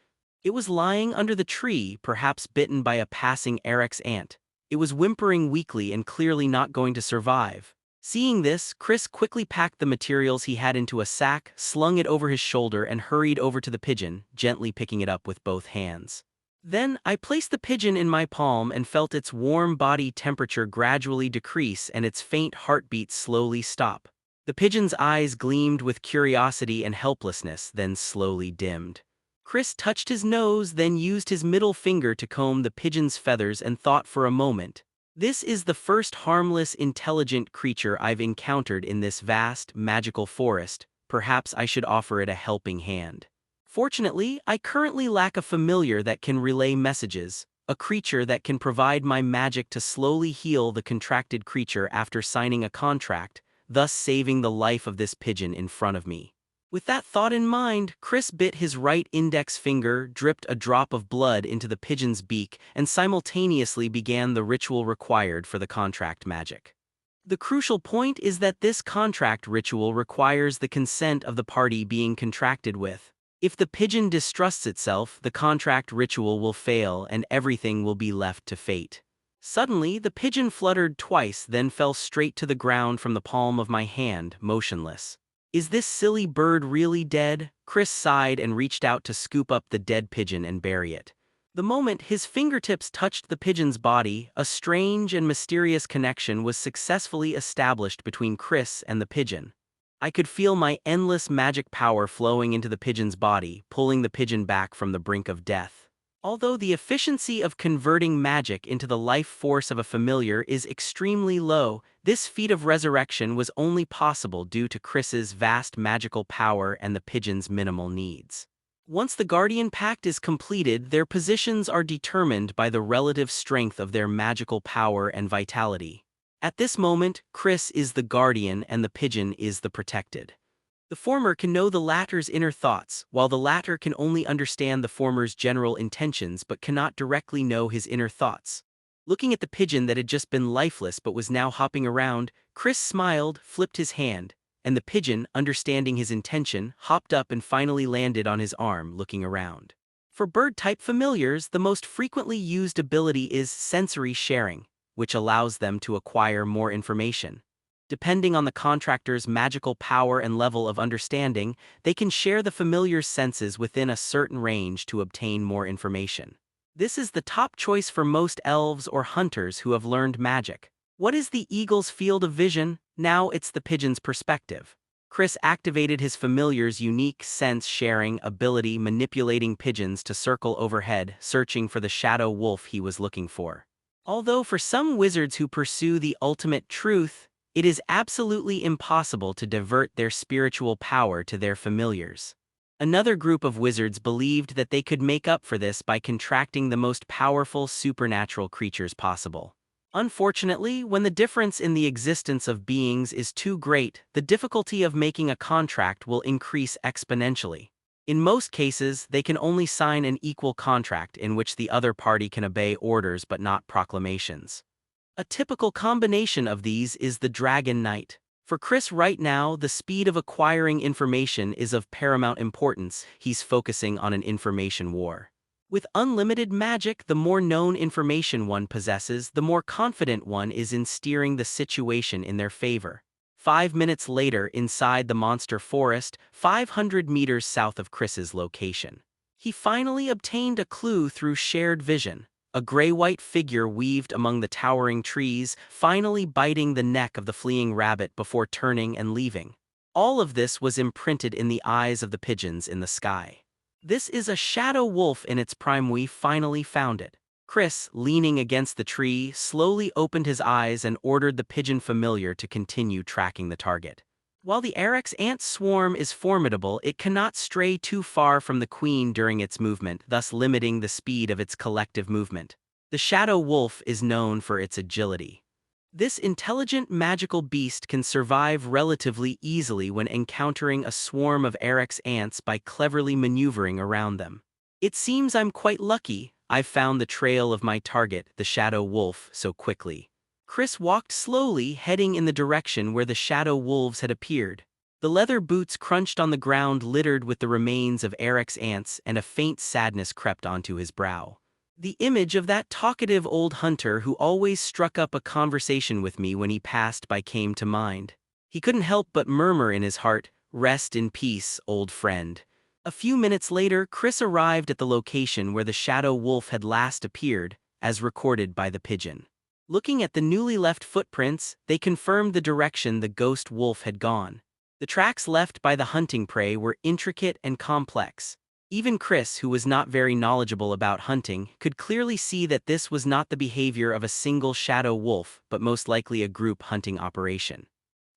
It was lying under the tree, perhaps bitten by a passing Eryx ant. It was whimpering weakly and clearly not going to survive. Seeing this, Chris quickly packed the materials he had into a sack, slung it over his shoulder, and hurried over to the pigeon, gently picking it up with both hands. Then, I placed the pigeon in my palm and felt its warm body temperature gradually decrease and its faint heartbeat slowly stop. The pigeon's eyes gleamed with curiosity and helplessness, then slowly dimmed. Chris touched his nose, then used his middle finger to comb the pigeon's feathers and thought for a moment. This is the first harmless, intelligent creature I've encountered in this vast, magical forest. Perhaps I should offer it a helping hand. Fortunately, I currently lack a familiar that can relay messages, a creature that can provide my magic to slowly heal the contracted creature after signing a contract, thus saving the life of this pigeon in front of me. With that thought in mind, Chris bit his right index finger, dripped a drop of blood into the pigeon's beak, and simultaneously began the ritual required for the contract magic. The crucial point is that this contract ritual requires the consent of the party being contracted with. If the pigeon distrusts itself, the contract ritual will fail and everything will be left to fate. Suddenly, the pigeon fluttered twice, then fell straight to the ground from the palm of my hand, motionless. Is this silly bird really dead? Chris sighed and reached out to scoop up the dead pigeon and bury it. The moment his fingertips touched the pigeon's body, a strange and mysterious connection was successfully established between Chris and the pigeon. I could feel my endless magic power flowing into the pigeon's body, pulling the pigeon back from the brink of death. Although the efficiency of converting magic into the life force of a familiar is extremely low, this feat of resurrection was only possible due to Chris's vast magical power and the pigeon's minimal needs. Once the Guardian Pact is completed, their positions are determined by the relative strength of their magical power and vitality. At this moment, Chris is the Guardian and the pigeon is the protected. The former can know the latter's inner thoughts, while the latter can only understand the former's general intentions but cannot directly know his inner thoughts. Looking at the pigeon that had just been lifeless but was now hopping around, Chris smiled, flipped his hand, and the pigeon, understanding his intention, hopped up and finally landed on his arm, looking around. For bird-type familiars, the most frequently used ability is sensory sharing, which allows them to acquire more information. Depending on the contractor's magical power and level of understanding, they can share the familiar's senses within a certain range to obtain more information. This is the top choice for most elves or hunters who have learned magic. What is the eagle's field of vision? Now it's the pigeon's perspective. Chris activated his familiar's unique sense-sharing ability, manipulating pigeons to circle overhead, searching for the shadow wolf he was looking for. Although for some wizards who pursue the ultimate truth, it is absolutely impossible to divert their spiritual power to their familiars. Another group of wizards believed that they could make up for this by contracting the most powerful supernatural creatures possible. Unfortunately, when the difference in the existence of beings is too great, the difficulty of making a contract will increase exponentially. In most cases, they can only sign an equal contract in which the other party can obey orders but not proclamations. A typical combination of these is the Dragon Knight. For Chris right now, the speed of acquiring information is of paramount importance. He's focusing on an information war. With unlimited magic, the more known information one possesses, the more confident one is in steering the situation in their favor. 5 minutes later, inside the monster forest, 500 meters south of Chris's location. He finally obtained a clue through shared vision. A gray-white figure weaved among the towering trees, finally biting the neck of the fleeing rabbit before turning and leaving. All of this was imprinted in the eyes of the pigeons in the sky. This is a shadow wolf in its prime. We finally found it. Chris, leaning against the tree, slowly opened his eyes and ordered the pigeon familiar to continue tracking the target. While the Erex ant swarm is formidable, it cannot stray too far from the queen during its movement, thus limiting the speed of its collective movement. The shadow wolf is known for its agility. This intelligent magical beast can survive relatively easily when encountering a swarm of Erex ants by cleverly maneuvering around them. It seems I'm quite lucky I've found the trail of my target, the shadow wolf, so quickly. Chris walked slowly, heading in the direction where the shadow wolves had appeared. The leather boots crunched on the ground littered with the remains of Erex ants, and a faint sadness crept onto his brow. The image of that talkative old hunter who always struck up a conversation with me when he passed by came to mind. He couldn't help but murmur in his heart, "Rest in peace, old friend." A few minutes later, Chris arrived at the location where the shadow wolf had last appeared, as recorded by the pigeon. Looking at the newly left footprints, they confirmed the direction the ghost wolf had gone. The tracks left by the hunting prey were intricate and complex. Even Chris, who was not very knowledgeable about hunting, could clearly see that this was not the behavior of a single shadow wolf, but most likely a group hunting operation.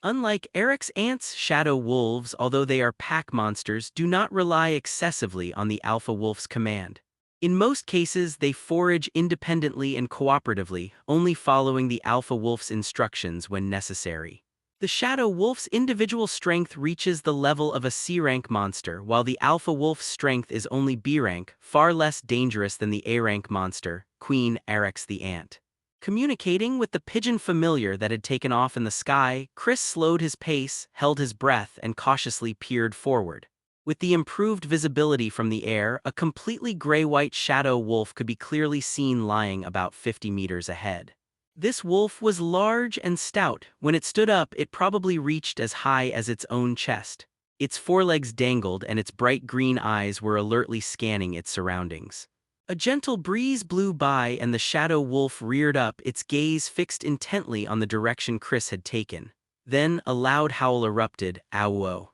Unlike Erex ants, shadow wolves, although they are pack monsters, do not rely excessively on the alpha wolf's command. In most cases, they forage independently and cooperatively, only following the alpha wolf's instructions when necessary. The shadow wolf's individual strength reaches the level of a C-rank monster, while the alpha wolf's strength is only B-rank, far less dangerous than the A-rank monster, Queen Erex the ant. Communicating with the pigeon familiar that had taken off in the sky, Chris slowed his pace, held his breath, and cautiously peered forward. With the improved visibility from the air, a completely gray-white shadow wolf could be clearly seen lying about 50 meters ahead. This wolf was large and stout. When it stood up, it probably reached as high as its own chest. Its forelegs dangled and its bright green eyes were alertly scanning its surroundings. A gentle breeze blew by and the shadow wolf reared up, its gaze fixed intently on the direction Chris had taken. Then a loud howl erupted, "Ow!"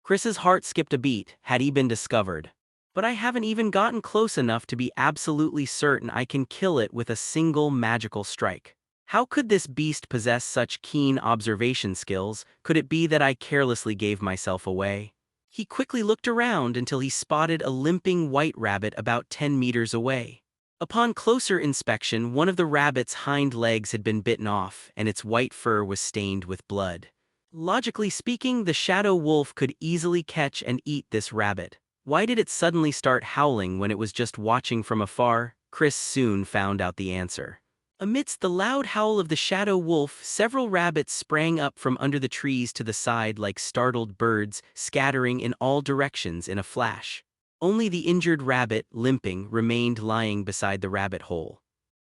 Chris's heart skipped a beat. Had he been discovered? But I haven't even gotten close enough to be absolutely certain I can kill it with a single magical strike. How could this beast possess such keen observation skills? Could it be that I carelessly gave myself away? He quickly looked around until he spotted a limping white rabbit about 10 meters away. Upon closer inspection, one of the rabbit's hind legs had been bitten off, and its white fur was stained with blood. Logically speaking, the shadow wolf could easily catch and eat this rabbit. Why did it suddenly start howling when it was just watching from afar? Chris soon found out the answer. Amidst the loud howl of the shadow wolf, several rabbits sprang up from under the trees to the side like startled birds, scattering in all directions in a flash. Only the injured rabbit, limping, remained lying beside the rabbit hole.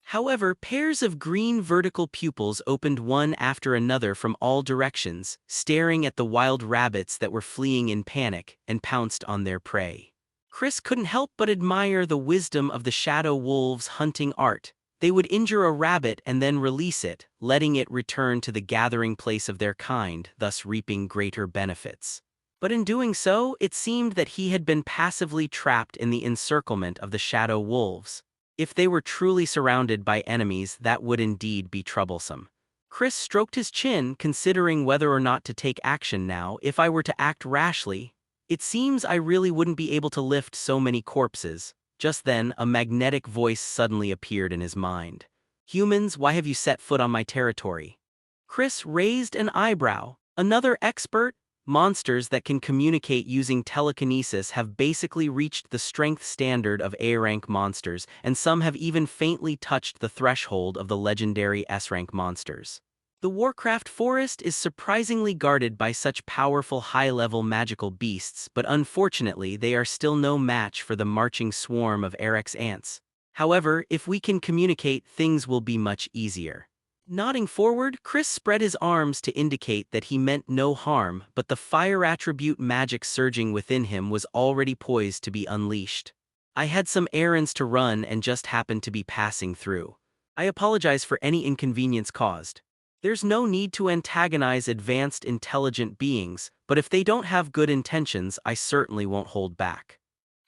However, pairs of green vertical pupils opened one after another from all directions, staring at the wild rabbits that were fleeing in panic, and pounced on their prey. Chris couldn't help but admire the wisdom of the shadow wolves' hunting art. They would injure a rabbit and then release it, letting it return to the gathering place of their kind, thus reaping greater benefits. But in doing so, it seemed that he had been passively trapped in the encirclement of the shadow wolves. If they were truly surrounded by enemies, that would indeed be troublesome. Chris stroked his chin, considering whether or not to take action now. If I were to act rashly, it seems I really wouldn't be able to lift so many corpses. Just then, a magnetic voice suddenly appeared in his mind. "Humans, why have you set foot on my territory?" Chris raised an eyebrow. Another expert? Monsters that can communicate using telekinesis have basically reached the strength standard of A-rank monsters, and some have even faintly touched the threshold of the legendary S-rank monsters. The Warcraft forest is surprisingly guarded by such powerful high-level magical beasts, but unfortunately they are still no match for the marching swarm of Eric's ants. However, if we can communicate, things will be much easier. Nodding forward, Chris spread his arms to indicate that he meant no harm, but the fire attribute magic surging within him was already poised to be unleashed. I had some errands to run and just happened to be passing through. I apologize for any inconvenience caused. There's no need to antagonize advanced intelligent beings, but if they don't have good intentions, I certainly won't hold back.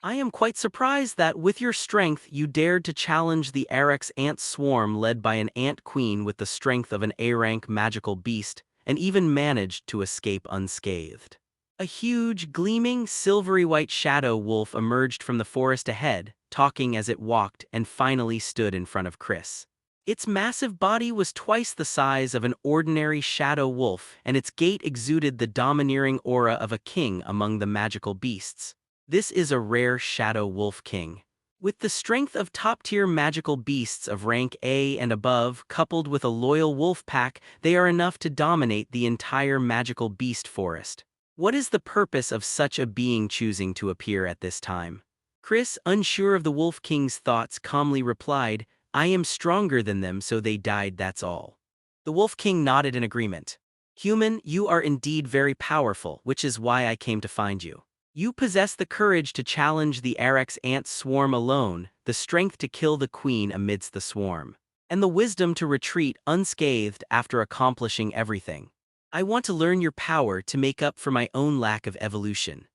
I am quite surprised that, with your strength, you dared to challenge the Arex ant swarm led by an ant queen with the strength of an A-rank magical beast, and even managed to escape unscathed. A huge, gleaming, silvery white shadow wolf emerged from the forest ahead, talking as it walked, and finally stood in front of Chris. Its massive body was twice the size of an ordinary shadow wolf, and its gait exuded the domineering aura of a king among the magical beasts. This is a rare shadow wolf king. With the strength of top-tier magical beasts of rank A and above, coupled with a loyal wolf pack, they are enough to dominate the entire magical beast forest. What is the purpose of such a being choosing to appear at this time? Chris, unsure of the Wolf King's thoughts, calmly replied, "I am stronger than them, so they died, that's all." The Wolf King nodded in agreement. "Human, you are indeed very powerful, which is why I came to find you. You possess the courage to challenge the Arex ant swarm alone, the strength to kill the queen amidst the swarm, and the wisdom to retreat unscathed after accomplishing everything. I want to learn your power to make up for my own lack of evolution.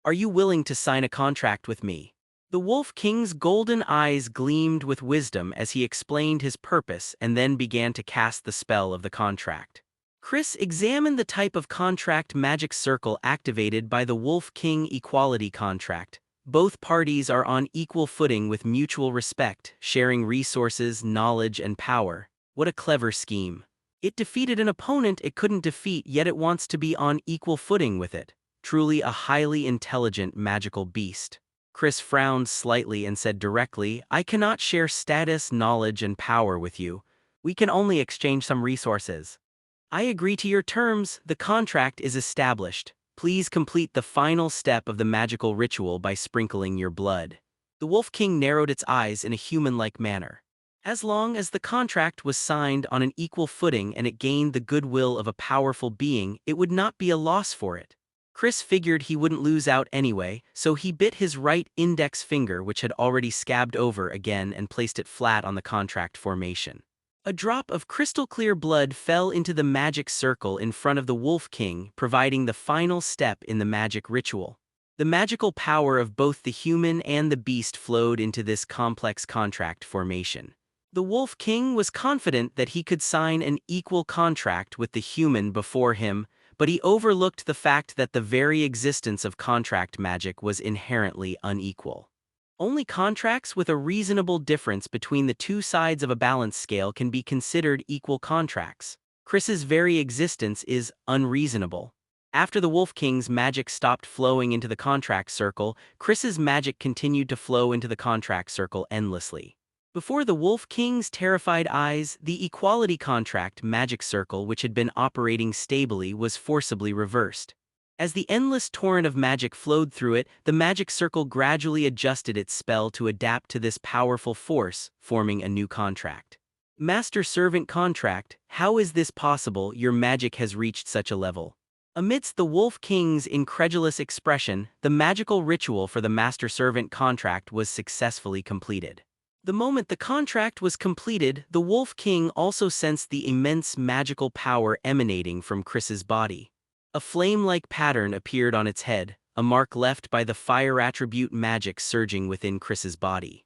Are you willing to sign a contract with me?" The Wolf King's golden eyes gleamed with wisdom as he explained his purpose and then began to cast the spell of the contract. Chris examined the type of contract magic circle activated by the Wolf King equality contract. Both parties are on equal footing with mutual respect, sharing resources, knowledge, and power. What a clever scheme. It defeated an opponent it couldn't defeat, yet it wants to be on equal footing with it. Truly a highly intelligent magical beast. Chris frowned slightly and said directly, "I cannot share status, knowledge, and power with you. We can only exchange some resources." "I agree to your terms. The contract is established. Please complete the final step of the magical ritual by sprinkling your blood." The Wolf King narrowed its eyes in a human-like manner. As long as the contract was signed on an equal footing and it gained the goodwill of a powerful being, it would not be a loss for it. Chris figured he wouldn't lose out anyway, so he bit his right index finger, which had already scabbed over again, and placed it flat on the contract formation. A drop of crystal-clear blood fell into the magic circle in front of the Wolf King, providing the final step in the magic ritual. The magical power of both the human and the beast flowed into this complex contract formation. The Wolf King was confident that he could sign an equal contract with the human before him, but he overlooked the fact that the very existence of contract magic was inherently unequal. Only contracts with a reasonable difference between the two sides of a balance scale can be considered equal contracts. Chris's very existence is unreasonable. After the Wolf King's magic stopped flowing into the contract circle, Chris's magic continued to flow into the contract circle endlessly. Before the Wolf King's terrified eyes, the equality contract magic circle, which had been operating stably, was forcibly reversed. As the endless torrent of magic flowed through it, the magic circle gradually adjusted its spell to adapt to this powerful force, forming a new contract. "Master-servant contract, how is this possible? Your magic has reached such a level." Amidst the Wolf King's incredulous expression, the magical ritual for the master-servant contract was successfully completed. The moment the contract was completed, the Wolf King also sensed the immense magical power emanating from Chris's body. A flame-like pattern appeared on its head, a mark left by the fire attribute magic surging within Chris's body.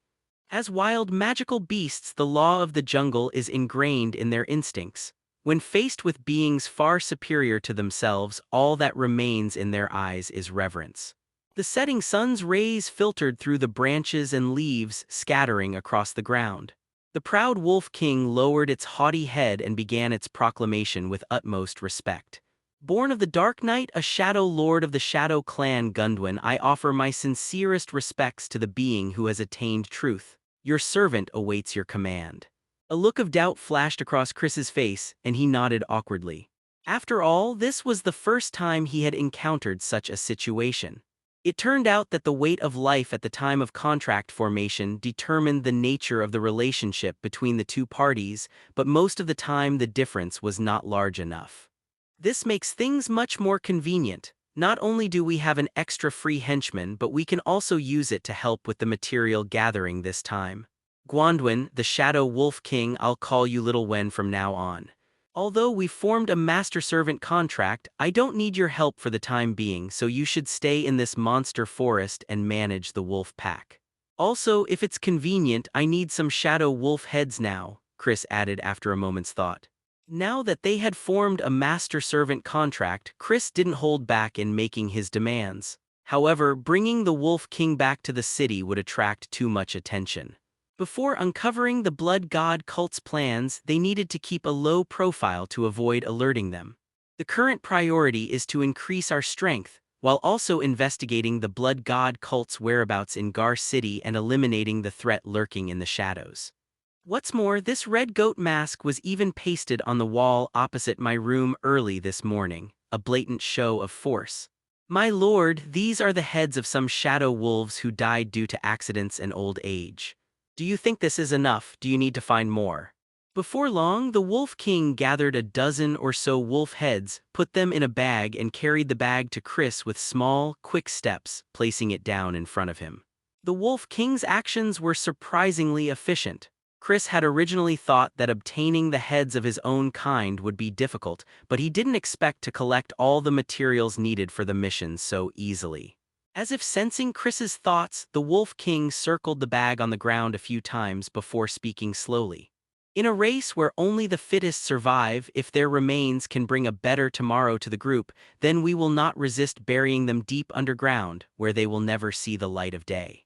As wild magical beasts, the law of the jungle is ingrained in their instincts. When faced with beings far superior to themselves, all that remains in their eyes is reverence. The setting sun's rays filtered through the branches and leaves, scattering across the ground. The proud Wolf King lowered its haughty head and began its proclamation with utmost respect. "Born of the Dark Night, a Shadow Lord of the Shadow Clan Gundwin, I offer my sincerest respects to the being who has attained truth. Your servant awaits your command." A look of doubt flashed across Chris's face, and he nodded awkwardly. After all, this was the first time he had encountered such a situation. It turned out that the weight of life at the time of contract formation determined the nature of the relationship between the two parties, but most of the time the difference was not large enough. This makes things much more convenient. Not only do we have an extra free henchman, but we can also use it to help with the material gathering this time. Guanduin, the Shadow Wolf King, I'll call you Little Wen from now on. Although we formed a master-servant contract, I don't need your help for the time being, so you should stay in this monster forest and manage the wolf pack. Also, if it's convenient, I need some shadow wolf heads now, Chris added after a moment's thought. Now that they had formed a master-servant contract, Chris didn't hold back in making his demands. However, bringing the Wolf King back to the city would attract too much attention. Before uncovering the Blood God cult's plans, they needed to keep a low profile to avoid alerting them. The current priority is to increase our strength, while also investigating the Blood God cult's whereabouts in Gar City and eliminating the threat lurking in the shadows. What's more, this red goat mask was even pasted on the wall opposite my room early this morning, a blatant show of force. My lord, these are the heads of some shadow wolves who died due to accidents and old age. Do you think this is enough? Do you need to find more? Before long, the Wolf King gathered a dozen or so wolf heads, put them in a bag and carried the bag to Chris with small, quick steps, placing it down in front of him. The Wolf King's actions were surprisingly efficient. Chris had originally thought that obtaining the heads of his own kind would be difficult, but he didn't expect to collect all the materials needed for the mission so easily. As if sensing Chris's thoughts, the Wolf King circled the bag on the ground a few times before speaking slowly. In a race where only the fittest survive, if their remains can bring a better tomorrow to the group, then we will not resist burying them deep underground, where they will never see the light of day.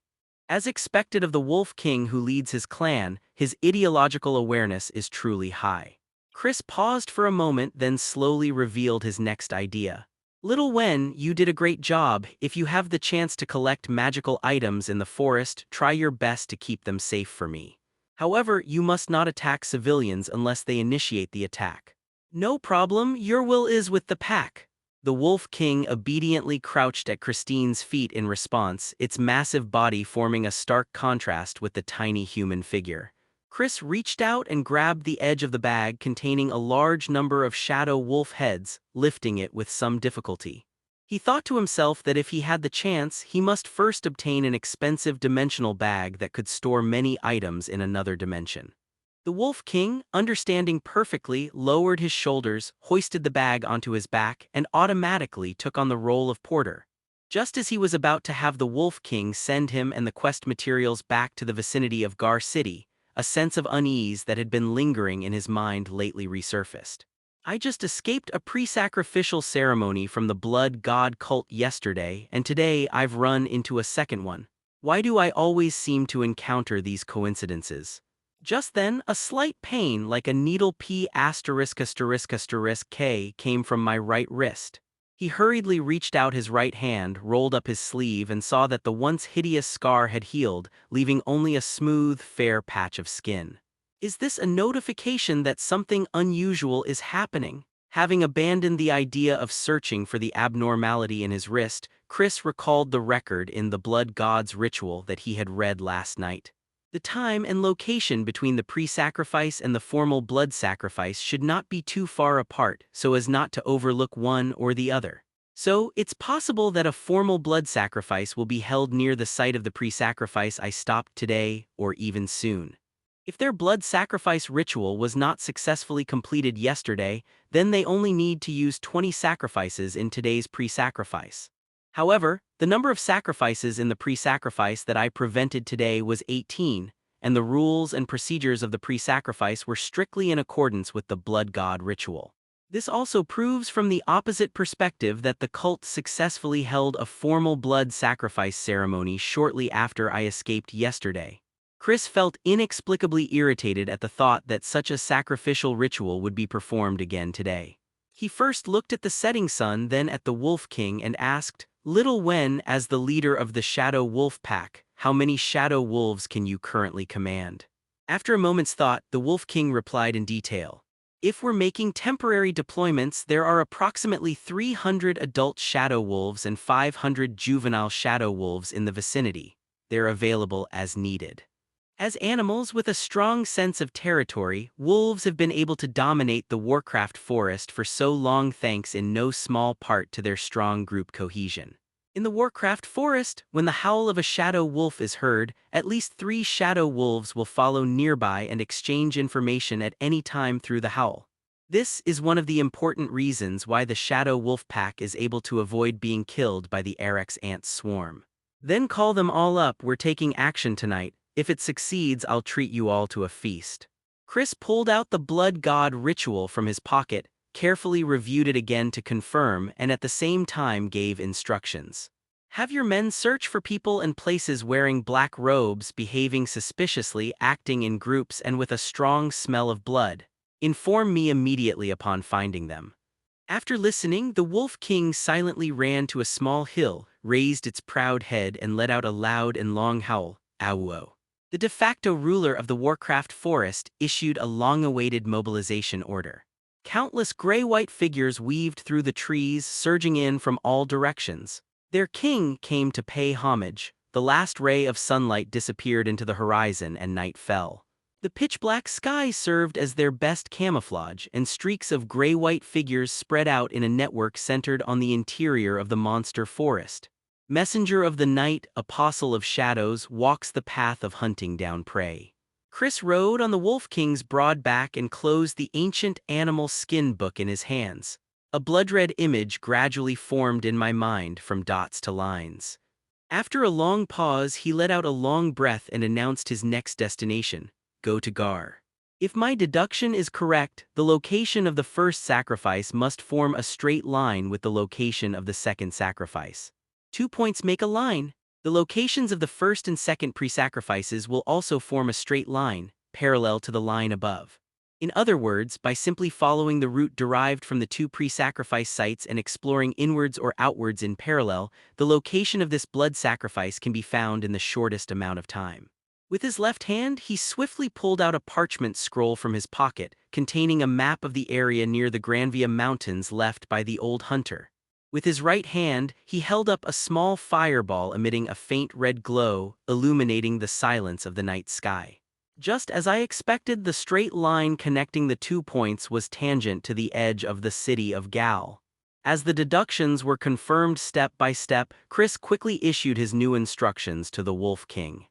As expected of the Wolf King who leads his clan, his ideological awareness is truly high. Chris paused for a moment, then slowly revealed his next idea. Little Wen, you did a great job. If you have the chance to collect magical items in the forest, try your best to keep them safe for me. However, you must not attack civilians unless they initiate the attack. No problem, your will is with the pack. The Wolf King obediently crouched at Christine's feet in response, its massive body forming a stark contrast with the tiny human figure. Chris reached out and grabbed the edge of the bag containing a large number of shadow wolf heads, lifting it with some difficulty. He thought to himself that if he had the chance, he must first obtain an expensive dimensional bag that could store many items in another dimension. The Wolf King, understanding perfectly, lowered his shoulders, hoisted the bag onto his back, and automatically took on the role of porter. Just as he was about to have the Wolf King send him and the quest materials back to the vicinity of Gar City, a sense of unease that had been lingering in his mind lately resurfaced. I just escaped a pre-sacrificial ceremony from the Blood God cult yesterday, and today I've run into a second one. Why do I always seem to encounter these coincidences? Just then, a slight pain like a needle P***** K came from my right wrist. He hurriedly reached out his right hand, rolled up his sleeve, and saw that the once hideous scar had healed, leaving only a smooth, fair patch of skin. Is this a notification that something unusual is happening? Having abandoned the idea of searching for the abnormality in his wrist, Chris recalled the record in the Blood God's ritual that he had read last night. The time and location between the pre-sacrifice and the formal blood sacrifice should not be too far apart so as not to overlook one or the other. So, it's possible that a formal blood sacrifice will be held near the site of the pre-sacrifice I stopped today, or even soon. If their blood sacrifice ritual was not successfully completed yesterday, then they only need to use 20 sacrifices in today's pre-sacrifice. However, the number of sacrifices in the pre-sacrifice that I prevented today was 18, and the rules and procedures of the pre-sacrifice were strictly in accordance with the Blood God ritual. This also proves from the opposite perspective that the cult successfully held a formal blood sacrifice ceremony shortly after I escaped yesterday. Chris felt inexplicably irritated at the thought that such a sacrificial ritual would be performed again today. He first looked at the setting sun, then at the Wolf King, and asked, Little Wen, as the leader of the Shadow Wolf Pack, how many shadow wolves can you currently command? After a moment's thought, the Wolf King replied in detail. If we're making temporary deployments, there are approximately 300 adult shadow wolves and 500 juvenile shadow wolves in the vicinity. They're available as needed. As animals with a strong sense of territory, wolves have been able to dominate the Warcraft forest for so long thanks in no small part to their strong group cohesion. In the Warcraft forest, when the howl of a shadow wolf is heard, at least 3 shadow wolves will follow nearby and exchange information at any time through the howl. This is one of the important reasons why the shadow wolf pack is able to avoid being killed by the Erex ant swarm. Then call them all up, we're taking action tonight. If it succeeds, I'll treat you all to a feast. Chris pulled out the blood god ritual from his pocket, carefully reviewed it again to confirm, and at the same time gave instructions. Have your men search for people and places wearing black robes, behaving suspiciously, acting in groups, and with a strong smell of blood. Inform me immediately upon finding them. After listening, the Wolf King silently ran to a small hill, raised its proud head, and let out a loud and long howl, "Awuo." The de facto ruler of the Warcraft forest issued a long-awaited mobilization order. Countless gray-white figures weaved through the trees, surging in from all directions. Their king came to pay homage. The last ray of sunlight disappeared into the horizon and night fell. The pitch-black sky served as their best camouflage, and streaks of gray-white figures spread out in a network centered on the interior of the monster forest. Messenger of the night, apostle of shadows, walks the path of hunting down prey. Chris rode on the Wolf King's broad back and closed the ancient animal skin book in his hands. A blood-red image gradually formed in my mind from dots to lines. After a long pause, he let out a long breath and announced his next destination: go to Gar. If my deduction is correct, the location of the first sacrifice must form a straight line with the location of the second sacrifice. 2 points make a line. The locations of the first and second pre-sacrifices will also form a straight line, parallel to the line above. In other words, by simply following the route derived from the 2 pre-sacrifice sites and exploring inwards or outwards in parallel, the location of this blood sacrifice can be found in the shortest amount of time. With his left hand, he swiftly pulled out a parchment scroll from his pocket, containing a map of the area near the Granvia Mountains left by the old hunter. With his right hand, he held up a small fireball emitting a faint red glow, illuminating the silence of the night sky. Just as I expected, the straight line connecting the 2 points was tangent to the edge of the city of Gal. As the deductions were confirmed step by step, Chris quickly issued his new instructions to the Wolf King.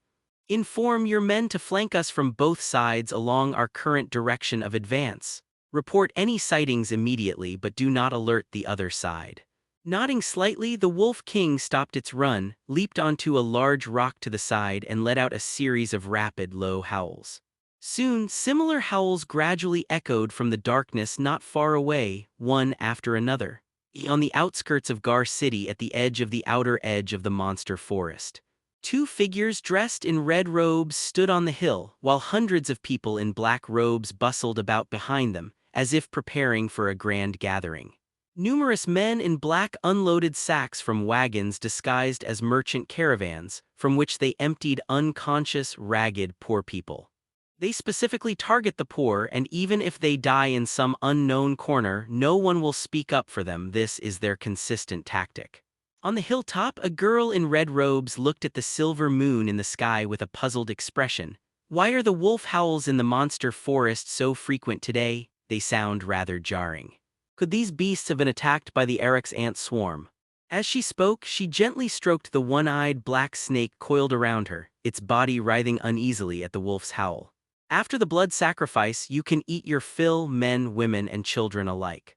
Inform your men to flank us from both sides along our current direction of advance. Report any sightings immediately, but do not alert the other side. Nodding slightly, the Wolf King stopped its run, leaped onto a large rock to the side, and let out a series of rapid, low howls. Soon, similar howls gradually echoed from the darkness not far away, one after another. On the outskirts of Gar City, at the edge of the outer edge of the monster forest, 2 figures dressed in red robes stood on the hill, while hundreds of people in black robes bustled about behind them, as if preparing for a grand gathering. Numerous men in black unloaded sacks from wagons disguised as merchant caravans, from which they emptied unconscious, ragged, poor people. They specifically target the poor, and even if they die in some unknown corner, no one will speak up for them. This is their consistent tactic. On the hilltop, a girl in red robes looked at the silver moon in the sky with a puzzled expression. Why are the wolf howls in the monster forest so frequent today? They sound rather jarring. Could these beasts have been attacked by the Erex ant swarm? As she spoke, she gently stroked the one-eyed black snake coiled around her, its body writhing uneasily at the wolf's howl. After the blood sacrifice, you can eat your fill, men, women, and children alike.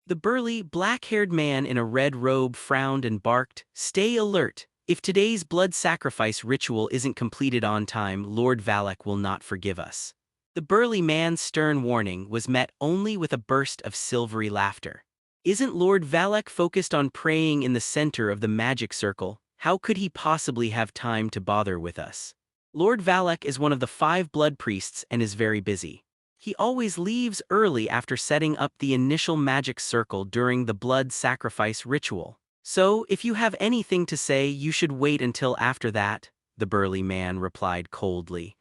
The burly, black-haired man in a red robe frowned and barked, "Stay alert. If today's blood sacrifice ritual isn't completed on time, Lord Valak will not forgive us." The burly man's stern warning was met only with a burst of silvery laughter. Isn't Lord Valak focused on praying in the center of the magic circle? How could he possibly have time to bother with us? Lord Valak is one of the 5 blood priests and is very busy. He always leaves early after setting up the initial magic circle during the blood sacrifice ritual. So, if you have anything to say, you should wait until after that, the burly man replied coldly.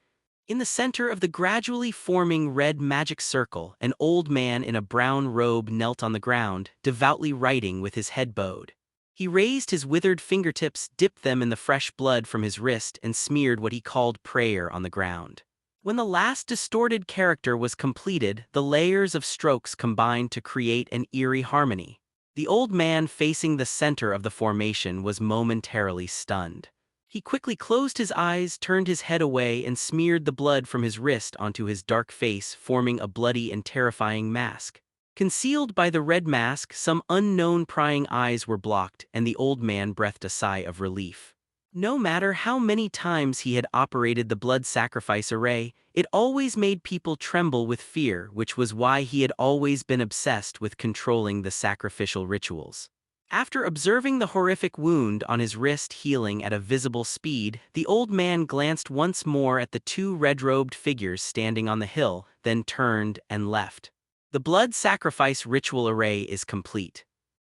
In the center of the gradually forming red magic circle, an old man in a brown robe knelt on the ground, devoutly writing with his head bowed. He raised his withered fingertips, dipped them in the fresh blood from his wrist, and smeared what he called prayer on the ground. When the last distorted character was completed, the layers of strokes combined to create an eerie harmony. The old man facing the center of the formation was momentarily stunned. He quickly closed his eyes, turned his head away, and smeared the blood from his wrist onto his dark face, forming a bloody and terrifying mask. Concealed by the red mask, some unknown prying eyes were blocked, and the old man breathed a sigh of relief. No matter how many times he had operated the blood sacrifice array, it always made people tremble with fear, which was why he had always been obsessed with controlling the sacrificial rituals. After observing the horrific wound on his wrist healing at a visible speed, the old man glanced once more at the two red-robed figures standing on the hill, then turned and left. The blood sacrifice ritual array is complete.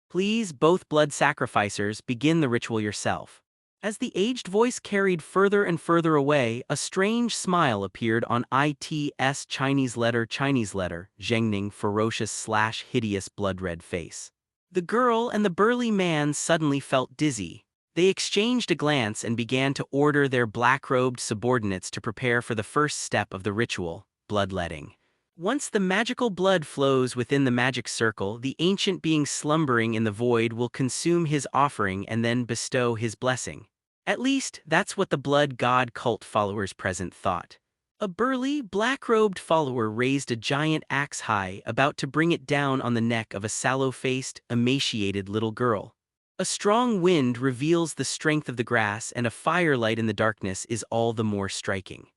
Please, both blood sacrificers, begin the ritual yourself. As the aged voice carried further and further away, a strange smile appeared on IT's Chinese letter, Zhengning ferocious/hideous blood-red face. The girl and the burly man suddenly felt dizzy. They exchanged a glance and began to order their black-robed subordinates to prepare for the first step of the ritual, bloodletting. Once the magical blood flows within the magic circle, the ancient being slumbering in the void will consume his offering and then bestow his blessing. At least, that's what the blood god cult followers present thought. A burly, black-robed follower raised a giant axe high, about to bring it down on the neck of a sallow-faced, emaciated little girl. A strong wind reveals the strength of the grass, and a firelight in the darkness is all the more striking.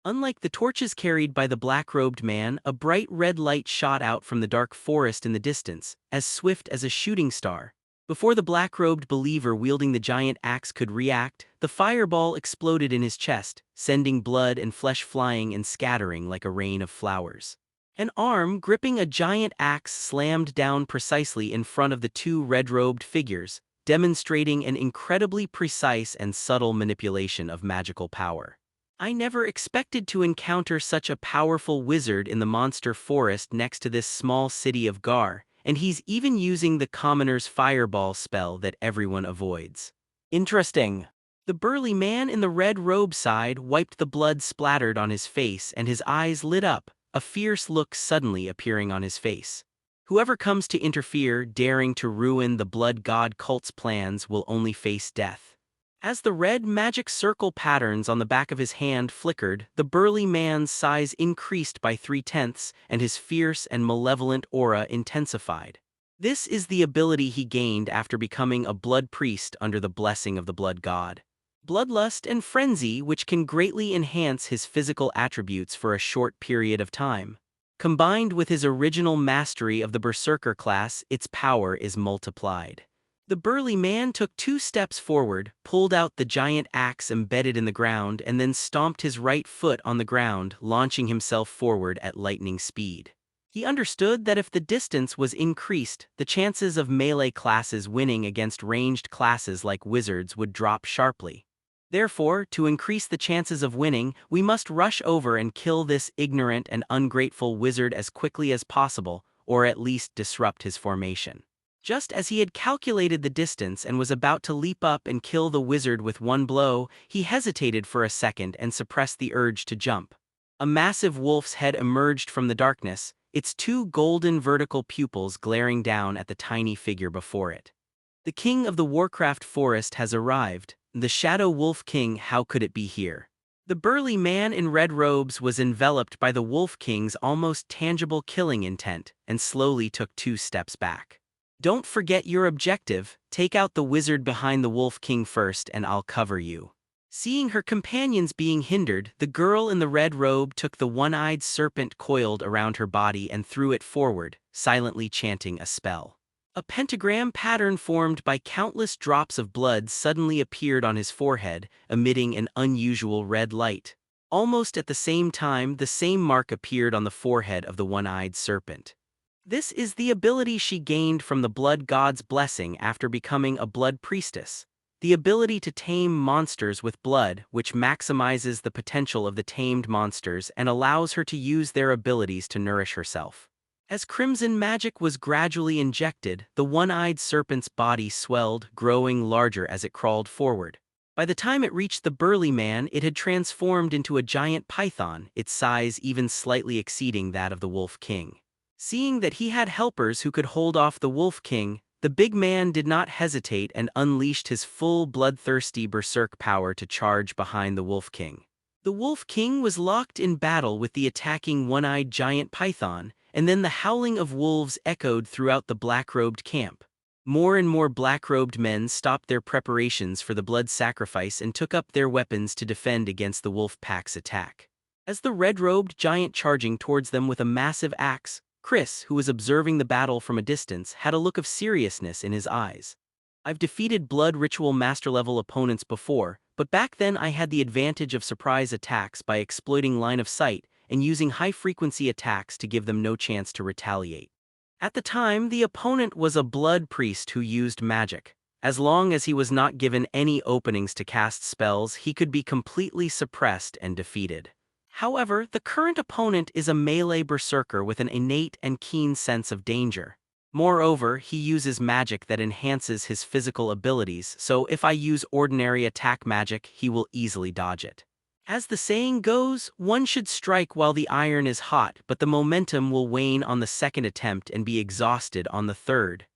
Unlike the torches carried by the black-robed man, a bright red light shot out from the dark forest in the distance, as swift as a shooting star. Before the black-robed believer wielding the giant axe could react, the fireball exploded in his chest, sending blood and flesh flying and scattering like a rain of flowers. An arm gripping a giant axe slammed down precisely in front of the two red-robed figures, demonstrating an incredibly precise and subtle manipulation of magical power. I never expected to encounter such a powerful wizard in the monster forest next to this small city of Gar, and he's even using the commoner's fireball spell that everyone avoids. Interesting. The burly man in the red robe sighed, wiped the blood splattered on his face, and his eyes lit up, a fierce look suddenly appearing on his face. Whoever comes to interfere, daring to ruin the blood god cult's plans, will only face death. As the red magic circle patterns on the back of his hand flickered, the burly man's size increased by 3/10, and his fierce and malevolent aura intensified. This is the ability he gained after becoming a blood priest under the blessing of the blood god. Bloodlust and frenzy, which can greatly enhance his physical attributes for a short period of time. Combined with his original mastery of the berserker class, its power is multiplied. The burly man took 2 steps forward, pulled out the giant axe embedded in the ground, and then stomped his right foot on the ground, launching himself forward at lightning speed. He understood that if the distance was increased, the chances of melee classes winning against ranged classes like wizards would drop sharply. Therefore, to increase the chances of winning, we must rush over and kill this ignorant and ungrateful wizard as quickly as possible, or at least disrupt his formation. Just as he had calculated the distance and was about to leap up and kill the wizard with one blow, he hesitated for a second and suppressed the urge to jump. A massive wolf's head emerged from the darkness, its 2 golden vertical pupils glaring down at the tiny figure before it. The king of the Warcraft forest has arrived, the Shadow Wolf King. How could it be here? The burly man in red robes was enveloped by the Wolf King's almost tangible killing intent, and slowly took 2 steps back. Don't forget your objective, take out the wizard behind the Wolf King first and I'll cover you. Seeing her companions being hindered, the girl in the red robe took the one-eyed serpent coiled around her body and threw it forward, silently chanting a spell. A pentagram pattern formed by countless drops of blood suddenly appeared on his forehead, emitting an unusual red light. Almost at the same time, the same mark appeared on the forehead of the one-eyed serpent. This is the ability she gained from the blood god's blessing after becoming a blood priestess. the ability to tame monsters with blood, which maximizes the potential of the tamed monsters and allows her to use their abilities to nourish herself. As crimson magic was gradually injected, the one-eyed serpent's body swelled, growing larger as it crawled forward. By the time it reached the burly man, it had transformed into a giant python, its size even slightly exceeding that of the Wolf King. Seeing that he had helpers who could hold off the Wolf King, the big man did not hesitate and unleashed his full bloodthirsty berserk power to charge behind the Wolf King. The Wolf King was locked in battle with the attacking one-eyed giant python, and then the howling of wolves echoed throughout the black-robed camp. More and more black-robed men stopped their preparations for the blood sacrifice and took up their weapons to defend against the wolf pack's attack. As the red-robed giant charging towards them with a massive axe, Chris, who was observing the battle from a distance, had a look of seriousness in his eyes. I've defeated blood ritual master-level opponents before, but back then I had the advantage of surprise attacks by exploiting line of sight and using high-frequency attacks to give them no chance to retaliate. At the time, the opponent was a blood priest who used magic. As long as he was not given any openings to cast spells, he could be completely suppressed and defeated. However, the current opponent is a melee berserker with an innate and keen sense of danger. Moreover, he uses magic that enhances his physical abilities, so if I use ordinary attack magic, he will easily dodge it. As the saying goes, one should strike while the iron is hot, but the momentum will wane on the second attempt and be exhausted on the third.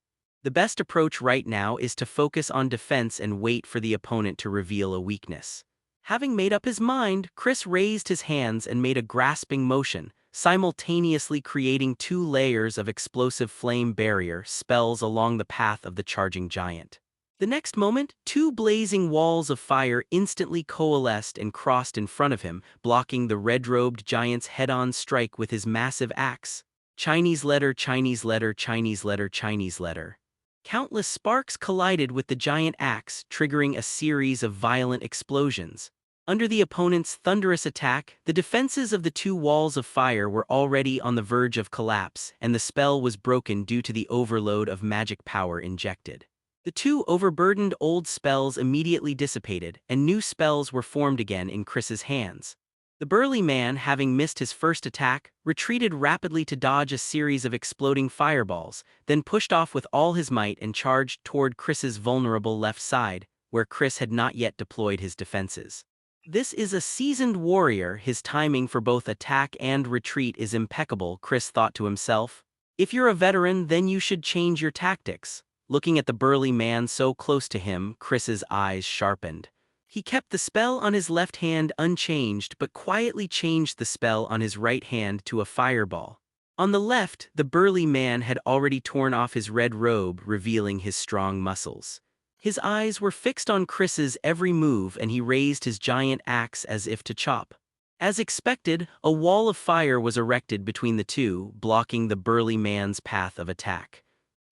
The best approach right now is to focus on defense and wait for the opponent to reveal a weakness. Having made up his mind, Chris raised his hands and made a grasping motion, simultaneously creating 2 layers of explosive flame barrier spells along the path of the charging giant. The next moment, 2 blazing walls of fire instantly coalesced and crossed in front of him, blocking the red-robed giant's head-on strike with his massive axe. Chinese letter, Chinese letter, Chinese letter, Chinese letter. Countless sparks collided with the giant axe, triggering a series of violent explosions. Under the opponent's thunderous attack, the defenses of the 2 walls of fire were already on the verge of collapse, and the spell was broken due to the overload of magic power injected. The 2 overburdened old spells immediately dissipated, and new spells were formed again in Chris's hands. The burly man, having missed his first attack, retreated rapidly to dodge a series of exploding fireballs, then pushed off with all his might and charged toward Chris's vulnerable left side, where Chris had not yet deployed his defenses. This is a seasoned warrior, his timing for both attack and retreat is impeccable, Chris thought to himself. If you're a veteran, then you should change your tactics. Looking at the burly man so close to him, Chris's eyes sharpened. He kept the spell on his left hand unchanged but quietly changed the spell on his right hand to a fireball. On the left, the burly man had already torn off his red robe, revealing his strong muscles. His eyes were fixed on Chris's every move and he raised his giant axe as if to chop. As expected, a wall of fire was erected between the two, blocking the burly man's path of attack.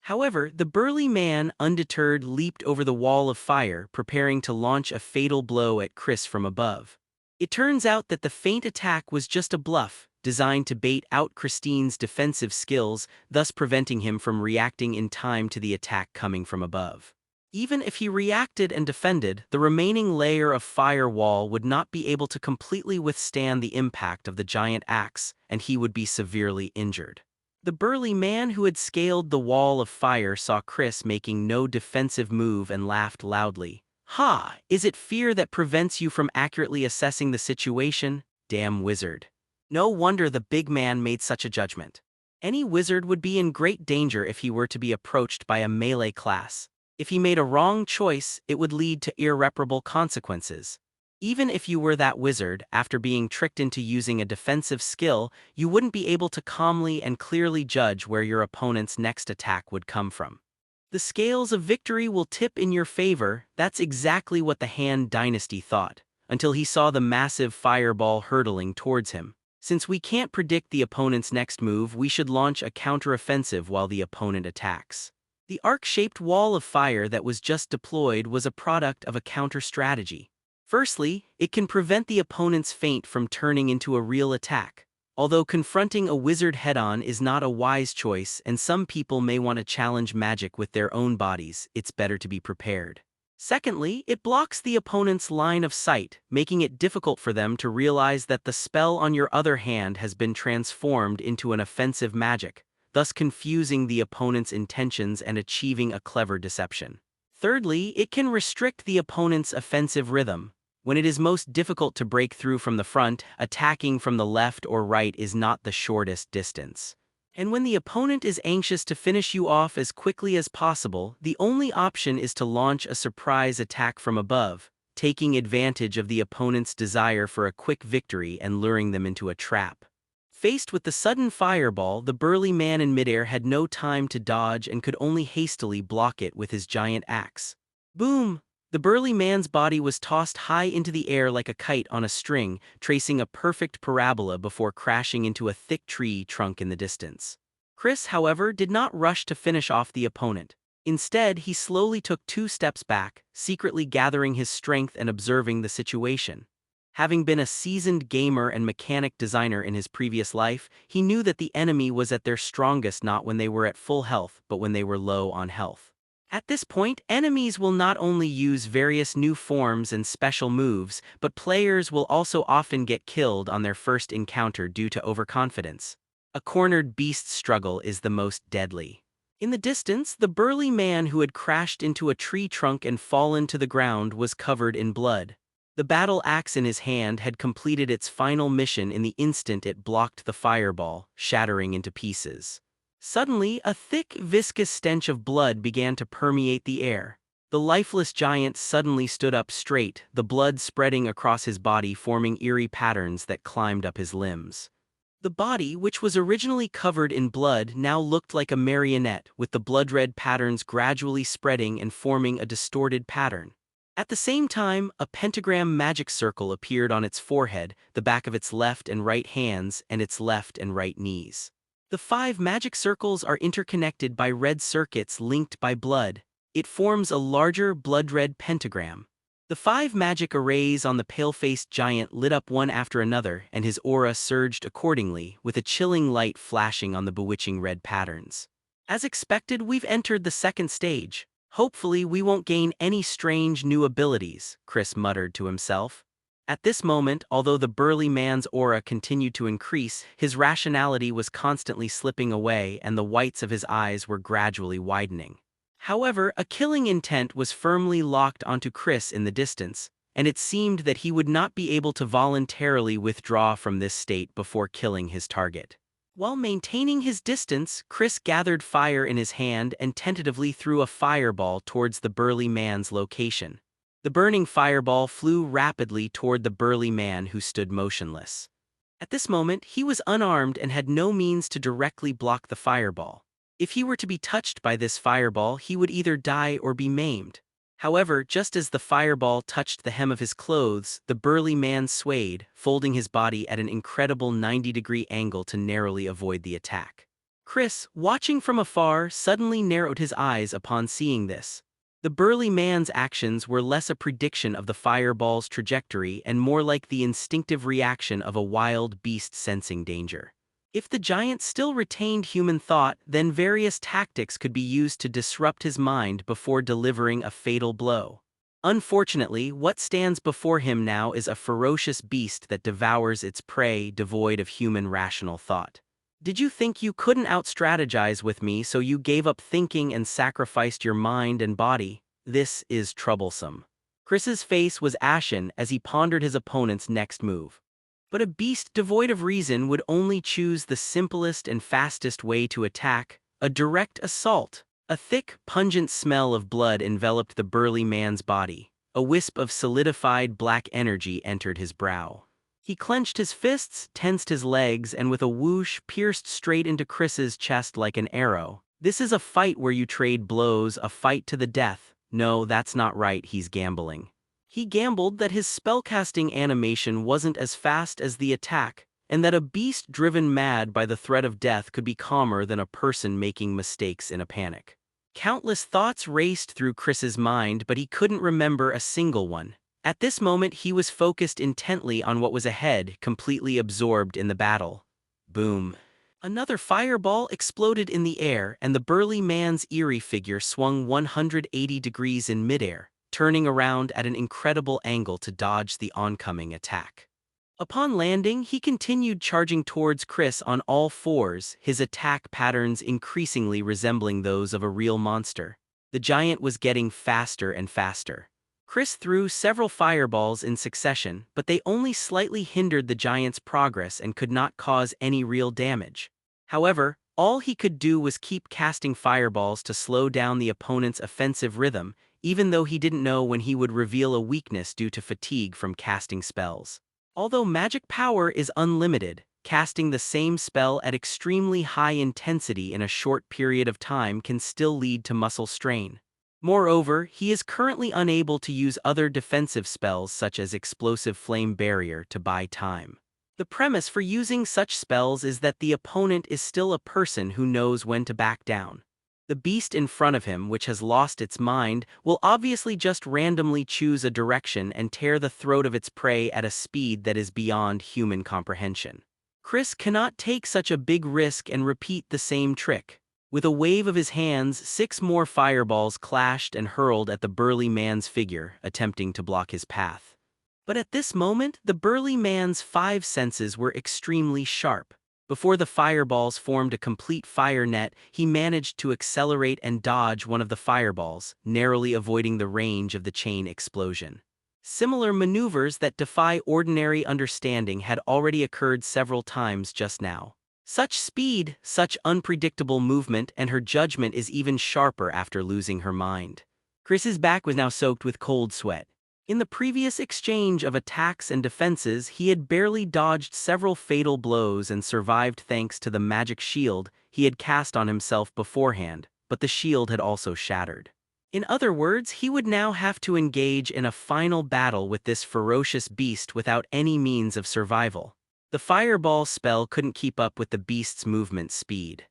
However, the burly man, undeterred, leaped over the wall of fire, preparing to launch a fatal blow at Chris from above. It turns out that the feint attack was just a bluff, designed to bait out Christine's defensive skills, thus preventing him from reacting in time to the attack coming from above. Even if he reacted and defended, the remaining layer of firewall would not be able to completely withstand the impact of the giant axe, and he would be severely injured. The burly man who had scaled the wall of fire saw Chris making no defensive move and laughed loudly. "Ha! Is it fear that prevents you from accurately assessing the situation? Damn wizard." No wonder the big man made such a judgment. Any wizard would be in great danger if he were to be approached by a melee class. If he made a wrong choice, it would lead to irreparable consequences. Even if you were that wizard, after being tricked into using a defensive skill, you wouldn't be able to calmly and clearly judge where your opponent's next attack would come from. The scales of victory will tip in your favor. That's exactly what the Han Dynasty thought, until he saw the massive fireball hurtling towards him. Since we can't predict the opponent's next move, we should launch a counteroffensive while the opponent attacks. The arc-shaped wall of fire that was just deployed was a product of a counter-strategy. Firstly, it can prevent the opponent's feint from turning into a real attack. Although confronting a wizard head-on is not a wise choice and some people may want to challenge magic with their own bodies, it's better to be prepared. Secondly, it blocks the opponent's line of sight, making it difficult for them to realize that the spell on your other hand has been transformed into an offensive magic, thus confusing the opponent's intentions and achieving a clever deception. Thirdly, it can restrict the opponent's offensive rhythm. When it is most difficult to break through from the front, attacking from the left or right is not the shortest distance. And when the opponent is anxious to finish you off as quickly as possible, the only option is to launch a surprise attack from above, taking advantage of the opponent's desire for a quick victory and luring them into a trap. Faced with the sudden fireball, the burly man in midair had no time to dodge and could only hastily block it with his giant axe. Boom! The burly man's body was tossed high into the air like a kite on a string, tracing a perfect parabola before crashing into a thick tree trunk in the distance. Chris, however, did not rush to finish off the opponent. Instead, he slowly took 2 steps back, secretly gathering his strength and observing the situation. Having been a seasoned gamer and mechanic designer in his previous life, he knew that the enemy was at their strongest not when they were at full health, but when they were low on health. At this point, enemies will not only use various new forms and special moves, but players will also often get killed on their first encounter due to overconfidence. A cornered beast struggle is the most deadly. In the distance, the burly man who had crashed into a tree trunk and fallen to the ground was covered in blood. The battle axe in his hand had completed its final mission in the instant it blocked the fireball, shattering into pieces. Suddenly, a thick, viscous stench of blood began to permeate the air. The lifeless giant suddenly stood up straight, the blood spreading across his body, forming eerie patterns that climbed up his limbs. The body, which was originally covered in blood, now looked like a marionette, with the blood-red patterns gradually spreading and forming a distorted pattern. At the same time, a pentagram magic circle appeared on its forehead, the back of its left and right hands, and its left and right knees. The 5 magic circles are interconnected by red circuits linked by blood. It forms a larger blood-red pentagram. The 5 magic arrays on the pale-faced giant lit up one after another, and his aura surged accordingly, with a chilling light flashing on the bewitching red patterns. As expected, we've entered the second stage. Hopefully we won't gain any strange new abilities, Chris muttered to himself. At this moment, although the burly man's aura continued to increase, his rationality was constantly slipping away and the whites of his eyes were gradually widening. However, a killing intent was firmly locked onto Chris in the distance, and it seemed that he would not be able to voluntarily withdraw from this state before killing his target. While maintaining his distance, Chris gathered fire in his hand and tentatively threw a fireball towards the burly man's location. The burning fireball flew rapidly toward the burly man who stood motionless. At this moment, he was unarmed and had no means to directly block the fireball. If he were to be touched by this fireball, he would either die or be maimed. However, just as the fireball touched the hem of his clothes, the burly man swayed, folding his body at an incredible 90-degree angle to narrowly avoid the attack. Chris, watching from afar, suddenly narrowed his eyes upon seeing this. The burly man's actions were less a prediction of the fireball's trajectory and more like the instinctive reaction of a wild beast sensing danger. If the giant still retained human thought, then various tactics could be used to disrupt his mind before delivering a fatal blow. Unfortunately, what stands before him now is a ferocious beast that devours its prey, devoid of human rational thought. Did you think you couldn't out-strategize with me, so you gave up thinking and sacrificed your mind and body? This is troublesome. Chris's face was ashen as he pondered his opponent's next move. But a beast devoid of reason would only choose the simplest and fastest way to attack, a direct assault. A thick, pungent smell of blood enveloped the burly man's body. A wisp of solidified black energy entered his brow. He clenched his fists, tensed his legs, and with a whoosh pierced straight into Chris's chest like an arrow. This is a fight where you trade blows, a fight to the death. No, that's not right, he's gambling. He gambled that his spellcasting animation wasn't as fast as the attack, and that a beast driven mad by the threat of death could be calmer than a person making mistakes in a panic. Countless thoughts raced through Chris's mind, but he couldn't remember a single one. At this moment, he was focused intently on what was ahead, completely absorbed in the battle. Boom. Another fireball exploded in the air, and the burly man's eerie figure swung 180 degrees in midair. turning around at an incredible angle to dodge the oncoming attack. Upon landing, he continued charging towards Chris on all fours, his attack patterns increasingly resembling those of a real monster. The giant was getting faster and faster. Chris threw several fireballs in succession, but they only slightly hindered the giant's progress and could not cause any real damage. However, all he could do was keep casting fireballs to slow down the opponent's offensive rhythm, even though he didn't know when he would reveal a weakness due to fatigue from casting spells. Although magic power is unlimited, casting the same spell at extremely high intensity in a short period of time can still lead to muscle strain. Moreover, he is currently unable to use other defensive spells such as Explosive Flame Barrier to buy time. The premise for using such spells is that the opponent is still a person who knows when to back down. The beast in front of him, which has lost its mind, will obviously just randomly choose a direction and tear the throat of its prey at a speed that is beyond human comprehension. Chris cannot take such a big risk and repeat the same trick. With a wave of his hands, 6 more fireballs clashed and hurled at the burly man's figure, attempting to block his path. But at this moment, the burly man's 5 senses were extremely sharp. Before the fireballs formed a complete fire net, he managed to accelerate and dodge one of the fireballs, narrowly avoiding the range of the chain explosion. Similar maneuvers that defy ordinary understanding had already occurred several times just now. Such speed, such unpredictable movement, and her judgment is even sharper after losing her mind. Chris's back was now soaked with cold sweat. In the previous exchange of attacks and defenses, he had barely dodged several fatal blows and survived thanks to the magic shield he had cast on himself beforehand, but the shield had also shattered. In other words, he would now have to engage in a final battle with this ferocious beast without any means of survival. The fireball spell couldn't keep up with the beast's movement speed.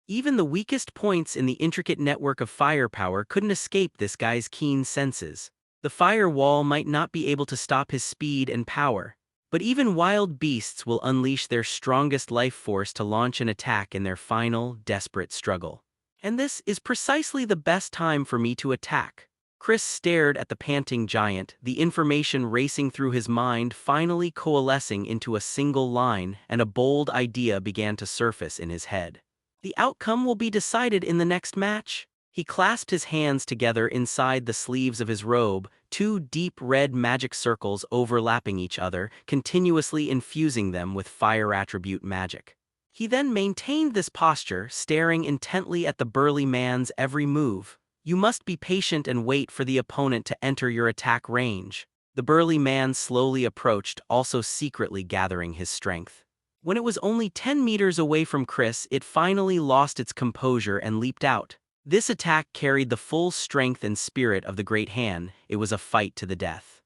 Even the weakest points in the intricate network of firepower couldn't escape this guy's keen senses. The fire wall might not be able to stop his speed and power, but even wild beasts will unleash their strongest life force to launch an attack in their final, desperate struggle. And this is precisely the best time for me to attack. Chris stared at the panting giant, the information racing through his mind finally coalescing into a single line, and a bold idea began to surface in his head. The outcome will be decided in the next match. He clasped his hands together inside the sleeves of his robe, 2 deep red magic circles overlapping each other, continuously infusing them with fire attribute magic. He then maintained this posture, staring intently at the burly man's every move. You must be patient and wait for the opponent to enter your attack range. The burly man slowly approached, also secretly gathering his strength. When it was only 10 meters away from Chris, it finally lost its composure and leaped out. This attack carried the full strength and spirit of the Great Han. It was a fight to the death.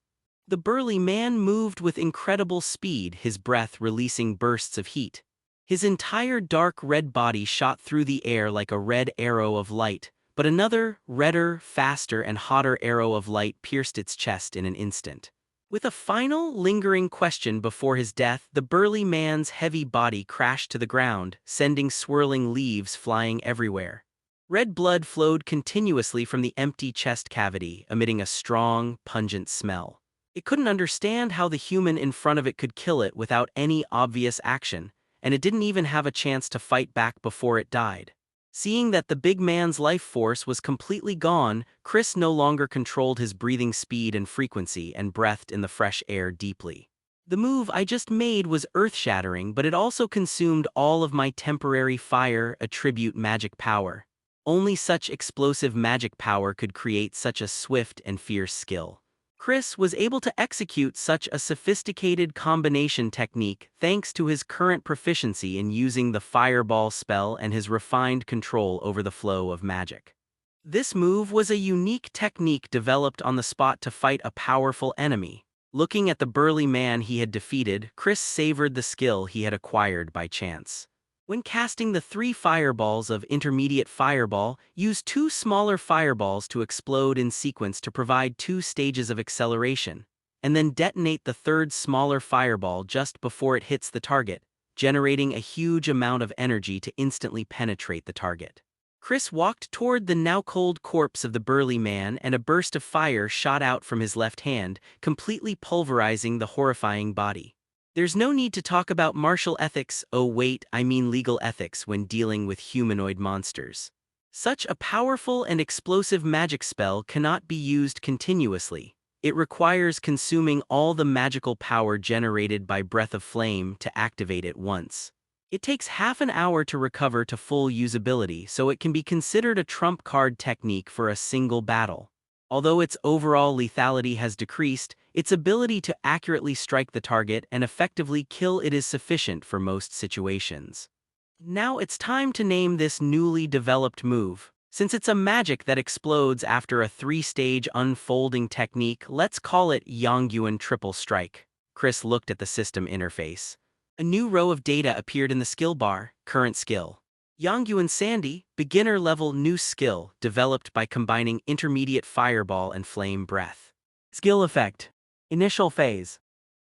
The burly man moved with incredible speed, his breath releasing bursts of heat. His entire dark red body shot through the air like a red arrow of light, but another, redder, faster, and hotter arrow of light pierced its chest in an instant. With a final, lingering question before his death, the burly man's heavy body crashed to the ground, sending swirling leaves flying everywhere. Red blood flowed continuously from the empty chest cavity, emitting a strong, pungent smell. It couldn't understand how the human in front of it could kill it without any obvious action, and it didn't even have a chance to fight back before it died. Seeing that the big man's life force was completely gone, Chris no longer controlled his breathing speed and frequency and breathed in the fresh air deeply. The move I just made was earth-shattering, but it also consumed all of my temporary fire attribute magic power. Only such explosive magic power could create such a swift and fierce skill. Chris was able to execute such a sophisticated combination technique thanks to his current proficiency in using the fireball spell and his refined control over the flow of magic. This move was a unique technique developed on the spot to fight a powerful enemy. Looking at the burly man he had defeated, Chris savored the skill he had acquired by chance. When casting the 3 fireballs of intermediate fireball, use 2 smaller fireballs to explode in sequence to provide 2 stages of acceleration, and then detonate the 3rd smaller fireball just before it hits the target, generating a huge amount of energy to instantly penetrate the target. Chris walked toward the now cold corpse of the burly man, and a burst of fire shot out from his left hand, completely pulverizing the horrifying body. There's no need to talk about martial ethics, oh wait, I mean legal ethics when dealing with humanoid monsters. Such a powerful and explosive magic spell cannot be used continuously. It requires consuming all the magical power generated by Breath of Flame to activate it once. It takes half an hour to recover to full usability, so it can be considered a trump card technique for a single battle. Although its overall lethality has decreased, its ability to accurately strike the target and effectively kill it is sufficient for most situations. Now it's time to name this newly developed move. Since it's a magic that explodes after a 3-stage unfolding technique, let's call it Yongyuan Triple Strike. Chris looked at the system interface. A new row of data appeared in the skill bar, current skill. Yongyuan Sandy, beginner level new skill, developed by combining intermediate fireball and flame breath. Skill effect. Initial phase.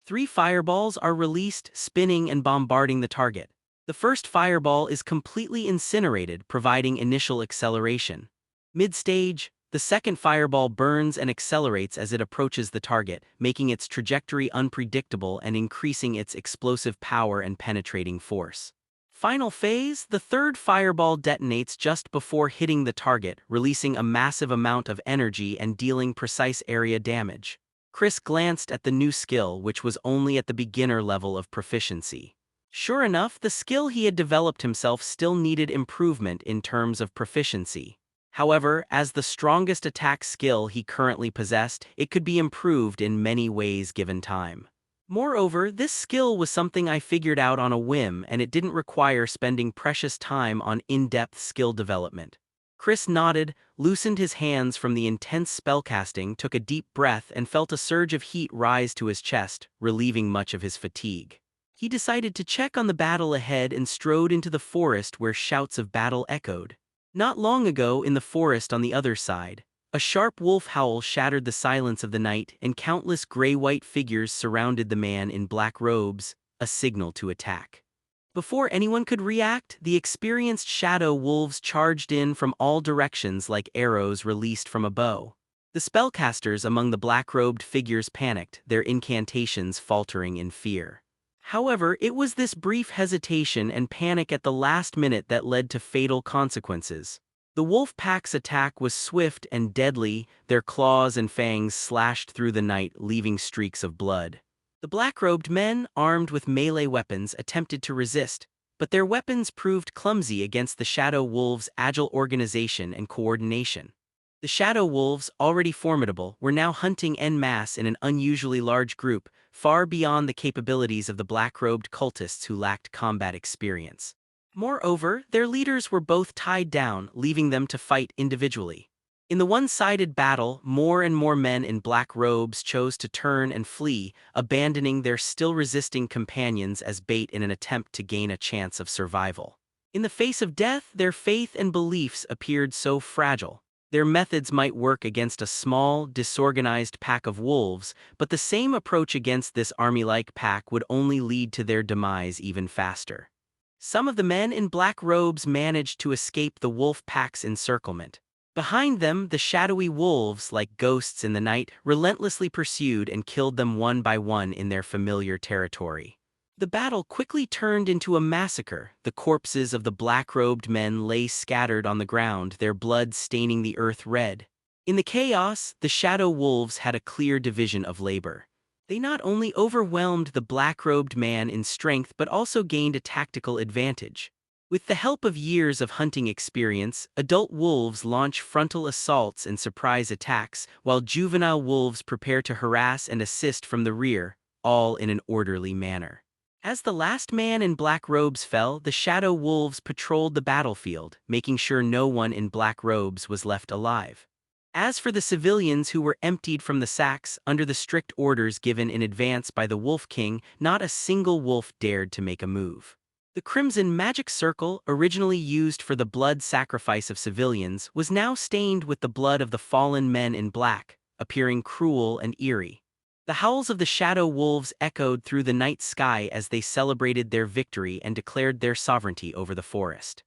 3 fireballs are released, spinning and bombarding the target. The first fireball is completely incinerated, providing initial acceleration. Mid-stage, the second fireball burns and accelerates as it approaches the target, making its trajectory unpredictable and increasing its explosive power and penetrating force. Final phase, the third fireball detonates just before hitting the target, releasing a massive amount of energy and dealing precise area damage. Chris glanced at the new skill, which was only at the beginner level of proficiency. Sure enough, the skill he had developed himself still needed improvement in terms of proficiency. However, as the strongest attack skill he currently possessed, it could be improved in many ways given time. Moreover, this skill was something I figured out on a whim, and it didn't require spending precious time on in-depth skill development. Chris nodded, loosened his hands from the intense spellcasting, took a deep breath, and felt a surge of heat rise to his chest, relieving much of his fatigue. He decided to check on the battle ahead and strode into the forest where shouts of battle echoed. Not long ago, in the forest on the other side, a sharp wolf howl shattered the silence of the night, and countless gray-white figures surrounded the man in black robes, a signal to attack. Before anyone could react, the experienced shadow wolves charged in from all directions like arrows released from a bow. The spellcasters among the black-robed figures panicked, their incantations faltering in fear. However, it was this brief hesitation and panic at the last minute that led to fatal consequences. The wolf pack's attack was swift and deadly, their claws and fangs slashed through the night, leaving streaks of blood. The black-robed men, armed with melee weapons, attempted to resist, but their weapons proved clumsy against the shadow wolves' agile organization and coordination. The shadow wolves, already formidable, were now hunting en masse in an unusually large group, far beyond the capabilities of the black-robed cultists who lacked combat experience. Moreover, their leaders were both tied down, leaving them to fight individually. In the one-sided battle, more and more men in black robes chose to turn and flee, abandoning their still-resisting companions as bait in an attempt to gain a chance of survival. In the face of death, their faith and beliefs appeared so fragile. Their methods might work against a small, disorganized pack of wolves, but the same approach against this army-like pack would only lead to their demise even faster. Some of the men in black robes managed to escape the wolf pack's encirclement. Behind them, the shadowy wolves, like ghosts in the night, relentlessly pursued and killed them one by one in their familiar territory. The battle quickly turned into a massacre. The corpses of the black-robed men lay scattered on the ground, their blood staining the earth red. In the chaos, the shadow wolves had a clear division of labor. They not only overwhelmed the black-robed man in strength but also gained a tactical advantage. With the help of years of hunting experience, adult wolves launch frontal assaults and surprise attacks, while juvenile wolves prepare to harass and assist from the rear, all in an orderly manner. As the last man in black robes fell, the shadow wolves patrolled the battlefield, making sure no one in black robes was left alive. As for the civilians who were emptied from the sacks, under the strict orders given in advance by the Wolf King, not a single wolf dared to make a move. The Crimson Magic Circle, originally used for the blood sacrifice of civilians, was now stained with the blood of the fallen men in black, appearing cruel and eerie. The howls of the shadow wolves echoed through the night sky as they celebrated their victory and declared their sovereignty over the forest.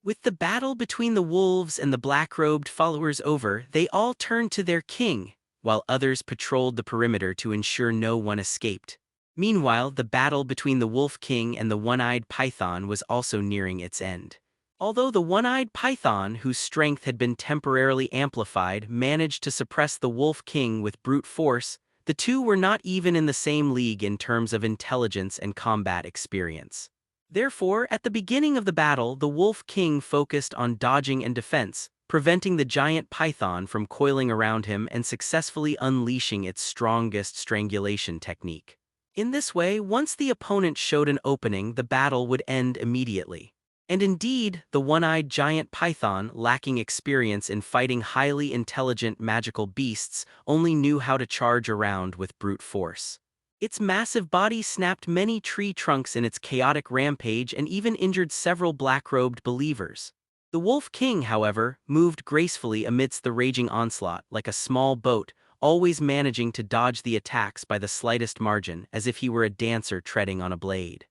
With the battle between the wolves and the black-robed followers over, they all turned to their king, while others patrolled the perimeter to ensure no one escaped. Meanwhile, the battle between the Wolf King and the One-Eyed Python was also nearing its end. Although the One-Eyed Python, whose strength had been temporarily amplified, managed to suppress the Wolf King with brute force, the two were not even in the same league in terms of intelligence and combat experience. Therefore, at the beginning of the battle, the Wolf King focused on dodging and defense, preventing the giant python from coiling around him and successfully unleashing its strongest strangulation technique. In this way, once the opponent showed an opening, the battle would end immediately. And indeed, the one-eyed giant python, lacking experience in fighting highly intelligent magical beasts, only knew how to charge around with brute force. Its massive body snapped many tree trunks in its chaotic rampage and even injured several black-robed believers. The Wolf King, however, moved gracefully amidst the raging onslaught like a small boat, always managing to dodge the attacks by the slightest margin, as if he were a dancer treading on a blade.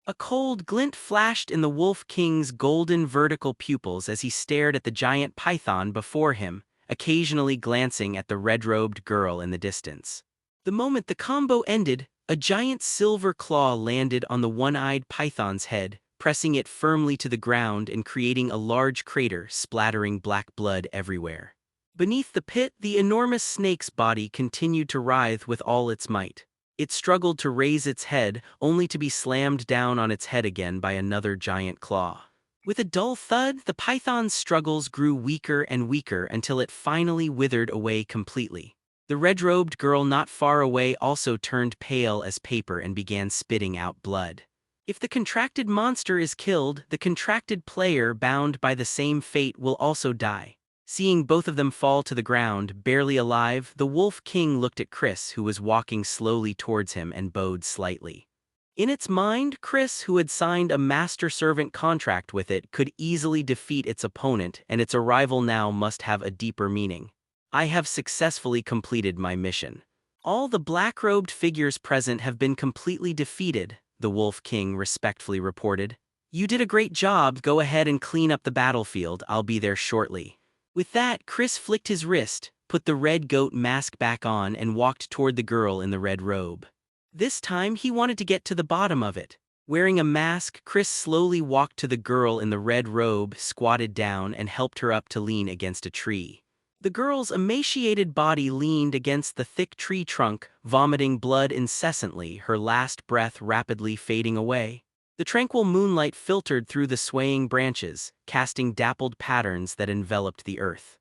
A cold glint flashed in the Wolf King's golden vertical pupils as he stared at the giant python before him, occasionally glancing at the red-robed girl in the distance. The moment the combo ended, a giant silver claw landed on the one-eyed python's head, pressing it firmly to the ground and creating a large crater, splattering black blood everywhere. Beneath the pit, the enormous snake's body continued to writhe with all its might. It struggled to raise its head, only to be slammed down on its head again by another giant claw. With a dull thud, the python's struggles grew weaker and weaker until it finally withered away completely. The red-robed girl not far away also turned pale as paper and began spitting out blood. If the contracted monster is killed, the contracted player bound by the same fate will also die. Seeing both of them fall to the ground, barely alive, the Wolf King looked at Chris, who was walking slowly towards him, and bowed slightly. In its mind, Chris, who had signed a master-servant contract with it, could easily defeat its opponent, and its arrival now must have a deeper meaning. I have successfully completed my mission. All the black-robed figures present have been completely defeated, the Wolf King respectfully reported. You did a great job. Go ahead and clean up the battlefield. I'll be there shortly. With that, Chris flicked his wrist, put the red goat mask back on, and walked toward the girl in the red robe. This time, he wanted to get to the bottom of it. Wearing a mask, Chris slowly walked to the girl in the red robe, squatted down, and helped her up to lean against a tree. The girl's emaciated body leaned against the thick tree trunk, vomiting blood incessantly, her last breath rapidly fading away. The tranquil moonlight filtered through the swaying branches, casting dappled patterns that enveloped the earth.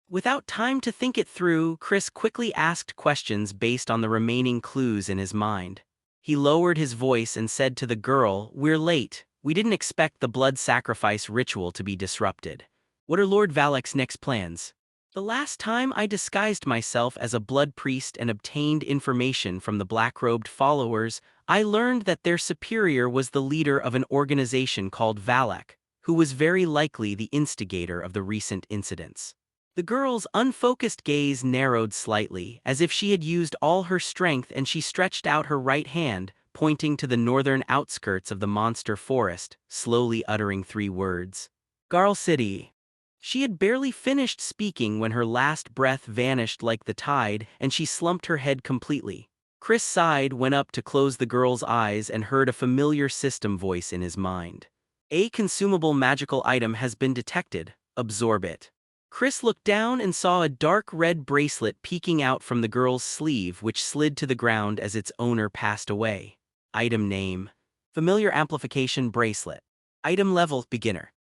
Without time to think it through, Chris quickly asked questions based on the remaining clues in his mind. He lowered his voice and said to the girl, "We're late. We didn't expect the blood sacrifice ritual to be disrupted. What are Lord Valak's next plans?" The last time I disguised myself as a blood priest and obtained information from the black-robed followers, I learned that their superior was the leader of an organization called Valak, who was very likely the instigator of the recent incidents. The girl's unfocused gaze narrowed slightly, as if she had used all her strength, and she stretched out her right hand, pointing to the northern outskirts of the monster forest, slowly uttering 3 words. Garl City. She had barely finished speaking when her last breath vanished like the tide, and she slumped her head completely. Chris sighed, went up to close the girl's eyes, and heard a familiar system voice in his mind. A consumable magical item has been detected. Absorb it. Chris looked down and saw a dark red bracelet peeking out from the girl's sleeve, which slid to the ground as its owner passed away. Item name: Familiar Amplification Bracelet. Item level: Beginner.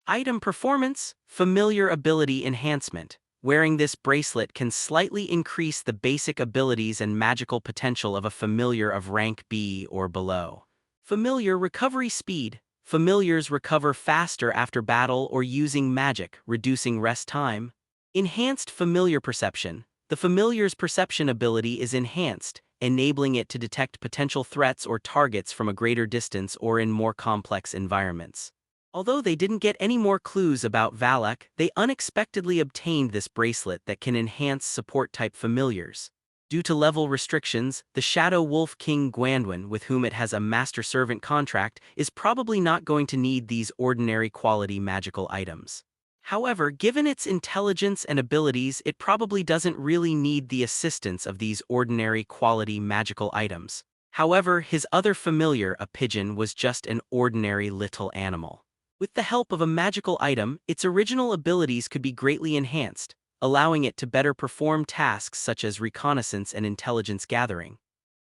Item performance: Familiar Ability Enhancement. Wearing this bracelet can slightly increase the basic abilities and magical potential of a familiar of rank B or below. Familiar Recovery Speed. Familiars recover faster after battle or using magic, reducing rest time. Enhanced Familiar Perception. The familiar's perception ability is enhanced, enabling it to detect potential threats or targets from a greater distance or in more complex environments. Although they didn't get any more clues about Valak, they unexpectedly obtained this bracelet that can enhance support-type familiars. Due to level restrictions, the Shadow Wolf King Guanduan, with whom it has a master-servant contract, is probably not going to need these ordinary quality magical items. However, given its intelligence and abilities, it probably doesn't really need the assistance of these ordinary quality magical items. However, his other familiar, a pigeon, was just an ordinary little animal. With the help of a magical item, its original abilities could be greatly enhanced, allowing it to better perform tasks such as reconnaissance and intelligence gathering.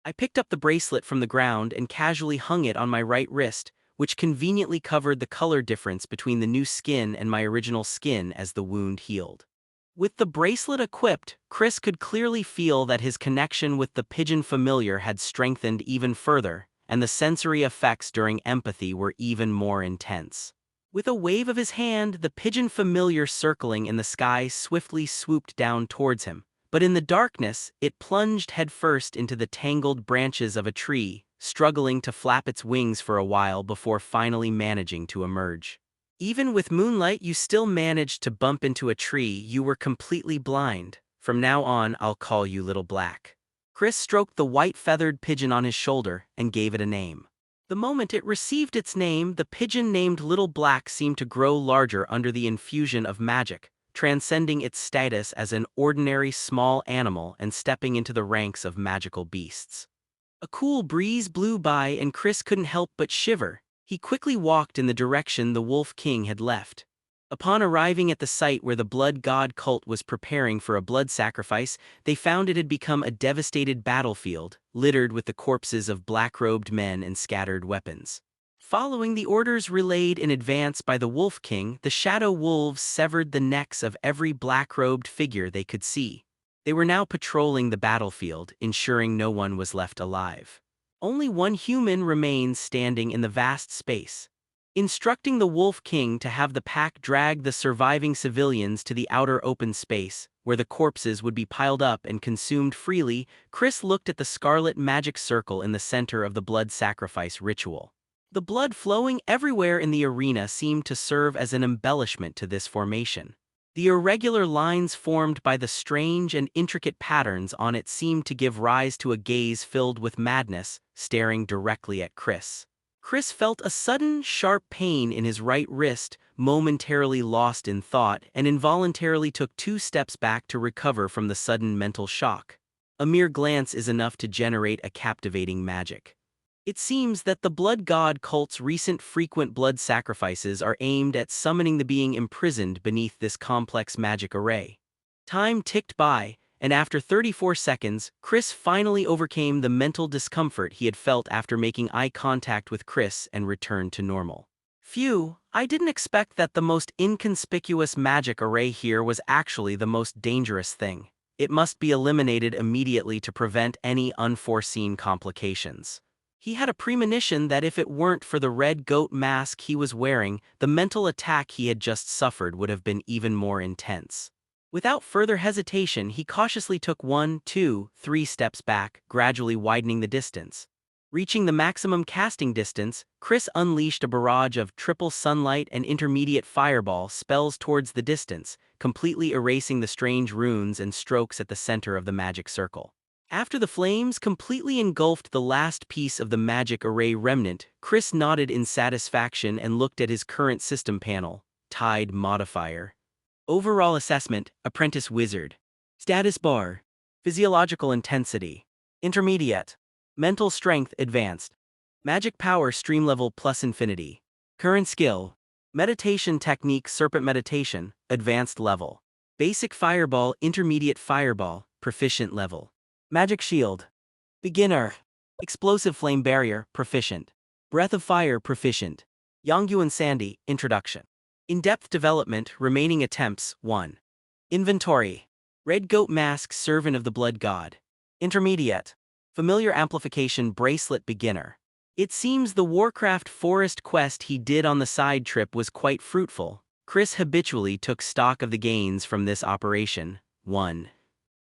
I picked up the bracelet from the ground and casually hung it on my right wrist, which conveniently covered the color difference between the new skin and my original skin as the wound healed. With the bracelet equipped, Chris could clearly feel that his connection with the pigeon familiar had strengthened even further, and the sensory effects during empathy were even more intense. With a wave of his hand, the pigeon familiar circling in the sky swiftly swooped down towards him, but in the darkness, it plunged headfirst into the tangled branches of a tree, struggling to flap its wings for a while before finally managing to emerge. Even with moonlight, you still managed to bump into a tree. You were completely blind. From now on, I'll call you Little Black. Chris stroked the white feathered pigeon on his shoulder and gave it a name. The moment it received its name, the pigeon named Little Black seemed to grow larger under the infusion of magic, transcending its status as an ordinary small animal and stepping into the ranks of magical beasts. A cool breeze blew by and Chris couldn't help but shiver. He quickly walked in the direction the Wolf King had left. Upon arriving at the site where the blood god cult was preparing for a blood sacrifice, they found it had become a devastated battlefield, littered with the corpses of black-robed men and scattered weapons. Following the orders relayed in advance by the Wolf King, the Shadow Wolves severed the necks of every black-robed figure they could see. They were now patrolling the battlefield, ensuring no one was left alive. Only one human remains standing in the vast space. Instructing the Wolf King to have the pack drag the surviving civilians to the outer open space, where the corpses would be piled up and consumed freely, Chris looked at the scarlet magic circle in the center of the blood sacrifice ritual. The blood flowing everywhere in the arena seemed to serve as an embellishment to this formation. The irregular lines formed by the strange and intricate patterns on it seemed to give rise to a gaze filled with madness, staring directly at Chris. Chris felt a sudden, sharp pain in his right wrist, momentarily lost in thought, and involuntarily took 2 steps back to recover from the sudden mental shock. A mere glance is enough to generate a captivating magic. It seems that the blood god cult's recent frequent blood sacrifices are aimed at summoning the being imprisoned beneath this complex magic array. Time ticked by, and after 34 seconds, Chris finally overcame the mental discomfort he had felt after making eye contact with Chris and returned to normal. Phew, I didn't expect that the most inconspicuous magic array here was actually the most dangerous thing. It must be eliminated immediately to prevent any unforeseen complications. He had a premonition that if it weren't for the red goat mask he was wearing, the mental attack he had just suffered would have been even more intense. Without further hesitation, he cautiously took 1, 2, 3 steps back, gradually widening the distance. Reaching the maximum casting distance, Chris unleashed a barrage of triple sunlight and intermediate fireball spells towards the distance, completely erasing the strange runes and strokes at the center of the magic circle. After the flames completely engulfed the last piece of the magic array remnant, Chris nodded in satisfaction and looked at his current system panel, Tide Modifier. Overall assessment, Apprentice Wizard. Status bar, Physiological Intensity, Intermediate. Mental Strength, Advanced. Magic Power, Stream Level plus Infinity. Current Skill, Meditation Technique, Serpent Meditation, Advanced Level. Basic Fireball, Intermediate Fireball, Proficient Level. Magic Shield, Beginner. Explosive Flame Barrier, Proficient. Breath of Fire, Proficient. Yongyuan Sandy, Introduction. In-depth development, remaining attempts, 1. Inventory. Red Goat Mask, Servant of the Blood God. Intermediate. Familiar Amplification Bracelet, Beginner. It seems the Warcraft Forest quest he did on the side trip was quite fruitful. Chris habitually took stock of the gains from this operation. 1.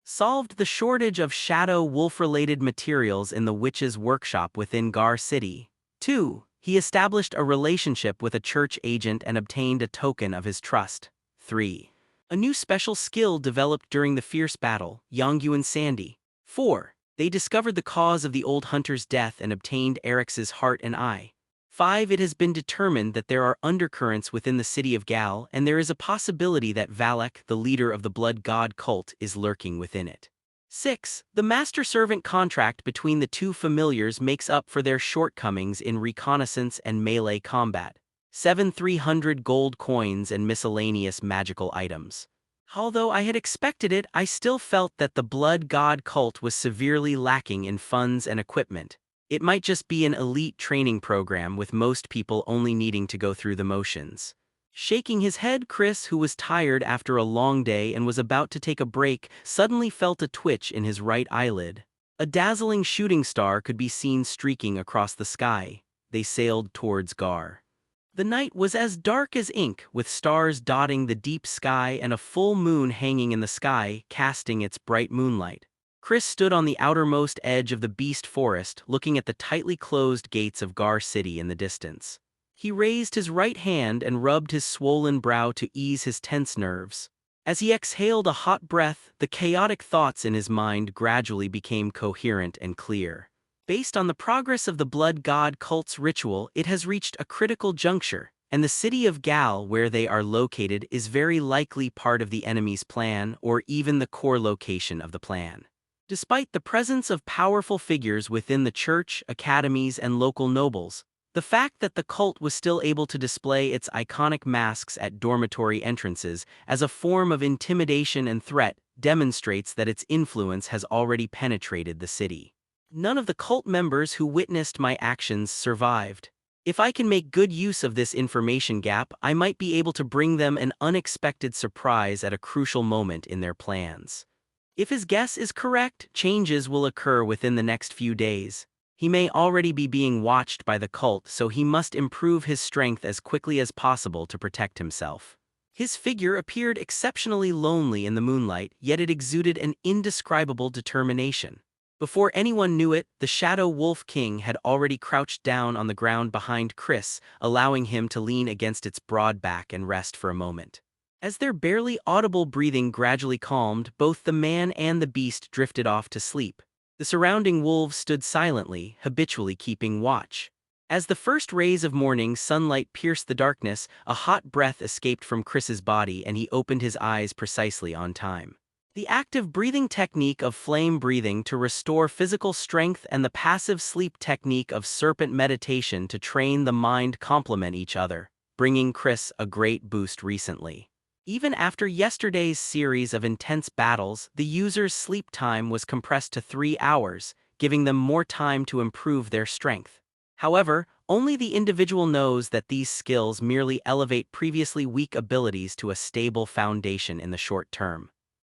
Solved the shortage of Shadow Wolf-related materials in the Witch's Workshop within Gar City. 2. He established a relationship with a church agent and obtained a token of his trust. 3. A new special skill developed during the fierce battle, Yongyuan Sandy. 4. They discovered the cause of the old hunter's death and obtained Eric's heart and eye. 5. It has been determined that there are undercurrents within the city of Gal, and there is a possibility that Valak, the leader of the blood god cult, is lurking within it. 6. The master-servant contract between the two familiars makes up for their shortcomings in reconnaissance and melee combat. 7. 300 gold coins and miscellaneous magical items. Although I had expected it, I still felt that the blood god cult was severely lacking in funds and equipment. It might just be an elite training program with most people only needing to go through the motions. Shaking his head, Chris, who was tired after a long day and was about to take a break, suddenly felt a twitch in his right eyelid. A dazzling shooting star could be seen streaking across the sky. They sailed towards Gar. The night was as dark as ink, with stars dotting the deep sky and a full moon hanging in the sky, casting its bright moonlight. Chris stood on the outermost edge of the beast forest, looking at the tightly closed gates of Gar City in the distance. He raised his right hand and rubbed his swollen brow to ease his tense nerves. As he exhaled a hot breath, the chaotic thoughts in his mind gradually became coherent and clear. Based on the progress of the blood god cult's ritual, it has reached a critical juncture, and the city of Gal, where they are located, is very likely part of the enemy's plan or even the core location of the plan. Despite the presence of powerful figures within the church, academies, and local nobles, the fact that the cult was still able to display its iconic masks at dormitory entrances as a form of intimidation and threat demonstrates that its influence has already penetrated the city. None of the cult members who witnessed my actions survived. If I can make good use of this information gap, I might be able to bring them an unexpected surprise at a crucial moment in their plans. If his guess is correct, changes will occur within the next few days. He may already be being watched by the cult, so he must improve his strength as quickly as possible to protect himself. His figure appeared exceptionally lonely in the moonlight, yet it exuded an indescribable determination. Before anyone knew it, the Shadow Wolf King had already crouched down on the ground behind Chris, allowing him to lean against its broad back and rest for a moment. As their barely audible breathing gradually calmed, both the man and the beast drifted off to sleep. The surrounding wolves stood silently, habitually keeping watch. As the first rays of morning sunlight pierced the darkness, a hot breath escaped from Chris's body and he opened his eyes precisely on time. The active breathing technique of flame breathing to restore physical strength and the passive sleep technique of serpent meditation to train the mind complement each other, bringing Chris a great boost recently. Even after yesterday's series of intense battles, the user's sleep time was compressed to 3 hours, giving them more time to improve their strength. However, only the individual knows that these skills merely elevate previously weak abilities to a stable foundation in the short term.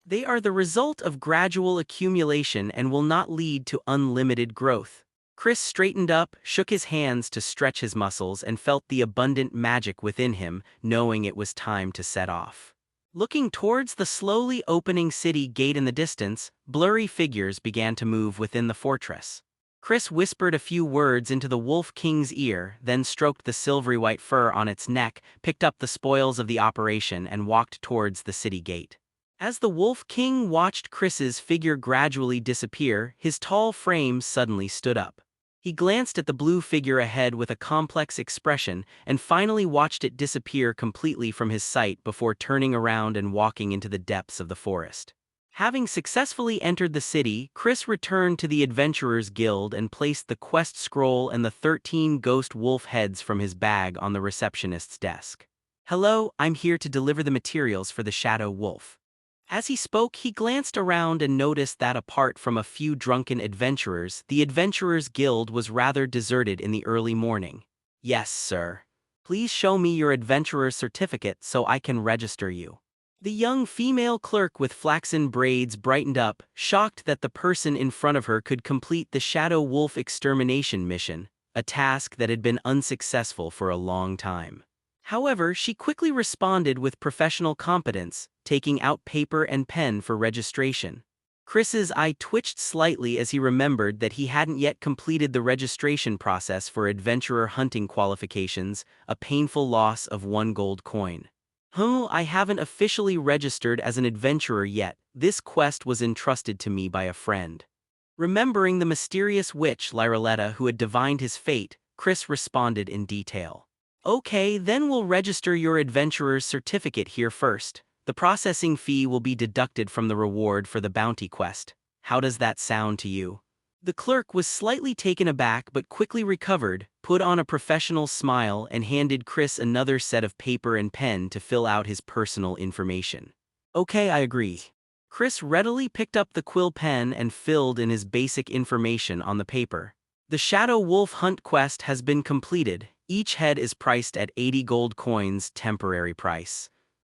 They are the result of gradual accumulation and will not lead to unlimited growth. Chris straightened up, shook his hands to stretch his muscles, and felt the abundant magic within him, knowing it was time to set off. Looking towards the slowly opening city gate in the distance, blurry figures began to move within the fortress. Chris whispered a few words into the Wolf King's ear, then stroked the silvery white fur on its neck, picked up the spoils of the operation, and walked towards the city gate. As the Wolf King watched Chris's figure gradually disappear, his tall frame suddenly stood up. He glanced at the blue figure ahead with a complex expression and finally watched it disappear completely from his sight before turning around and walking into the depths of the forest. Having successfully entered the city, Chris returned to the Adventurers Guild and placed the quest scroll and the 13 ghost wolf heads from his bag on the receptionist's desk. "Hello, I'm here to deliver the materials for the Shadow Wolf." As he spoke, he glanced around and noticed that apart from a few drunken adventurers, the Adventurers Guild was rather deserted in the early morning. "Yes, sir. Please show me your adventurer's certificate so I can register you." The young female clerk with flaxen braids brightened up, shocked that the person in front of her could complete the Shadow Wolf extermination mission, a task that had been unsuccessful for a long time. However, she quickly responded with professional competence, taking out paper and pen for registration. Chris's eye twitched slightly as he remembered that he hadn't yet completed the registration process for adventurer hunting qualifications, a painful loss of 1 gold coin. I haven't officially registered as an adventurer yet. This quest was entrusted to me by a friend. Remembering the mysterious witch Lyroletta who had divined his fate, Chris responded in detail. Okay, then we'll register your adventurer's certificate here first. The processing fee will be deducted from the reward for the bounty quest. How does that sound to you? The clerk was slightly taken aback but quickly recovered, put on a professional smile and handed Chris another set of paper and pen to fill out his personal information. Okay, I agree. Chris readily picked up the quill pen and filled in his basic information on the paper. The Shadow Wolf Hunt quest has been completed. Each head is priced at 80 gold coins, temporary price.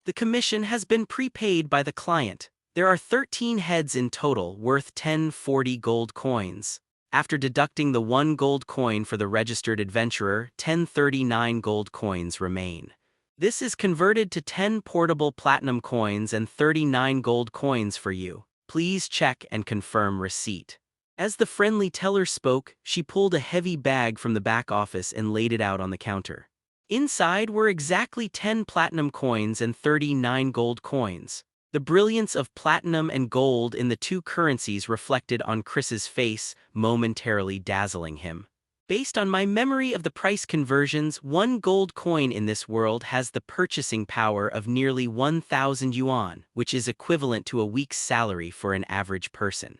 The commission has been prepaid by the client. There are 13 heads in total, worth 1040 gold coins. After deducting the 1 gold coin for the registered adventurer, 1039 gold coins remain. This is converted to 10 portable platinum coins and 39 gold coins for you. Please check and confirm receipt. As the friendly teller spoke, she pulled a heavy bag from the back office and laid it out on the counter. Inside were exactly 10 platinum coins and 39 gold coins. The brilliance of platinum and gold in the two currencies reflected on Chris's face, momentarily dazzling him. Based on my memory of the price conversions, 1 gold coin in this world has the purchasing power of nearly 1,000 yuan, which is equivalent to a week's salary for an average person.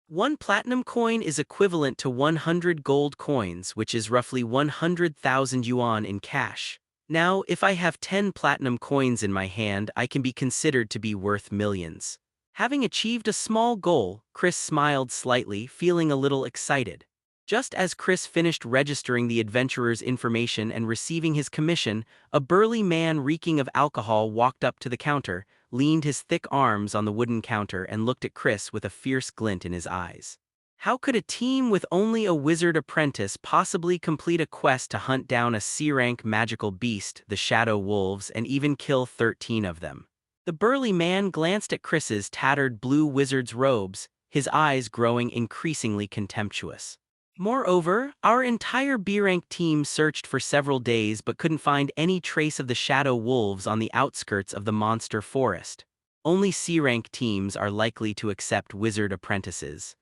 1 platinum coin is equivalent to 100 gold coins, which is roughly 100,000 yuan in cash. Now, if I have 10 platinum coins in my hand, I can be considered to be worth millions. Having achieved a small goal, Chris smiled slightly, feeling a little excited. Just as Chris finished registering the adventurer's information and receiving his commission, a burly man reeking of alcohol walked up to the counter, leaned his thick arms on the wooden counter and looked at Chris with a fierce glint in his eyes. How could a team with only a wizard apprentice possibly complete a quest to hunt down a C-rank magical beast, the Shadow Wolves, and even kill 13 of them? The burly man glanced at Chris's tattered blue wizard's robes, his eyes growing increasingly contemptuous. Moreover, our entire B-rank team searched for several days but couldn't find any trace of the Shadow Wolves on the outskirts of the monster forest. Only C-rank teams are likely to accept wizard apprentices.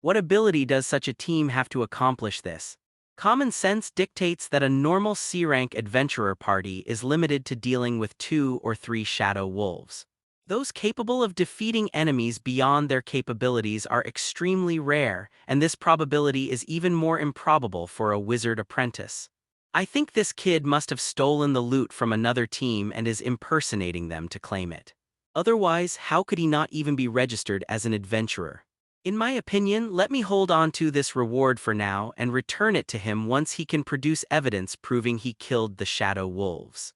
What ability does such a team have to accomplish this? Common sense dictates that a normal C-rank adventurer party is limited to dealing with 2 or 3 Shadow Wolves. Those capable of defeating enemies beyond their capabilities are extremely rare, and this probability is even more improbable for a wizard apprentice. I think this kid must have stolen the loot from another team and is impersonating them to claim it. Otherwise, how could he not even be registered as an adventurer? In my opinion, let me hold on to this reward for now and return it to him once he can produce evidence proving he killed the Shadow Wolves.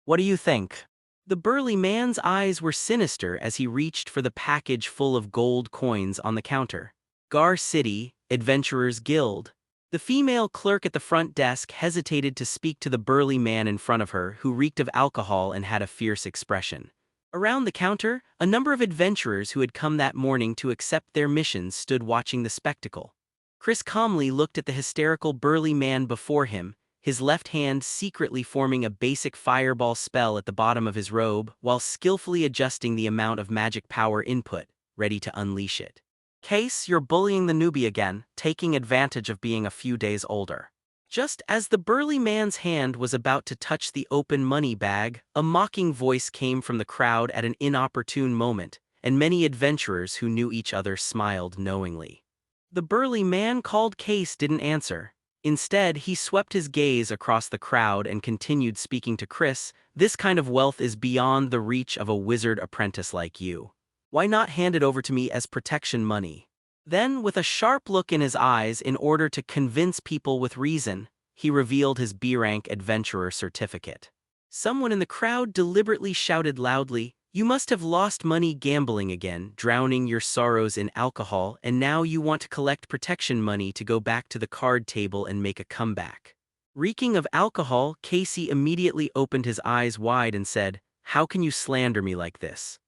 What do you think? The burly man's eyes were sinister as he reached for the package full of gold coins on the counter. Gar City, Adventurers Guild. The female clerk at the front desk hesitated to speak to the burly man in front of her, who reeked of alcohol and had a fierce expression. Around the counter, a number of adventurers who had come that morning to accept their missions stood watching the spectacle. Chris calmly looked at the hysterical burly man before him, his left hand secretly forming a basic fireball spell at the bottom of his robe while skillfully adjusting the amount of magic power input, ready to unleash it. Case, you're bullying the newbie again, taking advantage of being a few days older. Just as the burly man's hand was about to touch the open money bag, a mocking voice came from the crowd at an inopportune moment, and many adventurers who knew each other smiled knowingly. The burly man called Case didn't answer. Instead, he swept his gaze across the crowd and continued speaking to Chris. This kind of wealth is beyond the reach of a wizard apprentice like you. Why not hand it over to me as protection money? Then, with a sharp look in his eyes in order to convince people with reason, he revealed his B-rank adventurer certificate. Someone in the crowd deliberately shouted loudly, "You must have lost money gambling again, drowning your sorrows in alcohol, and now you want to collect protection money to go back to the card table and make a comeback." Reeking of alcohol, Casey immediately opened his eyes wide and said, "How can you slander me like this?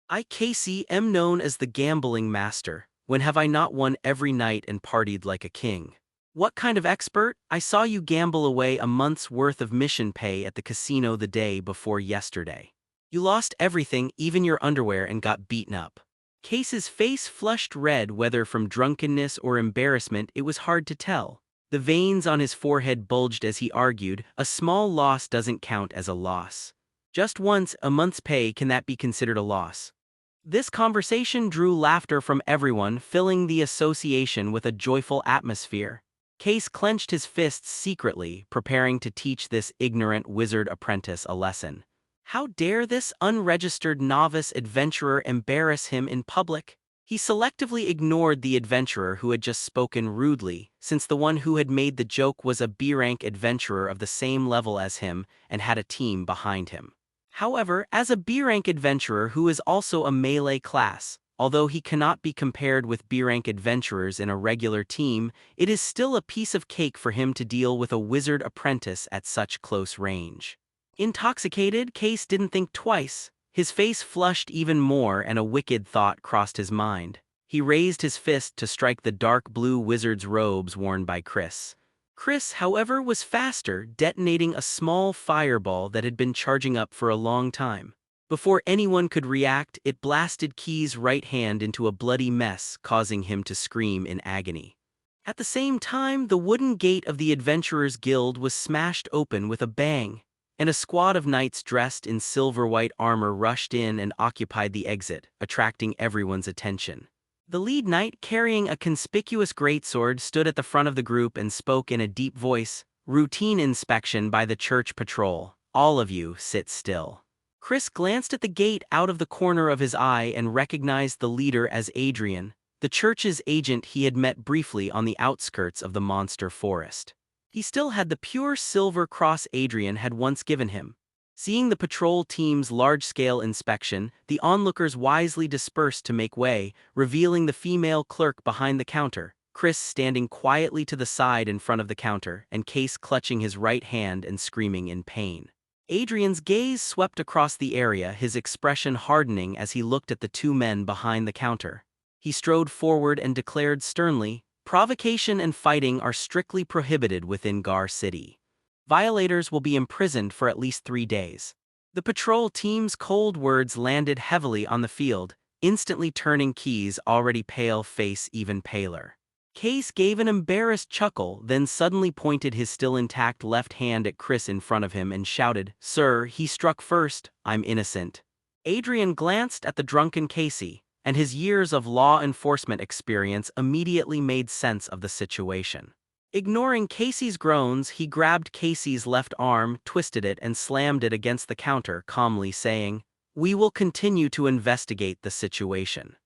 I, Casey, am known as the gambling master. When have I not won every night and partied like a king? What kind of expert? I saw you gamble away a month's worth of mission pay at the casino the day before yesterday. You lost everything, even your underwear, and got beaten up. Case's face flushed red, whether from drunkenness or embarrassment, it was hard to tell. The veins on his forehead bulged as he argued, a small loss doesn't count as a loss. Just once, a month's pay, can that be considered a loss? This conversation drew laughter from everyone, filling the association with a joyful atmosphere. Case clenched his fists secretly, preparing to teach this ignorant wizard apprentice a lesson. How dare this unregistered novice adventurer embarrass him in public? He selectively ignored the adventurer who had just spoken rudely, since the one who had made the joke was a B-rank adventurer of the same level as him and had a team behind him. However, as a B-rank adventurer who is also a melee class, although he cannot be compared with B-rank adventurers in a regular team, it is still a piece of cake for him to deal with a wizard apprentice at such close range. Intoxicated, Case didn't think twice. His face flushed even more and a wicked thought crossed his mind. He raised his fist to strike the dark blue wizard's robes worn by Chris. Chris, however, was faster, detonating a small fireball that had been charging up for a long time. Before anyone could react, it blasted Key's right hand into a bloody mess, causing him to scream in agony. At the same time, the wooden gate of the Adventurers Guild was smashed open with a bang, and a squad of knights dressed in silver-white armor rushed in and occupied the exit, attracting everyone's attention. The lead knight, carrying a conspicuous greatsword, stood at the front of the group and spoke in a deep voice, "Routine inspection by the church patrol. All of you, sit still." Chris glanced at the gate out of the corner of his eye and recognized the leader as Adrian, the church's agent he had met briefly on the outskirts of the monster forest. He still had the pure silver cross Adrian had once given him. Seeing the patrol team's large-scale inspection, the onlookers wisely dispersed to make way, revealing the female clerk behind the counter, Chris standing quietly to the side in front of the counter, and Case clutching his right hand and screaming in pain. Adrian's gaze swept across the area, his expression hardening as he looked at the two men behind the counter. He strode forward and declared sternly, "Provocation and fighting are strictly prohibited within Gar City. Violators will be imprisoned for at least 3 days." The patrol team's cold words landed heavily on the field, instantly turning Key's already pale face even paler. Case gave an embarrassed chuckle, then suddenly pointed his still intact left hand at Chris in front of him and shouted, "Sir, he struck first, I'm innocent." Adrian glanced at the drunken Casey, and his years of law enforcement experience immediately made sense of the situation. Ignoring Casey's groans, he grabbed Casey's left arm, twisted it, and slammed it against the counter, calmly saying, "We will continue to investigate the situation.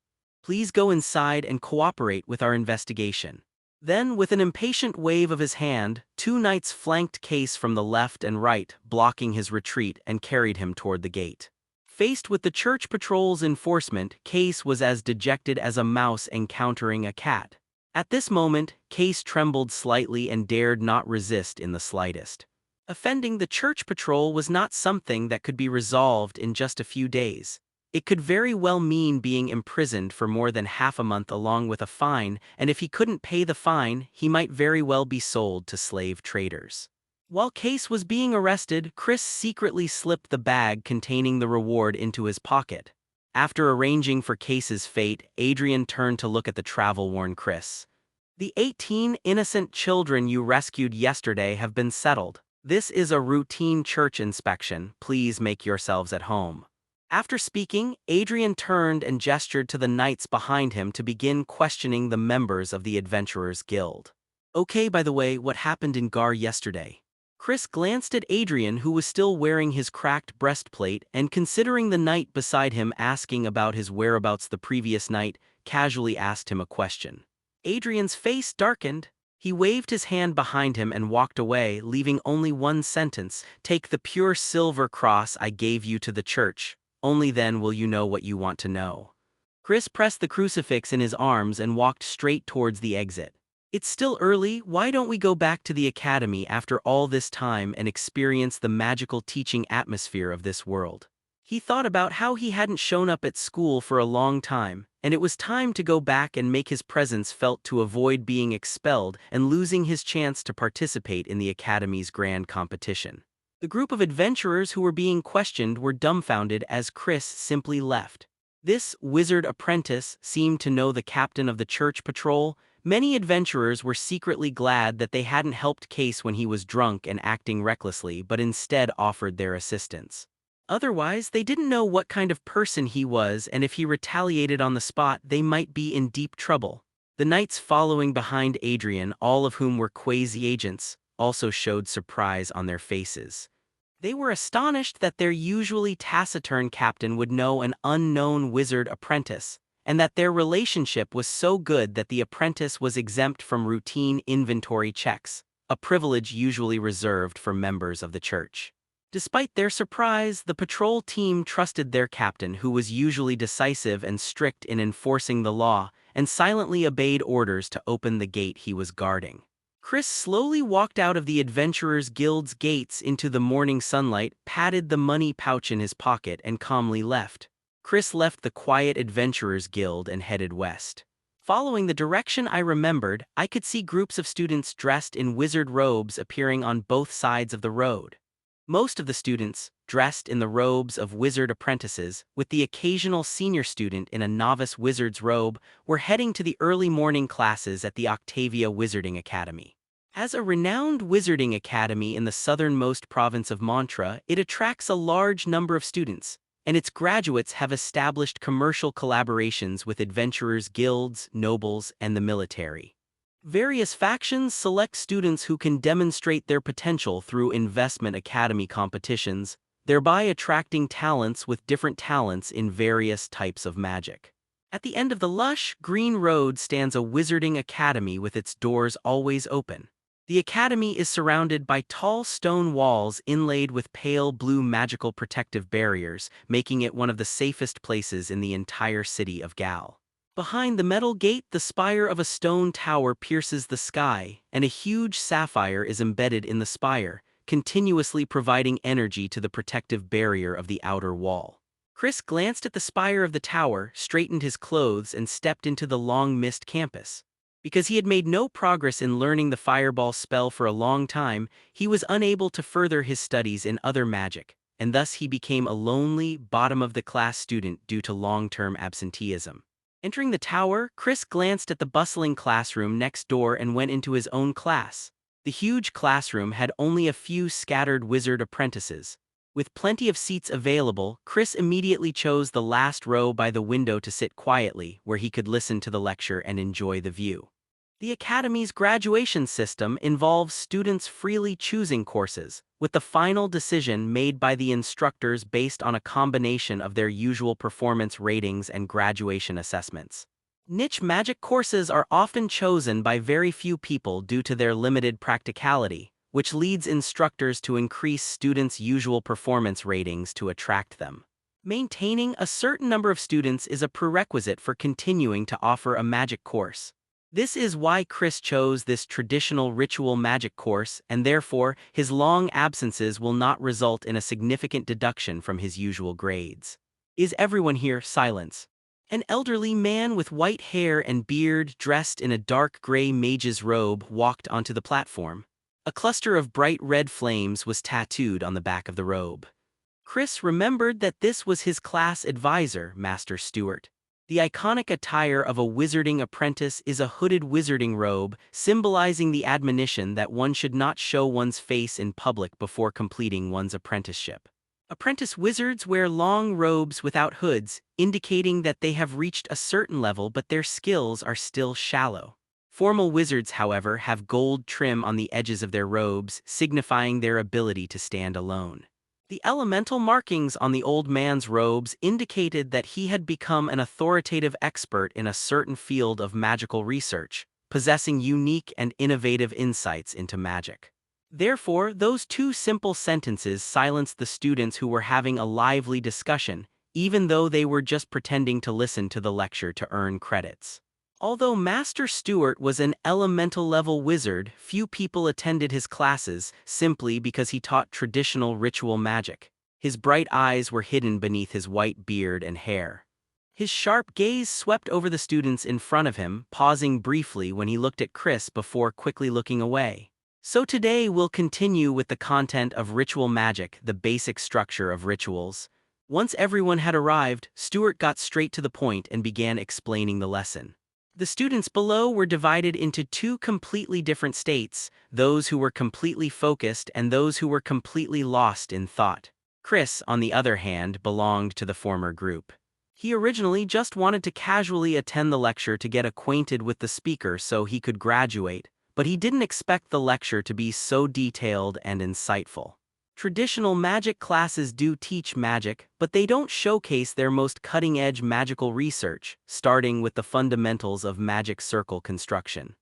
Please go inside and cooperate with our investigation." Then, with an impatient wave of his hand, two knights flanked Case from the left and right, blocking his retreat, and carried him toward the gate. Faced with the church patrol's enforcement, Case was as dejected as a mouse encountering a cat. At this moment, Case trembled slightly and dared not resist in the slightest. Offending the church patrol was not something that could be resolved in just a few days. It could very well mean being imprisoned for more than half a month along with a fine, and if he couldn't pay the fine, he might very well be sold to slave traders. While Case was being arrested, Chris secretly slipped the bag containing the reward into his pocket. After arranging for Case's fate, Adrian turned to look at the travel-worn Chris. "The 18 innocent children you rescued yesterday have been settled. This is a routine church inspection. Please make yourselves at home." After speaking, Adrian turned and gestured to the knights behind him to begin questioning the members of the Adventurers Guild. "Okay, by the way, what happened in Gar yesterday?" Chris glanced at Adrian, who was still wearing his cracked breastplate, and considering the knight beside him asking about his whereabouts the previous night, casually asked him a question. Adrian's face darkened. He waved his hand behind him and walked away, leaving only one sentence, "Take the pure silver cross I gave you to the church. Only then will you know what you want to know." Chris pressed the crucifix in his arms and walked straight towards the exit. "It's still early, why don't we go back to the academy after all this time and experience the magical teaching atmosphere of this world?" He thought about how he hadn't shown up at school for a long time, and it was time to go back and make his presence felt to avoid being expelled and losing his chance to participate in the academy's grand competition. The group of adventurers who were being questioned were dumbfounded as Chris simply left. This wizard apprentice seemed to know the captain of the church patrol. Many adventurers were secretly glad that they hadn't helped Case when he was drunk and acting recklessly, but instead offered their assistance. Otherwise, they didn't know what kind of person he was, and if he retaliated on the spot, they might be in deep trouble. The knights following behind Adrian, all of whom were quasi-agents, also showed surprise on their faces. They were astonished that their usually taciturn captain would know an unknown wizard apprentice, and that their relationship was so good that the apprentice was exempt from routine inventory checks, a privilege usually reserved for members of the church. Despite their surprise, the patrol team trusted their captain, who was usually decisive and strict in enforcing the law, and silently obeyed orders to open the gate he was guarding. Chris slowly walked out of the Adventurers Guild's gates into the morning sunlight, patted the money pouch in his pocket, and calmly left. Chris left the quiet Adventurers Guild and headed west. Following the direction I remembered, I could see groups of students dressed in wizard robes appearing on both sides of the road. Most of the students, dressed in the robes of wizard apprentices, with the occasional senior student in a novice wizard's robe, were heading to the early morning classes at the Octavia Wizarding Academy. As a renowned wizarding academy in the southernmost province of Mantra, it attracts a large number of students, and its graduates have established commercial collaborations with adventurers' guilds, nobles, and the military. Various factions select students who can demonstrate their potential through investment academy competitions, thereby attracting talents with different talents in various types of magic. At the end of the lush, green road stands a wizarding academy with its doors always open. The academy is surrounded by tall stone walls inlaid with pale blue magical protective barriers, making it one of the safest places in the entire city of Gal. Behind the metal gate, the spire of a stone tower pierces the sky, and a huge sapphire is embedded in the spire, continuously providing energy to the protective barrier of the outer wall. Chris glanced at the spire of the tower, straightened his clothes, and stepped into the long mist campus. Because he had made no progress in learning the fireball spell for a long time, he was unable to further his studies in other magic, and thus he became a lonely, bottom-of-the-class student due to long-term absenteeism. Entering the tower, Chris glanced at the bustling classroom next door and went into his own class. The huge classroom had only a few scattered wizard apprentices. With plenty of seats available, Chris immediately chose the last row by the window to sit quietly, where he could listen to the lecture and enjoy the view. The Academy's graduation system involves students freely choosing courses, with the final decision made by the instructors based on a combination of their usual performance ratings and graduation assessments. Niche magic courses are often chosen by very few people due to their limited practicality, which leads instructors to increase students' usual performance ratings to attract them. Maintaining a certain number of students is a prerequisite for continuing to offer a magic course. This is why Chris chose this traditional ritual magic course, and therefore, his long absences will not result in a significant deduction from his usual grades. Is everyone here? Silence. An elderly man with white hair and beard, dressed in a dark gray mage's robe, walked onto the platform. A cluster of bright red flames was tattooed on the back of the robe. Chris remembered that this was his class advisor, Master Stewart. The iconic attire of a wizarding apprentice is a hooded wizarding robe, symbolizing the admonition that one should not show one's face in public before completing one's apprenticeship. Apprentice wizards wear long robes without hoods, indicating that they have reached a certain level but their skills are still shallow. Formal wizards, however, have gold trim on the edges of their robes, signifying their ability to stand alone. The elemental markings on the old man's robes indicated that he had become an authoritative expert in a certain field of magical research, possessing unique and innovative insights into magic. Therefore, those two simple sentences silenced the students who were having a lively discussion, even though they were just pretending to listen to the lecture to earn credits. Although Master Stewart was an elemental-level wizard, few people attended his classes simply because he taught traditional ritual magic. His bright eyes were hidden beneath his white beard and hair. His sharp gaze swept over the students in front of him, pausing briefly when he looked at Chris before quickly looking away. So today we'll continue with the content of ritual magic, the basic structure of rituals. Once everyone had arrived, Stuart got straight to the point and began explaining the lesson. The students below were divided into two completely different states, those who were completely focused and those who were completely lost in thought. Chris, on the other hand, belonged to the former group. He originally just wanted to casually attend the lecture to get acquainted with the speaker so he could graduate, but he didn't expect the lecture to be so detailed and insightful. Traditional magic classes do teach magic, but they don't showcase their most cutting-edge magical research, starting with the fundamentals of magic circle construction.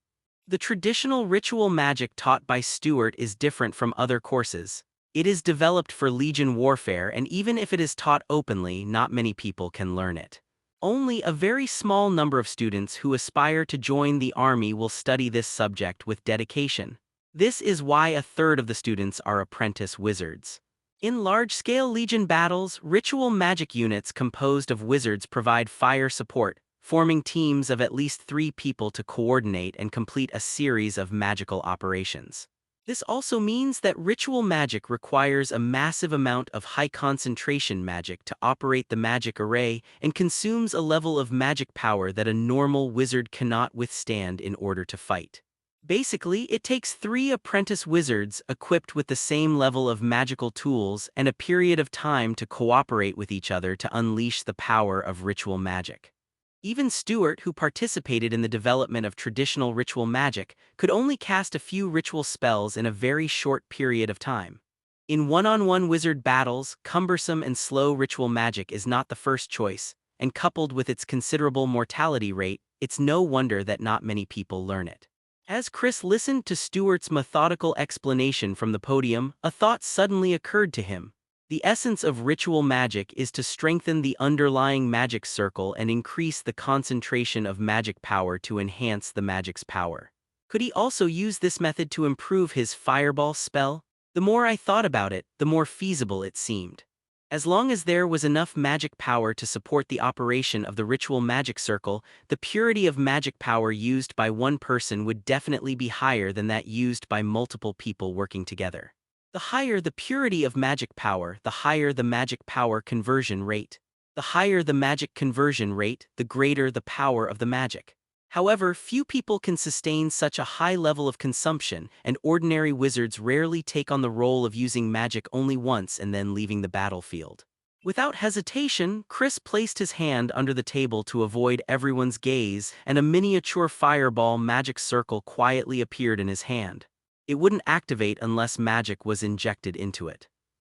The traditional ritual magic taught by Stuart is different from other courses. It is developed for Legion warfare, and even if it is taught openly, not many people can learn it. Only a very small number of students who aspire to join the army will study this subject with dedication. This is why a third of the students are apprentice wizards. In large-scale Legion battles, ritual magic units composed of wizards provide fire support, forming teams of at least 3 people to coordinate and complete a series of magical operations. This also means that ritual magic requires a massive amount of high-concentration magic to operate the magic array and consumes a level of magic power that a normal wizard cannot withstand in order to fight. Basically, it takes 3 apprentice wizards equipped with the same level of magical tools and a period of time to cooperate with each other to unleash the power of ritual magic. Even Stuart, who participated in the development of traditional ritual magic, could only cast a few ritual spells in a very short period of time. In one-on-one wizard battles, cumbersome and slow ritual magic is not the first choice, and coupled with its considerable mortality rate, it's no wonder that not many people learn it. As Chris listened to Stuart's methodical explanation from the podium, a thought suddenly occurred to him. The essence of ritual magic is to strengthen the underlying magic circle and increase the concentration of magic power to enhance the magic's power. Could he also use this method to improve his fireball spell? The more I thought about it, the more feasible it seemed. As long as there was enough magic power to support the operation of the ritual magic circle, the purity of magic power used by one person would definitely be higher than that used by multiple people working together. The higher the purity of magic power, the higher the magic power conversion rate. The higher the magic conversion rate, the greater the power of the magic. However, few people can sustain such a high level of consumption, and ordinary wizards rarely take on the role of using magic only once and then leaving the battlefield. Without hesitation, Chris placed his hand under the table to avoid everyone's gaze, and a miniature fireball magic circle quietly appeared in his hand. It wouldn't activate unless magic was injected into it.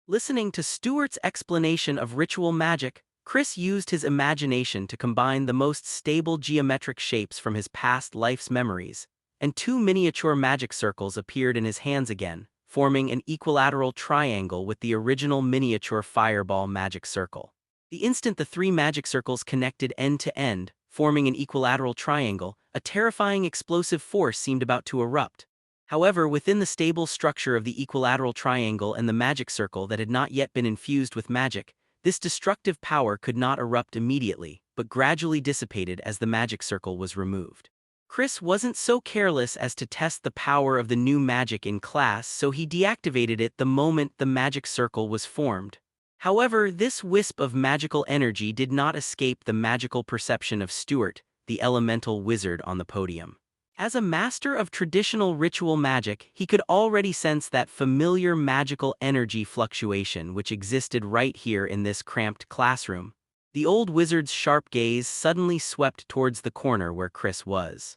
Listening to Stuart's explanation of ritual magic, Chris used his imagination to combine the most stable geometric shapes from his past life's memories, and 2 miniature magic circles appeared in his hands again, forming an equilateral triangle with the original miniature fireball magic circle. The instant the 3 magic circles connected end to end, forming an equilateral triangle, a terrifying explosive force seemed about to erupt. However, within the stable structure of the equilateral triangle and the magic circle that had not yet been infused with magic, this destructive power could not erupt immediately, but gradually dissipated as the magic circle was removed. Chris wasn't so careless as to test the power of the new magic in class, so he deactivated it the moment the magic circle was formed. However, this wisp of magical energy did not escape the magical perception of Stuart, the elemental wizard on the podium. As a master of traditional ritual magic, he could already sense that familiar magical energy fluctuation which existed right here in this cramped classroom. The old wizard's sharp gaze suddenly swept towards the corner where Chris was.